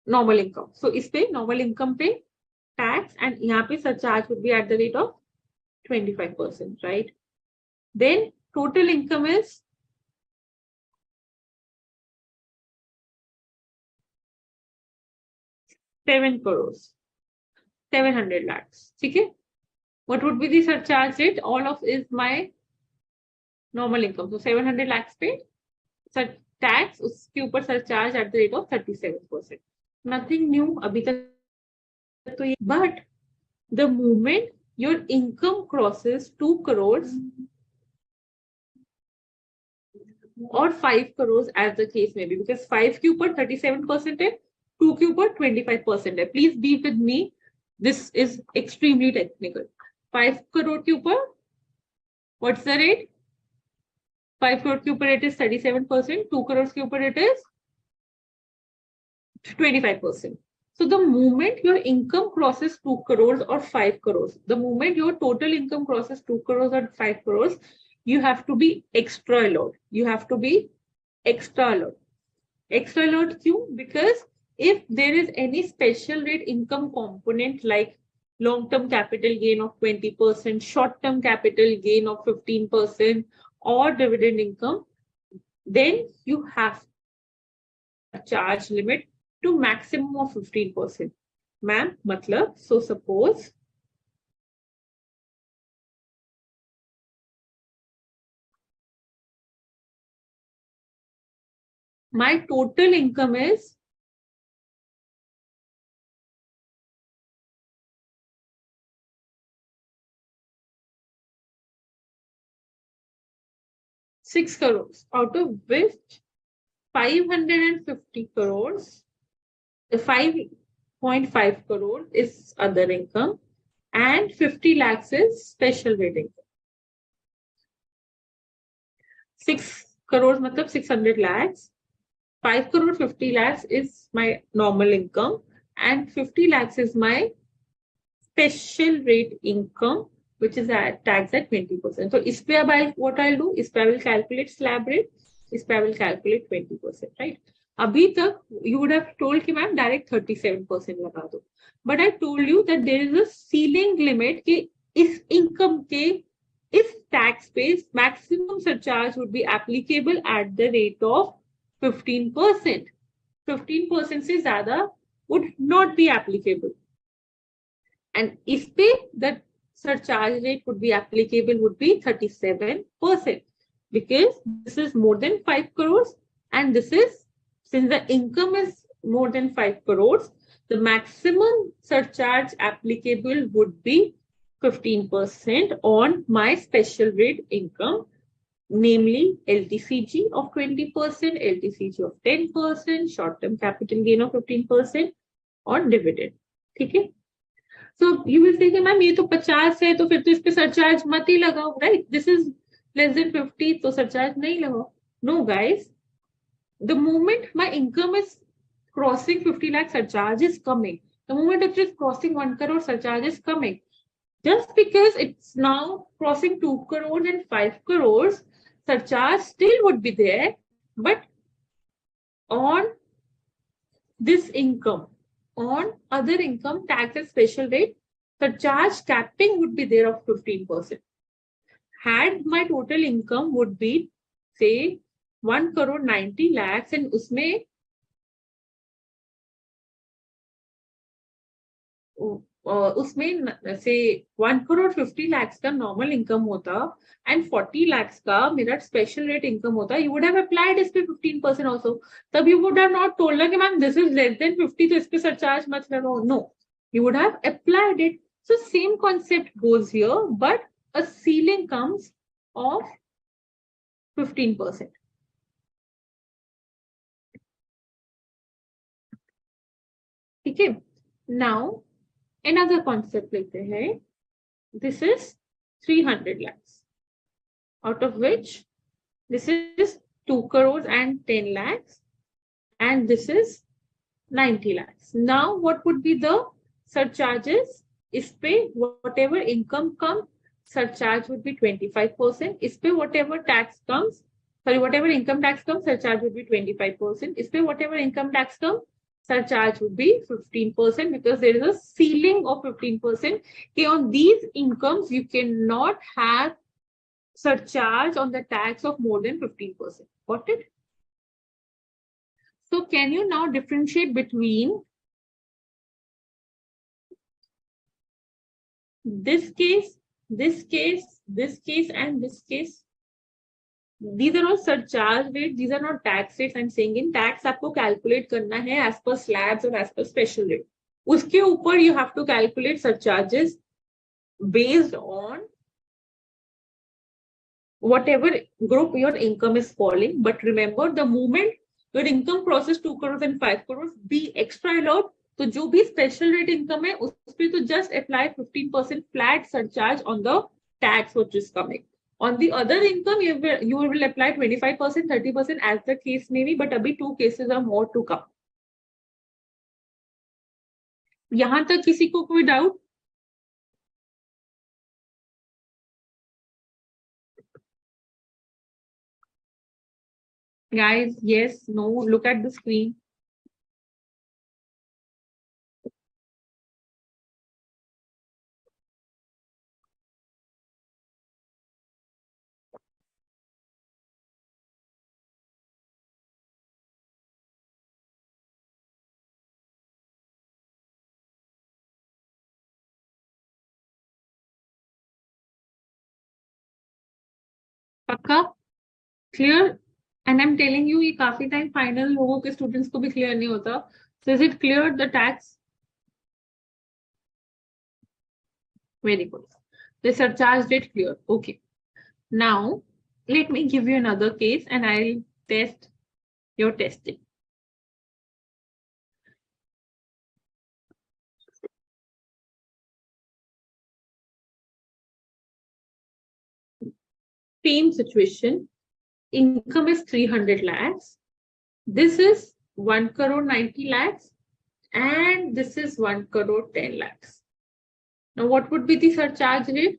normal income. So, is pe normal income pe tax and yahan pe surcharge would be at the rate of 25%, right? Then total income is 7 crores. 700 lakhs. Okay. What would be the surcharge rate? All of is my normal income. So 700 lakhs पे tax उसके ऊपर surcharge at the rate of 37%. Nothing new अभी तक तो ये. But the moment your income crosses 2 crores or 5 crores as the case may be, because 5 के ऊपर 37% है, 2 के ऊपर 25% है. Please be with me. This is extremely technical. 5 crore के ऊपर, what's the rate? 5 crore के ऊपर it is 37%. 2 crores के ऊपर it is 25%. So the moment your income crosses 2 crores or 5 crores, the moment your total income crosses 2 crores or 5 crores, you have to be extra alert. You have to be extra alert. Extra alert क्यों? Because if there is any special rate income component like long-term capital gain of 20%, short-term capital gain of 15%, or dividend income, then you have a charge limit to maximum of 15%. Ma'am, matlab, so suppose my total income is 6 crores, out of which 550 crores, the 5.5 crores is other income, and 50 lakhs is special rate income. 6 crores matlab 600 lakhs, 5 crore 50 lakhs is my normal income, and 50 lakhs is my special rate income, which is taxed at 20%. So इस पे अब what I'll do, इस पे I will calculate slab rate, इस पे I will calculate 20%, right? अभी तक you would have told कि मैम direct 37% लगा दो, but I told you that there is a ceiling limit कि इस income के इस tax base maximum surcharge would be applicable at the rate of 15%. 15% से ज़्यादा would not be applicable. And if the surcharge rate would be applicable would be 37%, because this is more than 5 crores, and this is, since the income is more than 5 crores, the maximum surcharge applicable would be 15% on my special rate income, namely LTCG of 20%, LTCG of 10%, short-term capital gain of 15%, और dividend. ठीक है? So you will say, ma'am, ये तो 50 है, तो फिर तो इस पे surcharge मत ही लगाओ, right? This is less than 50, तो surcharge नहीं लगाओ. No, guys. The moment my income is crossing 50 lakh, surcharge is coming. The moment it is crossing 1 crore, surcharge is coming. Just because it's now crossing 2 crores and 5 crores, surcharge still would be there, but on this income, on other income tax and special rate, surcharge capping would be there of 15%. Had my total income would be, say, 1 crore 90 lakhs, and उसमें से 1 crore 50 lakhs का normal income होता and 40 lakhs का मेरा special rate income होता, you would have applied इस पे 15% also. तब you would have not told कि ma'am this is less than 50, तो इस पे surcharge मत लगाओ. No, you would have applied it. So same concept goes here, but a ceiling comes of 15%. ठीक है? Now another concept लेते हैं. This is 300 lakhs, out of which this is 2 crores and 10 lakhs, and this is 90 lakhs. Now what would be the surcharges? इस पे whatever income comes, surcharge would be 25%. इस पे whatever tax comes, sorry, whatever income tax comes, surcharge would be 25%. इस पे whatever income tax comes, surcharge would be 15%, because there is a ceiling of 15%. Okay, on these incomes, you cannot have surcharge on the tax of more than 15%. Got it? So can you now differentiate between this case, this case, this case, and this case? These are all surcharge rates. These are not tax rates. I'm saying in tax आपको calculate करना है as per slabs or as per special rate. उसके ऊपर you have to calculate surcharges based on whatever group your income is falling. But remember, the moment your income crosses 2 crores and 5 crores, be extra alert. तो जो भी special rate income है उस पे तो just apply 15% flat surcharge on the tax which is coming. On the other income, you will apply 25%, 30% as the case may be, but abhi 2 cases are more to come. यहाँ तक किसी को कोई doubt? Guys, yes, no, look at the screen. पक्का? Clear? And I am telling you, ये काफी time final लोगों के स्टूडेंट्स को भी क्लियर नहीं होता. So is it clear the tax? Very good. The surcharge date clear. Okay. Now, let me give you another case and I'll test your testing. Same situation. Income is 300 lakhs. This is 1 crore 90 lakhs and this is 1 crore 10 lakhs. Now, what would be the surcharge rate?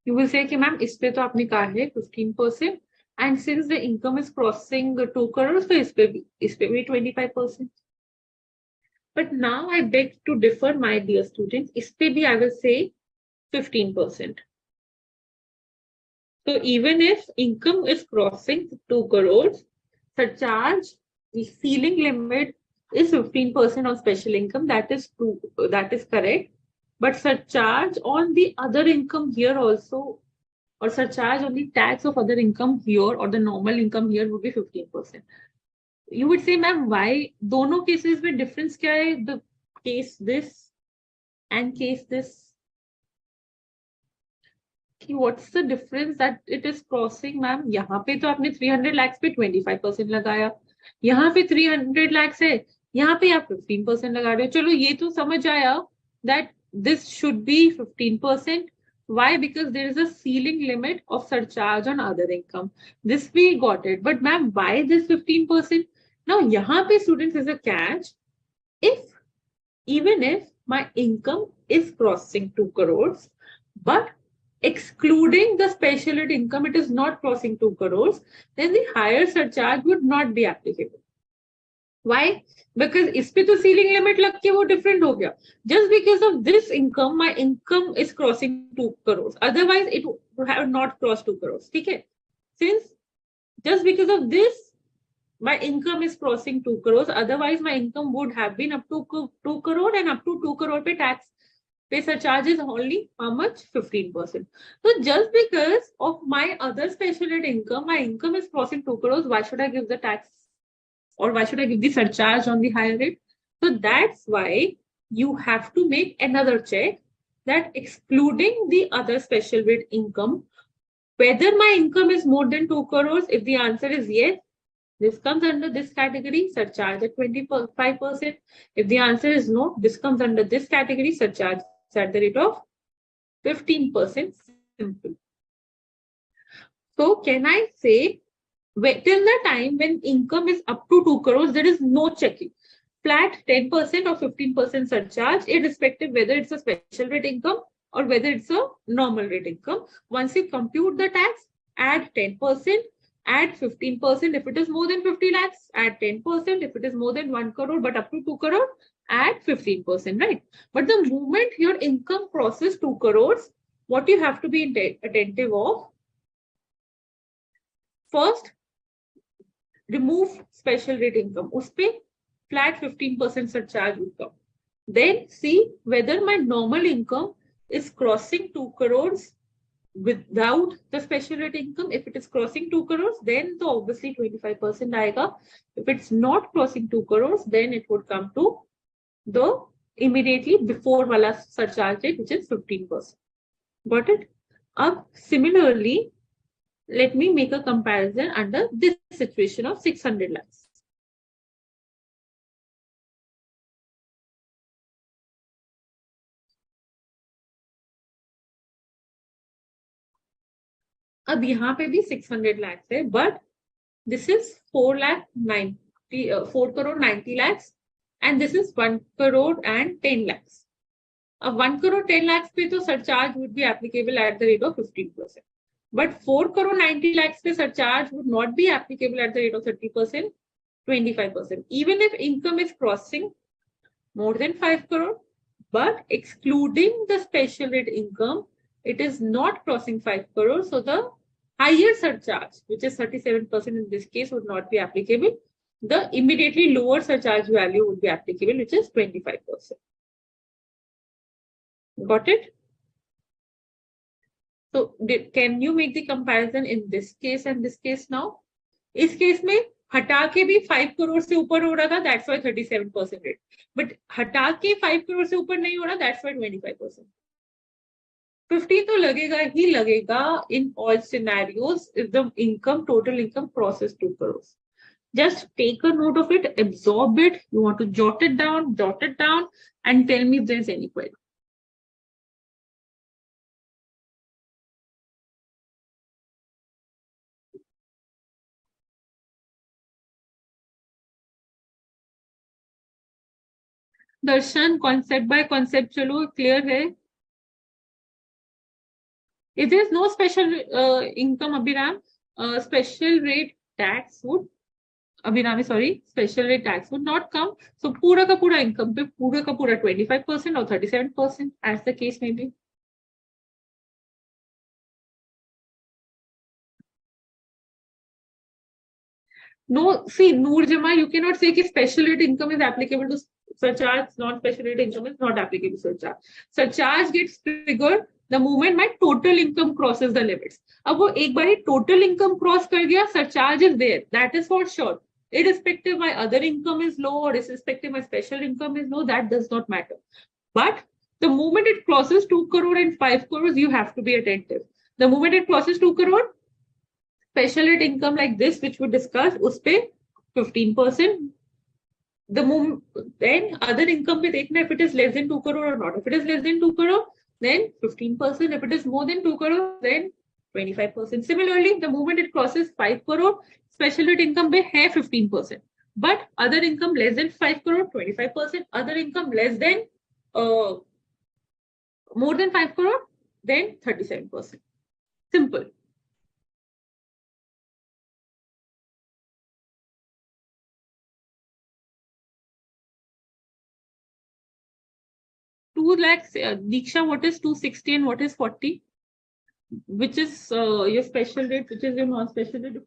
You will say कि ma'am इस पे तो आपने कहा है 15% and since the income is crossing 2 crores तो इस पे भी 25%. But now I beg to differ, my dear students. इस पे भी I will say 15%. So even if income is crossing 2 crores, surcharge, the ceiling limit is 15% on special income. That is true. That is correct. But surcharge on the other income here also, or surcharge on the tax of other income here, or the normal income here would be 15%. You would say, ma'am, why? दोनों cases में difference क्या है? The case this and case this. What's the difference that it is crossing, ma'am? यहाँ पे तो आपने 300 lakhs पे 25% लगाया, यहाँ पे 300 lakhs है, यहाँ पे आप 15% लगा रहे हो. चलो ये तो समझ आया that this should be 15%. Why? Because there is a ceiling limit of surcharge on other income. This we got it. But ma'am, why this 15%? Now यहाँ पे students is a catch. Even if my income is crossing 2 crores, but excluding the special rate income, it is not crossing 2 crores, then the higher surcharge would not be applicable. Why? Because इस पे तो ceiling limit लग के वो different हो गया. Just because of this income, my income is crossing 2 crores. Otherwise, it would have not crossed 2 crores. ठीक है? Since just because of this, my income is crossing 2 crores. Otherwise, my income would have been up to 2 crore and up to 2 crore pe tax. Pay surcharge is only how much? 15%. So just because of my other special rate income, my income is crossing 2 crores, why should I give the tax? Or why should I give the surcharge on the higher rate? So that's why you have to make another check that excluding the other special rate income, whether my income is more than 2 crores, if the answer is yes, this comes under this category, surcharge at 25%. If the answer is no, this comes under this category, surcharge at the rate of 15%. Simple. So can I say, till the time when income is up to 2 crores, there is no checking. Flat 10% or 15% surcharge, irrespective whether it's a special rate income or whether it's a normal rate income. Once you compute the tax, add 10%, add 15% if it is more than 50 lakhs, add 10% if it is more than 1 crore but up to 2 crore, add 15%, right? But the moment your income crosses 2 crores, what you have to be attentive of, first, remove special rate income. Uspe flat 15% surcharge would come. Then see whether my normal income is crossing 2 crores without the special rate income. If it is crossing 2 crores, then the obviously 25% aega. If it's not crossing 2 crores, then it would come to the immediately before wala surcharge rate, which is 15%. Got it? Similarly, let me make a comparison under this situation of 600 lakhs. अब यहाँ पे भी 600 lakhs है, but this is 4 crore 90 lakhs and this is 1 crore and 10 lakhs. 1 crore 10 lakhs पे तो surcharge would be applicable at the rate of 15%. But 4 crore 90 lakhs पे surcharge would not be applicable at the rate of 30%, 25%. Even if income is crossing more than 5 crore, but excluding the special rate income, it is not crossing 5 crore. So the higher surcharge, which is 37% in this case, would not be applicable. the immediately lower surcharge value would be applicable, which is 25%. Got it? So can you make the comparison in this case and this case now? इस case में हटा के भी 5 करोड़ से ऊपर हो रहा था, दैट्स वाई 37% रेट, बट हटा के 5 करोड़ से ऊपर नहीं हो रहा, दैट्स वाई 25%. 50 तो लगेगा ही लगेगा in all scenarios if the total income crosses 2 crores. Just take a note of it, absorb it. You want to jot it down, and tell me if there's any query. Darshan, concept by concept चलो, clear है? If there is no special income, Abhiram, special rate tax would, special rate tax would not come. So पूरा का पूरा income पे पूरा का पूरा 25% or 37%, as the case may be. No, see, Noor-Jama, you cannot say that special rate income is applicable to surcharge, non-special rate income is not applicable to surcharge. Surcharge gets triggered the moment my total income crosses the limits. अब वो एक बार ही total income cross कर दिया, surcharge is there. That is for sure. Irrespective my other income is low or irrespective my special income is low, that does not matter. But the moment it crosses 2 crore and 5 crores, you have to be attentive. The moment it crosses 2 crore, special rate income like this, which we discussed, uspe 15%. The moment then other income पे देखना if it is less than 2 crore or not. If it is less than 2 crore, then 15%. If it is more than 2 crore, then 25%. Similarly, the moment it crosses 5 crore, special rate income पे है 15%. But other income less than 5 crore, 25%. Other income less than more than 5 crore, then 37%. Simple. 2 lakhs, Diksha, what is 260 and what is 40? Which is your special rate, which is your non-special rate?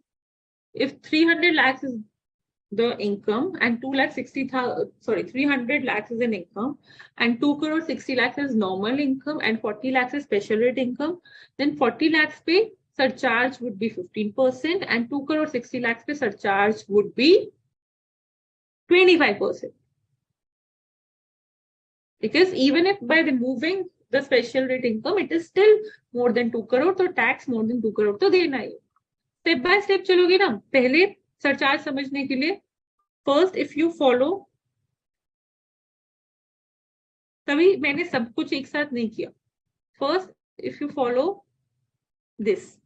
If 300 lakhs is the income and 300 lakhs is an income and 2 crore 60 lakhs is normal income and 40 lakhs is special rate income, then 40 lakhs pay surcharge would be 15% and 2 crore 60 lakhs pay surcharge would be 25%. Because even if by removing the special rate income, it is still more than 2 crore, so tax more than 2 crore तो देना ही. Step by step चलोगे ना. पहले surcharge समझने के लिए, first if you follow, तभी मैंने सब कुछ एक साथ नहीं किया. First, if you follow this,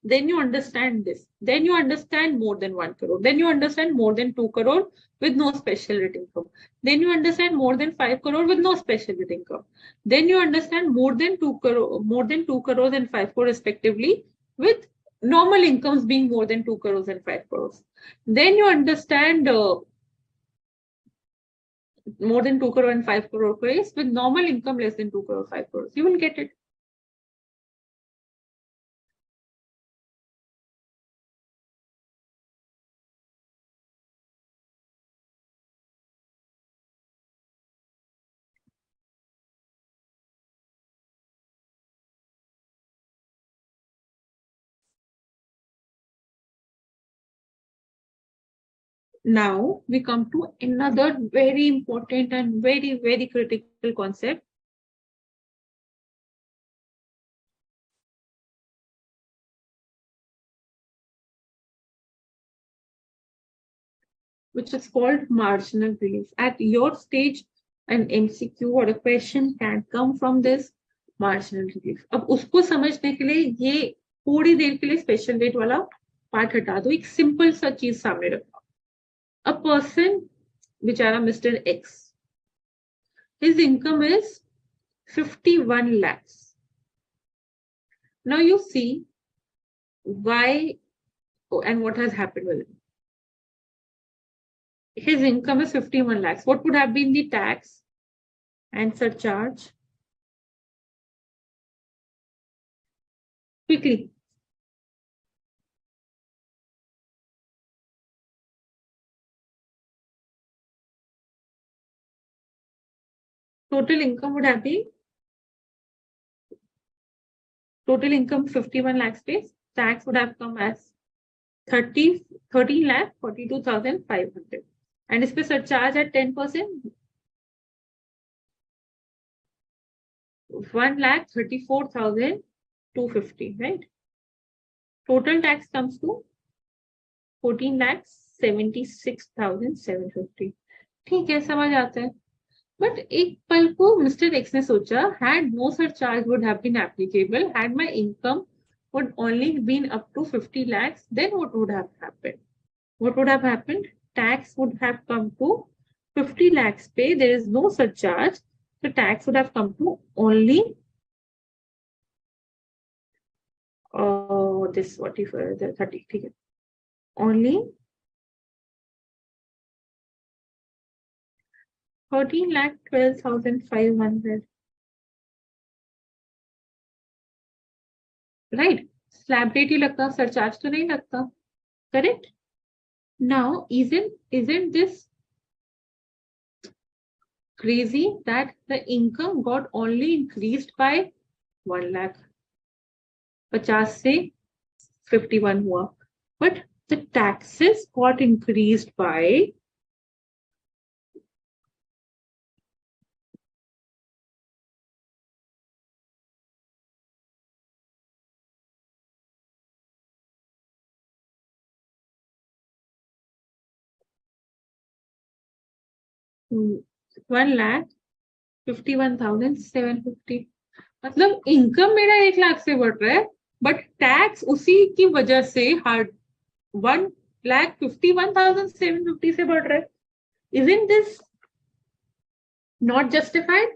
then you understand this, then you understand more than 1 crore, then you understand more than 2 crore with no special rate income, then you understand more than 5 crore with no special rate income, then you understand more than 2 crores and 5 crore respectively with normal incomes being more than 2 crores and 5 crores, then you understand more than 2 crore and 5 crore case with normal income less than 2 crore 5 crores. You will get it. Now we come to another very important and very, very critical concept. Which is called marginal relief. At your stage, an MCQ or a question can come from this marginal relief. अब उसको समझने के लिए ये थोड़ी देर के लिए special rate वाला पार्ट हटा दो, एक सिंपल सा चीज सामने रखो. A person, बेचारा Mr. X, his income is 51 lakhs. Now you see why and what has happened with him. His income is 51 lakhs. What would have been the tax and surcharge? Quickly. total income would have been total income 51 lakh space. Tax would have come as 13 lakh 42,500. And इस पे surcharge at 10%, 1,34,250, right? Total tax comes to 14,76,750. ठीक है, समझ आता है. But एक पल को Mr. X ने सोचा, had no surcharge would have been applicable, had my income would only been up to 50 lakhs, then what would have happened? What would have happened? Tax would have come to 50 lakhs pay. There is no surcharge. The tax would have come to only this 30, ठीक है. Only 13,12,500. Right? Slab rate ही लगता, surcharge तो नहीं लगता. Correct? Now, isn't this crazy that the income got only increased by 1 lakh? 50 से 51 हुआ. But the taxes got increased by 1,51,750. मतलब income मेरा 1 लाख से बढ़ रहा है, बट टैक्स उसी की वजह से 1,51,750 से बढ़ रहा है. Isn't this not justified?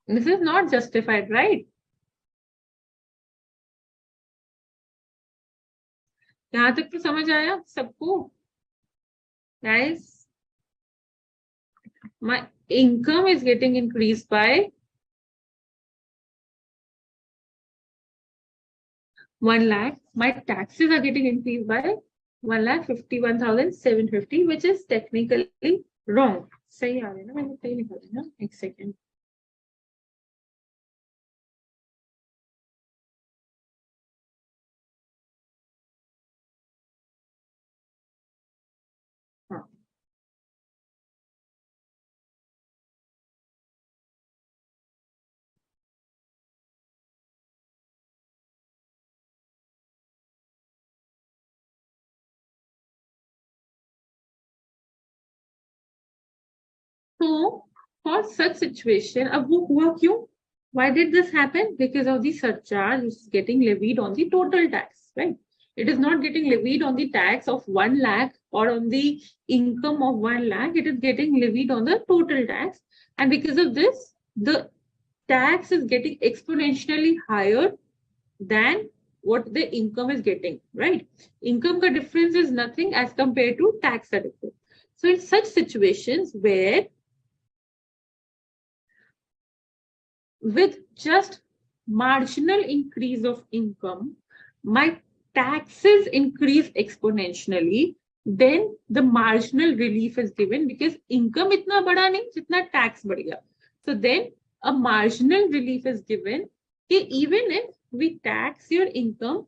This is not justified, right? यहां तक तो समझ आया सबको? Guys, my income is getting increased by 1 lakh. My taxes are getting increased by 1,51,750, which is technically wrong. सही आ रहा है ना, मैंने सही लिखा है ना. एक second. So, for such situation, अब वो हुआ क्यों? Why did this happen? Because of the surcharge which is getting levied on the total tax, right? It is not getting levied on the tax of 1 lakh or on the income of 1 lakh. It is getting levied on the total tax. And because of this, the tax is getting exponentially higher than what the income is getting, right? Income ka difference is nothing as compared to tax difference. So in such situations where with just marginal increase of income, my taxes increase exponentially, then the marginal relief is given because income itna bada nahi, jitna tax बढ़ गया. So then a marginal relief is given कि even if we tax your income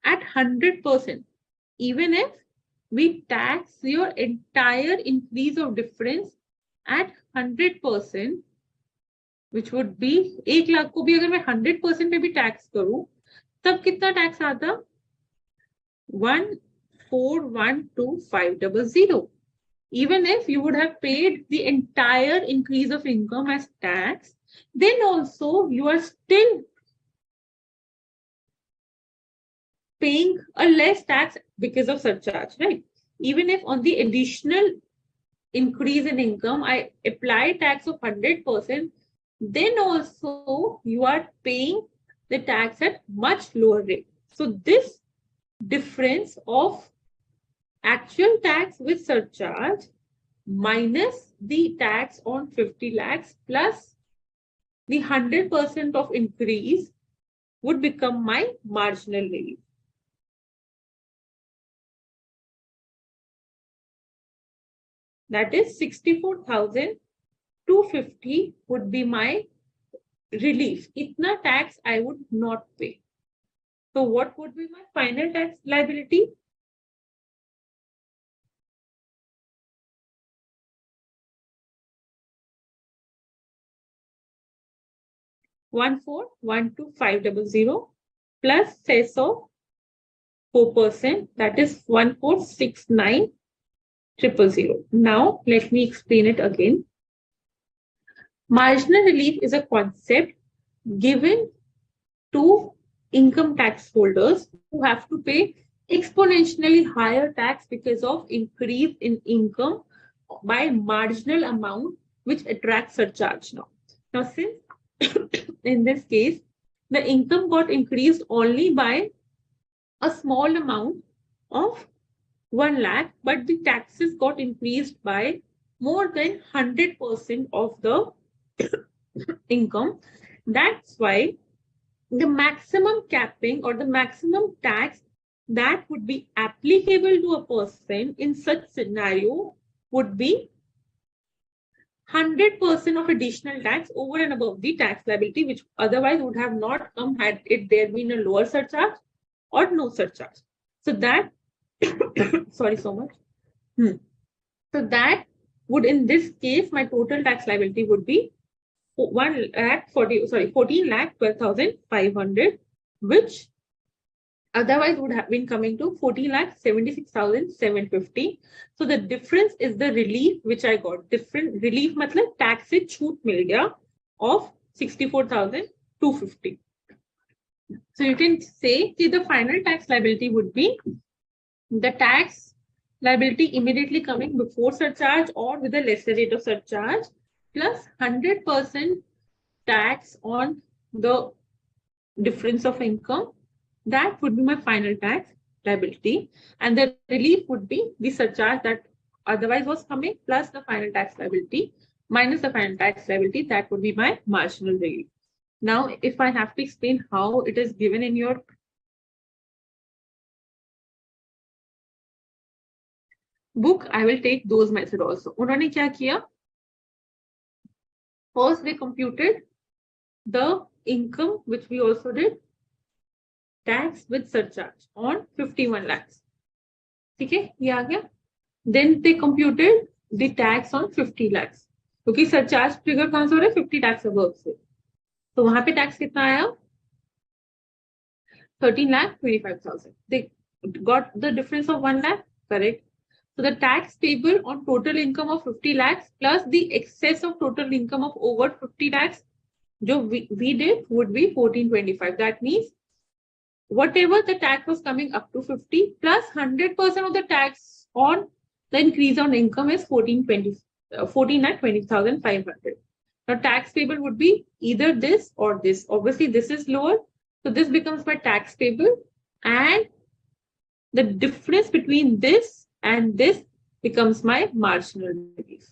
at 100%, even if we tax your entire increase of difference at 100%, which would be 1 lakh को भी अगर मैं 100% पे भी tax करूं, तब कितना टैक्स आता? 1412500. Even if you would have paid the entire increase of income as tax, then also you are still paying a less tax because of surcharge, right? Even if on the additional increase in income, I apply tax of 100%, then also you are paying the tax at much lower rate. So this difference of actual tax with surcharge minus the tax on 50 lakhs plus the 100% of increase would become my marginal relief. That is 64,250 would be my relief. Itna tax I would not pay. So what would be my final tax liability? One four 12500 plus cess of 4%, that is 1469000. Now let me explain it again. Marginal relief is a concept given to income tax holders who have to pay exponentially higher tax because of increase in income by marginal amount, which attracts surcharge now. Now, since in this case, the income got increased only by a small amount of 1 lakh, but the taxes got increased by more than 100% of the income. That's why the maximum capping or the maximum tax that would be applicable to a person in such scenario would be 100% of additional tax over and above the tax liability, which otherwise would have not come had it there been a lower surcharge or no surcharge. So that, sorry so much. So that would, in this case, my total tax liability would be 14,12,500, which otherwise would have been coming to 14,76,750. So the difference is the relief which I got. Different relief matlab tax se chhoot mil gaya of 64,250. So you can say that the final tax liability would be the tax liability immediately coming before surcharge or with a lesser rate of surcharge plus 100% tax on the difference of income. That would be my final tax liability, and the relief would be the surcharge that otherwise was coming plus the final tax liability minus the final tax liability. That would be my marginal relief. Now, if I have to explain how it is given in your book, I will take those methods also. उन्होंने क्या किया? First, they computed the income, which we also did, tax with surcharge on 51 lakhs. Okay, ये आ गया. Then they computed the tax on 50 lakhs. क्योंकि surcharge trigger कहाँ से हो रहा है? 50 tax above से. तो वहां पे tax कितना आया? 13,25,000. They got the difference of 1 lakh, correct? So the tax payable on total income of 50 lakhs plus the excess of total income of over 50 lakhs, जो we did, would be 1425. That means whatever the tax was coming up to 50 plus 100% of the tax on the increase on income is 14,20,500. Now tax payable would be either this or this. Obviously this is lower, so this becomes my tax payable, and the difference between this and this becomes my marginal relief.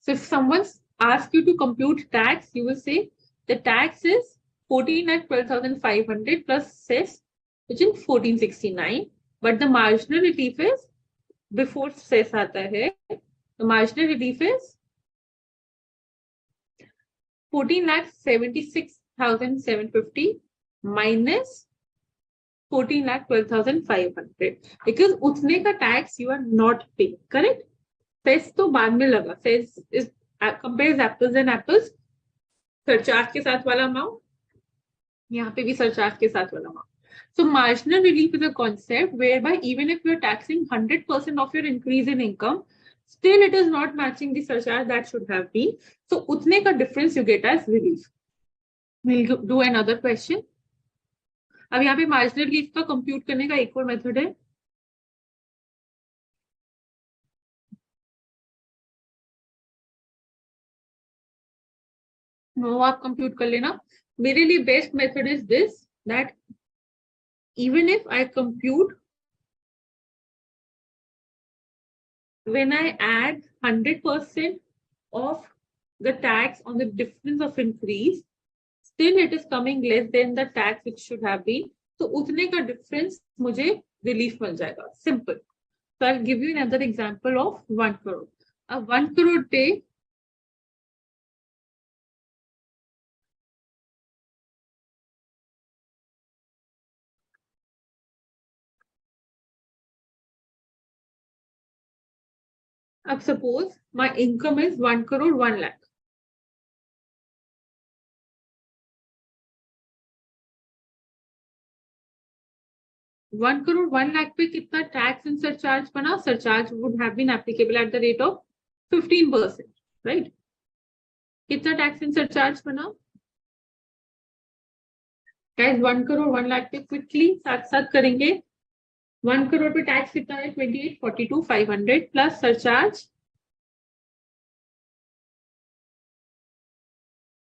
So if someone asks you to compute tax, you will say the tax is 14,12,500 plus cess, which is 1469. But the marginal relief is, before cess aata hai, the marginal relief is 14,76,750 minus 14,12,500, because utne ka tax you are not paying, correct? Cess to baad mein laga. Cess is compares apples and apples. Surcharge के साथ वाला amount, यहाँ पे भी surcharge के साथ वाला amount. So marginal relief is a concept whereby even if you are taxing 100% of your increase in income, still it is not matching the surcharge that should have been. So utne ka difference you get as relief. We'll do another question. अब यहाँ पे marginal relief का compute करने का एक और method है. वो आप compute कर लेना. मेरे लिए best method is this, that even if I compute when I add 100% of the tax on the difference of increase, still it is coming less than the tax which should have been. So उतने का difference मुझे relief मिल जाएगा. Simple. So I'll give you another example of 1 crore. A 1 crore day. Suppose my income is 1 crore 1 lakh. 1 crore 1 lakh पे कितना tax and surcharge बना? Surcharge would have been applicable at the rate of 15%, right? कितना tax and surcharge बना? Guys, 1 crore 1 lakh पे quickly साथ साथ करेंगे. 1 crore पे tax कितना है? 2842,500 plus surcharge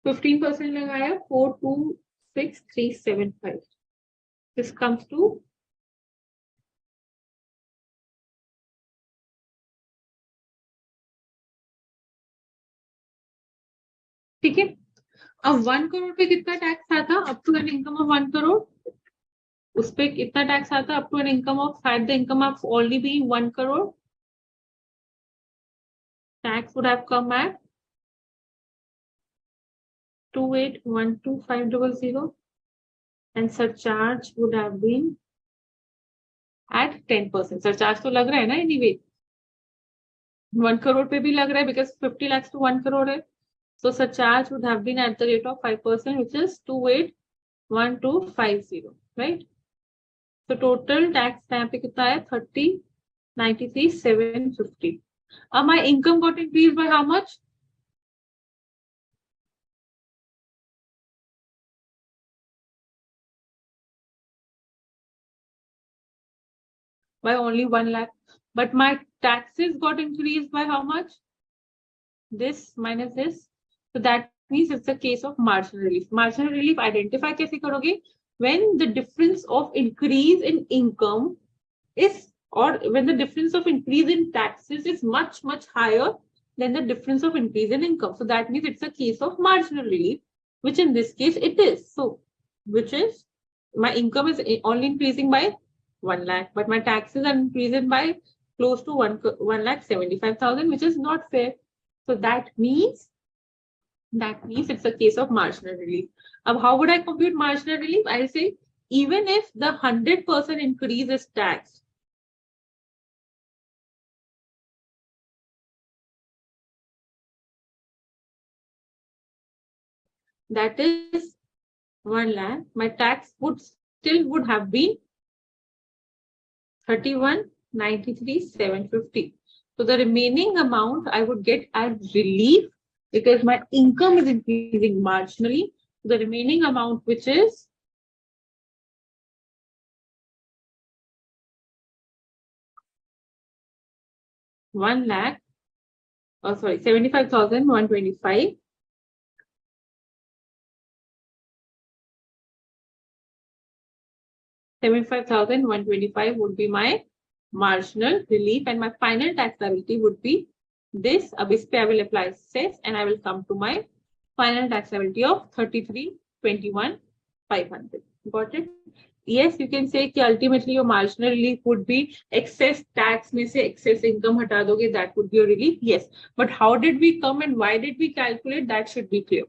15% लगाया 426,375. This comes to ठीक है. अब 1 करोड़ पे कितना टैक्स आता? Up to an income of 1 crore उस पे कितना टैक्स आता? Up to an income of had the income of only being 1 crore, tax would have come at 2812,500 and surcharge would have been at 10%. surcharge तो लग रहा है ना anyway. 1 crore पे भी लग रहा है because 50 lakhs to 1 crore है. So surcharge would have been at the rate of 5%, which is 281250, right? So total tax यहाँ पे कितना है? 30,93,750. My income got increased by how much? By only 1 lakh. But my taxes got increased by how much? This minus this. So that means it's a case of marginal relief. Marginal relief identify कैसे करोगे? When the difference of increase in income is, or when the difference of increase in taxes is much, much higher than the difference of increase in income. So that means it's a case of marginal relief, which in this case it is. So, which is my income is only increasing by 1 lakh, but my taxes are increasing by close to 1,75,000, which is not fair. So that means it's a case of marginal relief. Now, how would I compute marginal relief? I say even if the 100% increase is taxed, that is 1 lakh, my tax would have been 31,93,750. So the remaining amount I would get as relief because my income is increasing marginally. The remaining amount, which is 1 lakh, 75,125. 75,125 would be my marginal relief, and my final tax liability would be this. अब इस पे I will apply cess and I will come to my final tax liability of 33,21,500. Got it? Yes, you can say कि ultimately your marginal relief would be excess tax में से excess income हटा दोगे, that would be your relief. Yes, but how did we come and why did we calculate? That should be clear.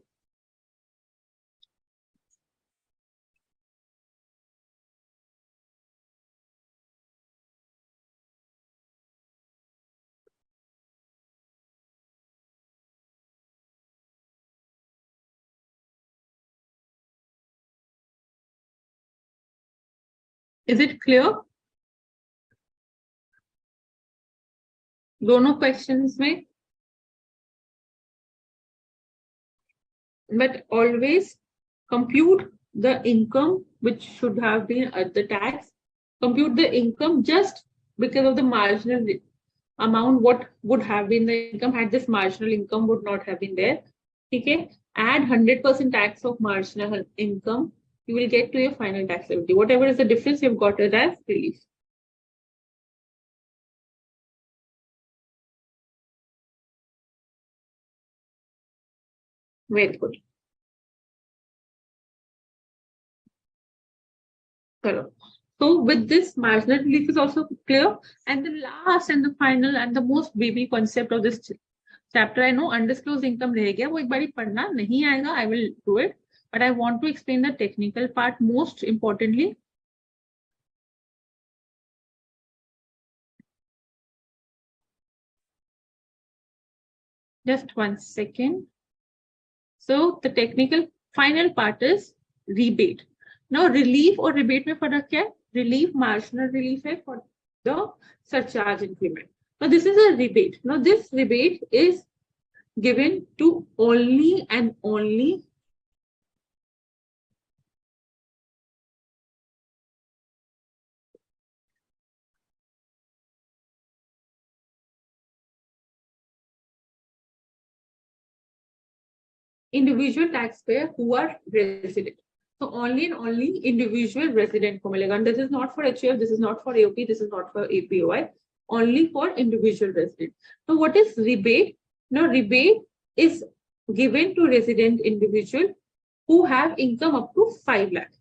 Is it clear? दोनों questions में, but always compute the income which should have been at the tax. Compute the income just because of the marginal amount. What would have been the income had this marginal income would not have been there. Okay, add 100% tax of marginal income. You will get to your final tax liability. Whatever is the difference, you've got it as relief. Very good. Correct. So with this, marginal relief is also clear. And the last and the final and the most baby concept of this chapter, I know undisclosed income रह गया, वो एक बारी पढ़ना नहीं आएगा, I will do it. But I want to explain the technical part most importantly. Just 1 second. So the technical final part is rebate. Now relief or rebate में फर्क क्या है? Relief marginal relief है for the surcharge increment. Now this is a rebate. Now this rebate is given to only and only individual taxpayer who are resident. So only and only individual resident को मिलेगा. And this is not for HUF, this is not for AOP, this is not for APOI, only for individual resident. So what is rebate? Now rebate is given to resident individual who have income up to 5 lakh.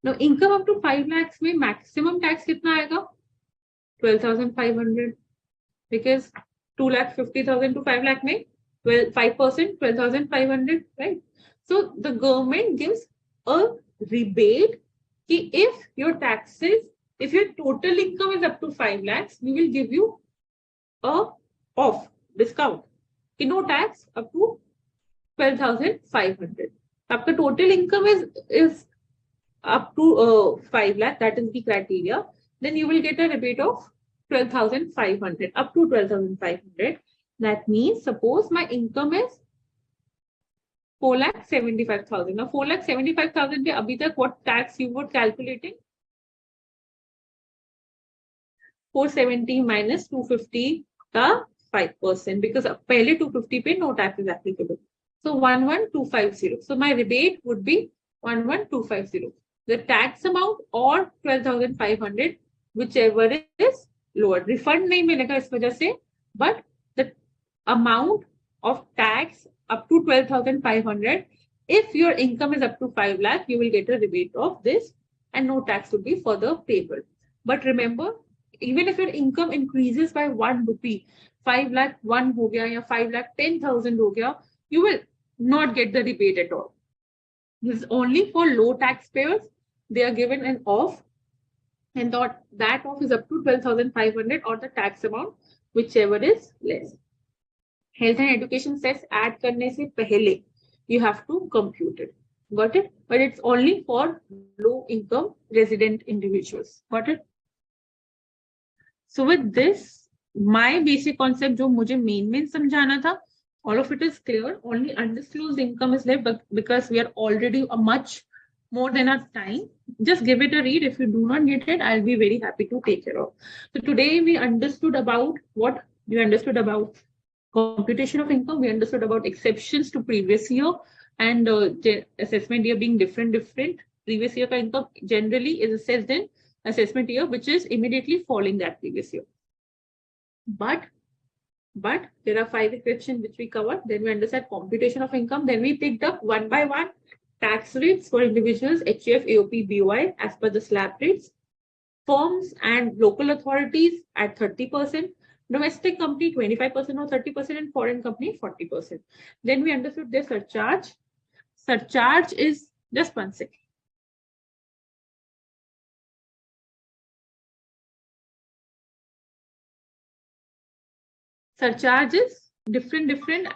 Now income up to 5 lakhs में maximum tax कितना आएगा? 12,500. Because 2,50,000 to 5 lakh में 5%, 12,500, right? So the government gives a rebate if your taxes, if your total income is up to 5 lakhs, we will give you a off discount. No tax up to 12,500. After total income is up to 5 lakh, that is the criteria, then you will get a rebate of 12,500 up to 12,500. That means suppose my income is 4,75,000. Now 4,75,000 पे अभी तक what tax you were calculating? 470 minus 250 का 5% because पहले 250 पे no tax is applicable. So 11,250. So my rebate would be 11,250. The tax amount or 12,500, whichever is lower. Refund नहीं मिलेगा इस वजह से, but the amount of tax up to 12,500. If your income is up to 5 lakh, you will get a rebate of this and no tax will be further payable. But remember, even if your income increases by 1 rupee, 5 lakh 1 ho gaya ya 5 lakh 10,000 ho gaya, you will not get the rebate at all. This is only for low taxpayers. They are given an off, and that off is up to 12,500 or the tax amount, whichever is less. Health and education cess add करने से पहले you have to compute it. Got it? But it's only for low income resident individuals. Got it? So with this, my basic concept जो मुझे main समझाना था, all of it is clear. Only undisclosed income is left, but because we are already a much more than our time, just give it a read. If you do not get it, I'll be very happy to take care of. So today we understood about what we understood about computation of income. We understood about exceptions to previous year and assessment year being different. Previous year ka income generally is assessed in assessment year, which is immediately following that previous year. But there are 5 exceptions which we covered. Then we understand computation of income. Then we picked up one by one tax rates for individuals, HUF, AOP, BOI as per the slab rates, firms and local authorities at 30%, domestic company 25% or 30%, and foreign company 40%. Then we understood their surcharge. Surcharge is just 1 second. Surcharge is different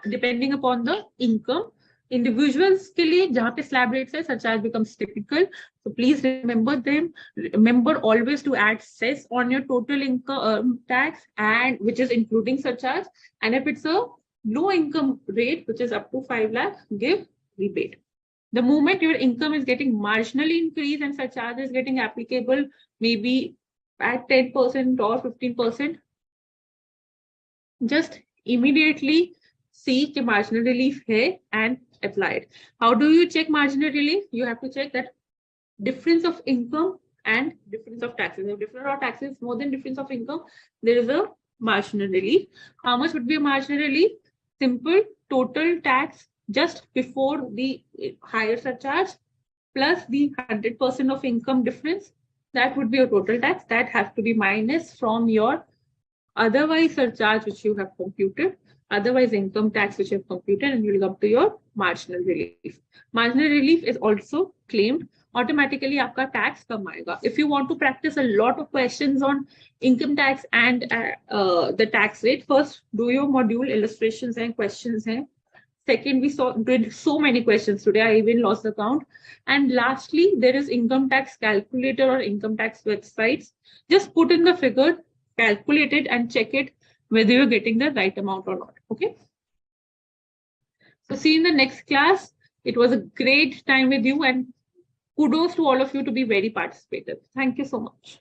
depending upon the income. Individuals के लिए जहाँ पे slab rates है, surcharge becomes typical. So please remember them. Remember always to add cess on your total income tax, and which is including surcharge. And if it's a low income rate, which is up to 5 lakh, give rebate. The moment your income is getting marginally increased and surcharge is getting applicable, maybe at 10% or 15%, just immediately see the marginal relief hai and apply it. How do you check marginal relief? You have to check that difference of income and difference of taxes. If difference of taxes more than difference of income, there is a marginal relief. How much would be a marginal relief? Simple, total tax just before the higher surcharge plus the 100% of income difference, that would be your total tax. That has to be minus from your otherwise surcharge which you have computed, otherwise income tax which you have computed, and you will come to your marginal relief. Marginal relief is also claimed. Automatically आपका tax कम आएगा. If you want to practice a lot of questions on income tax and the tax rate, first do your module illustrations and questions हैं. Second, we did so many questions today. I even lost the count. And lastly, there is income tax calculator or income tax websites. Just put in the figure, calculate it, and check it whether you're getting the right amount or not. Okay. So see you in the next class. It was a great time with you, and kudos to all of you to be very participative. Thank you so much.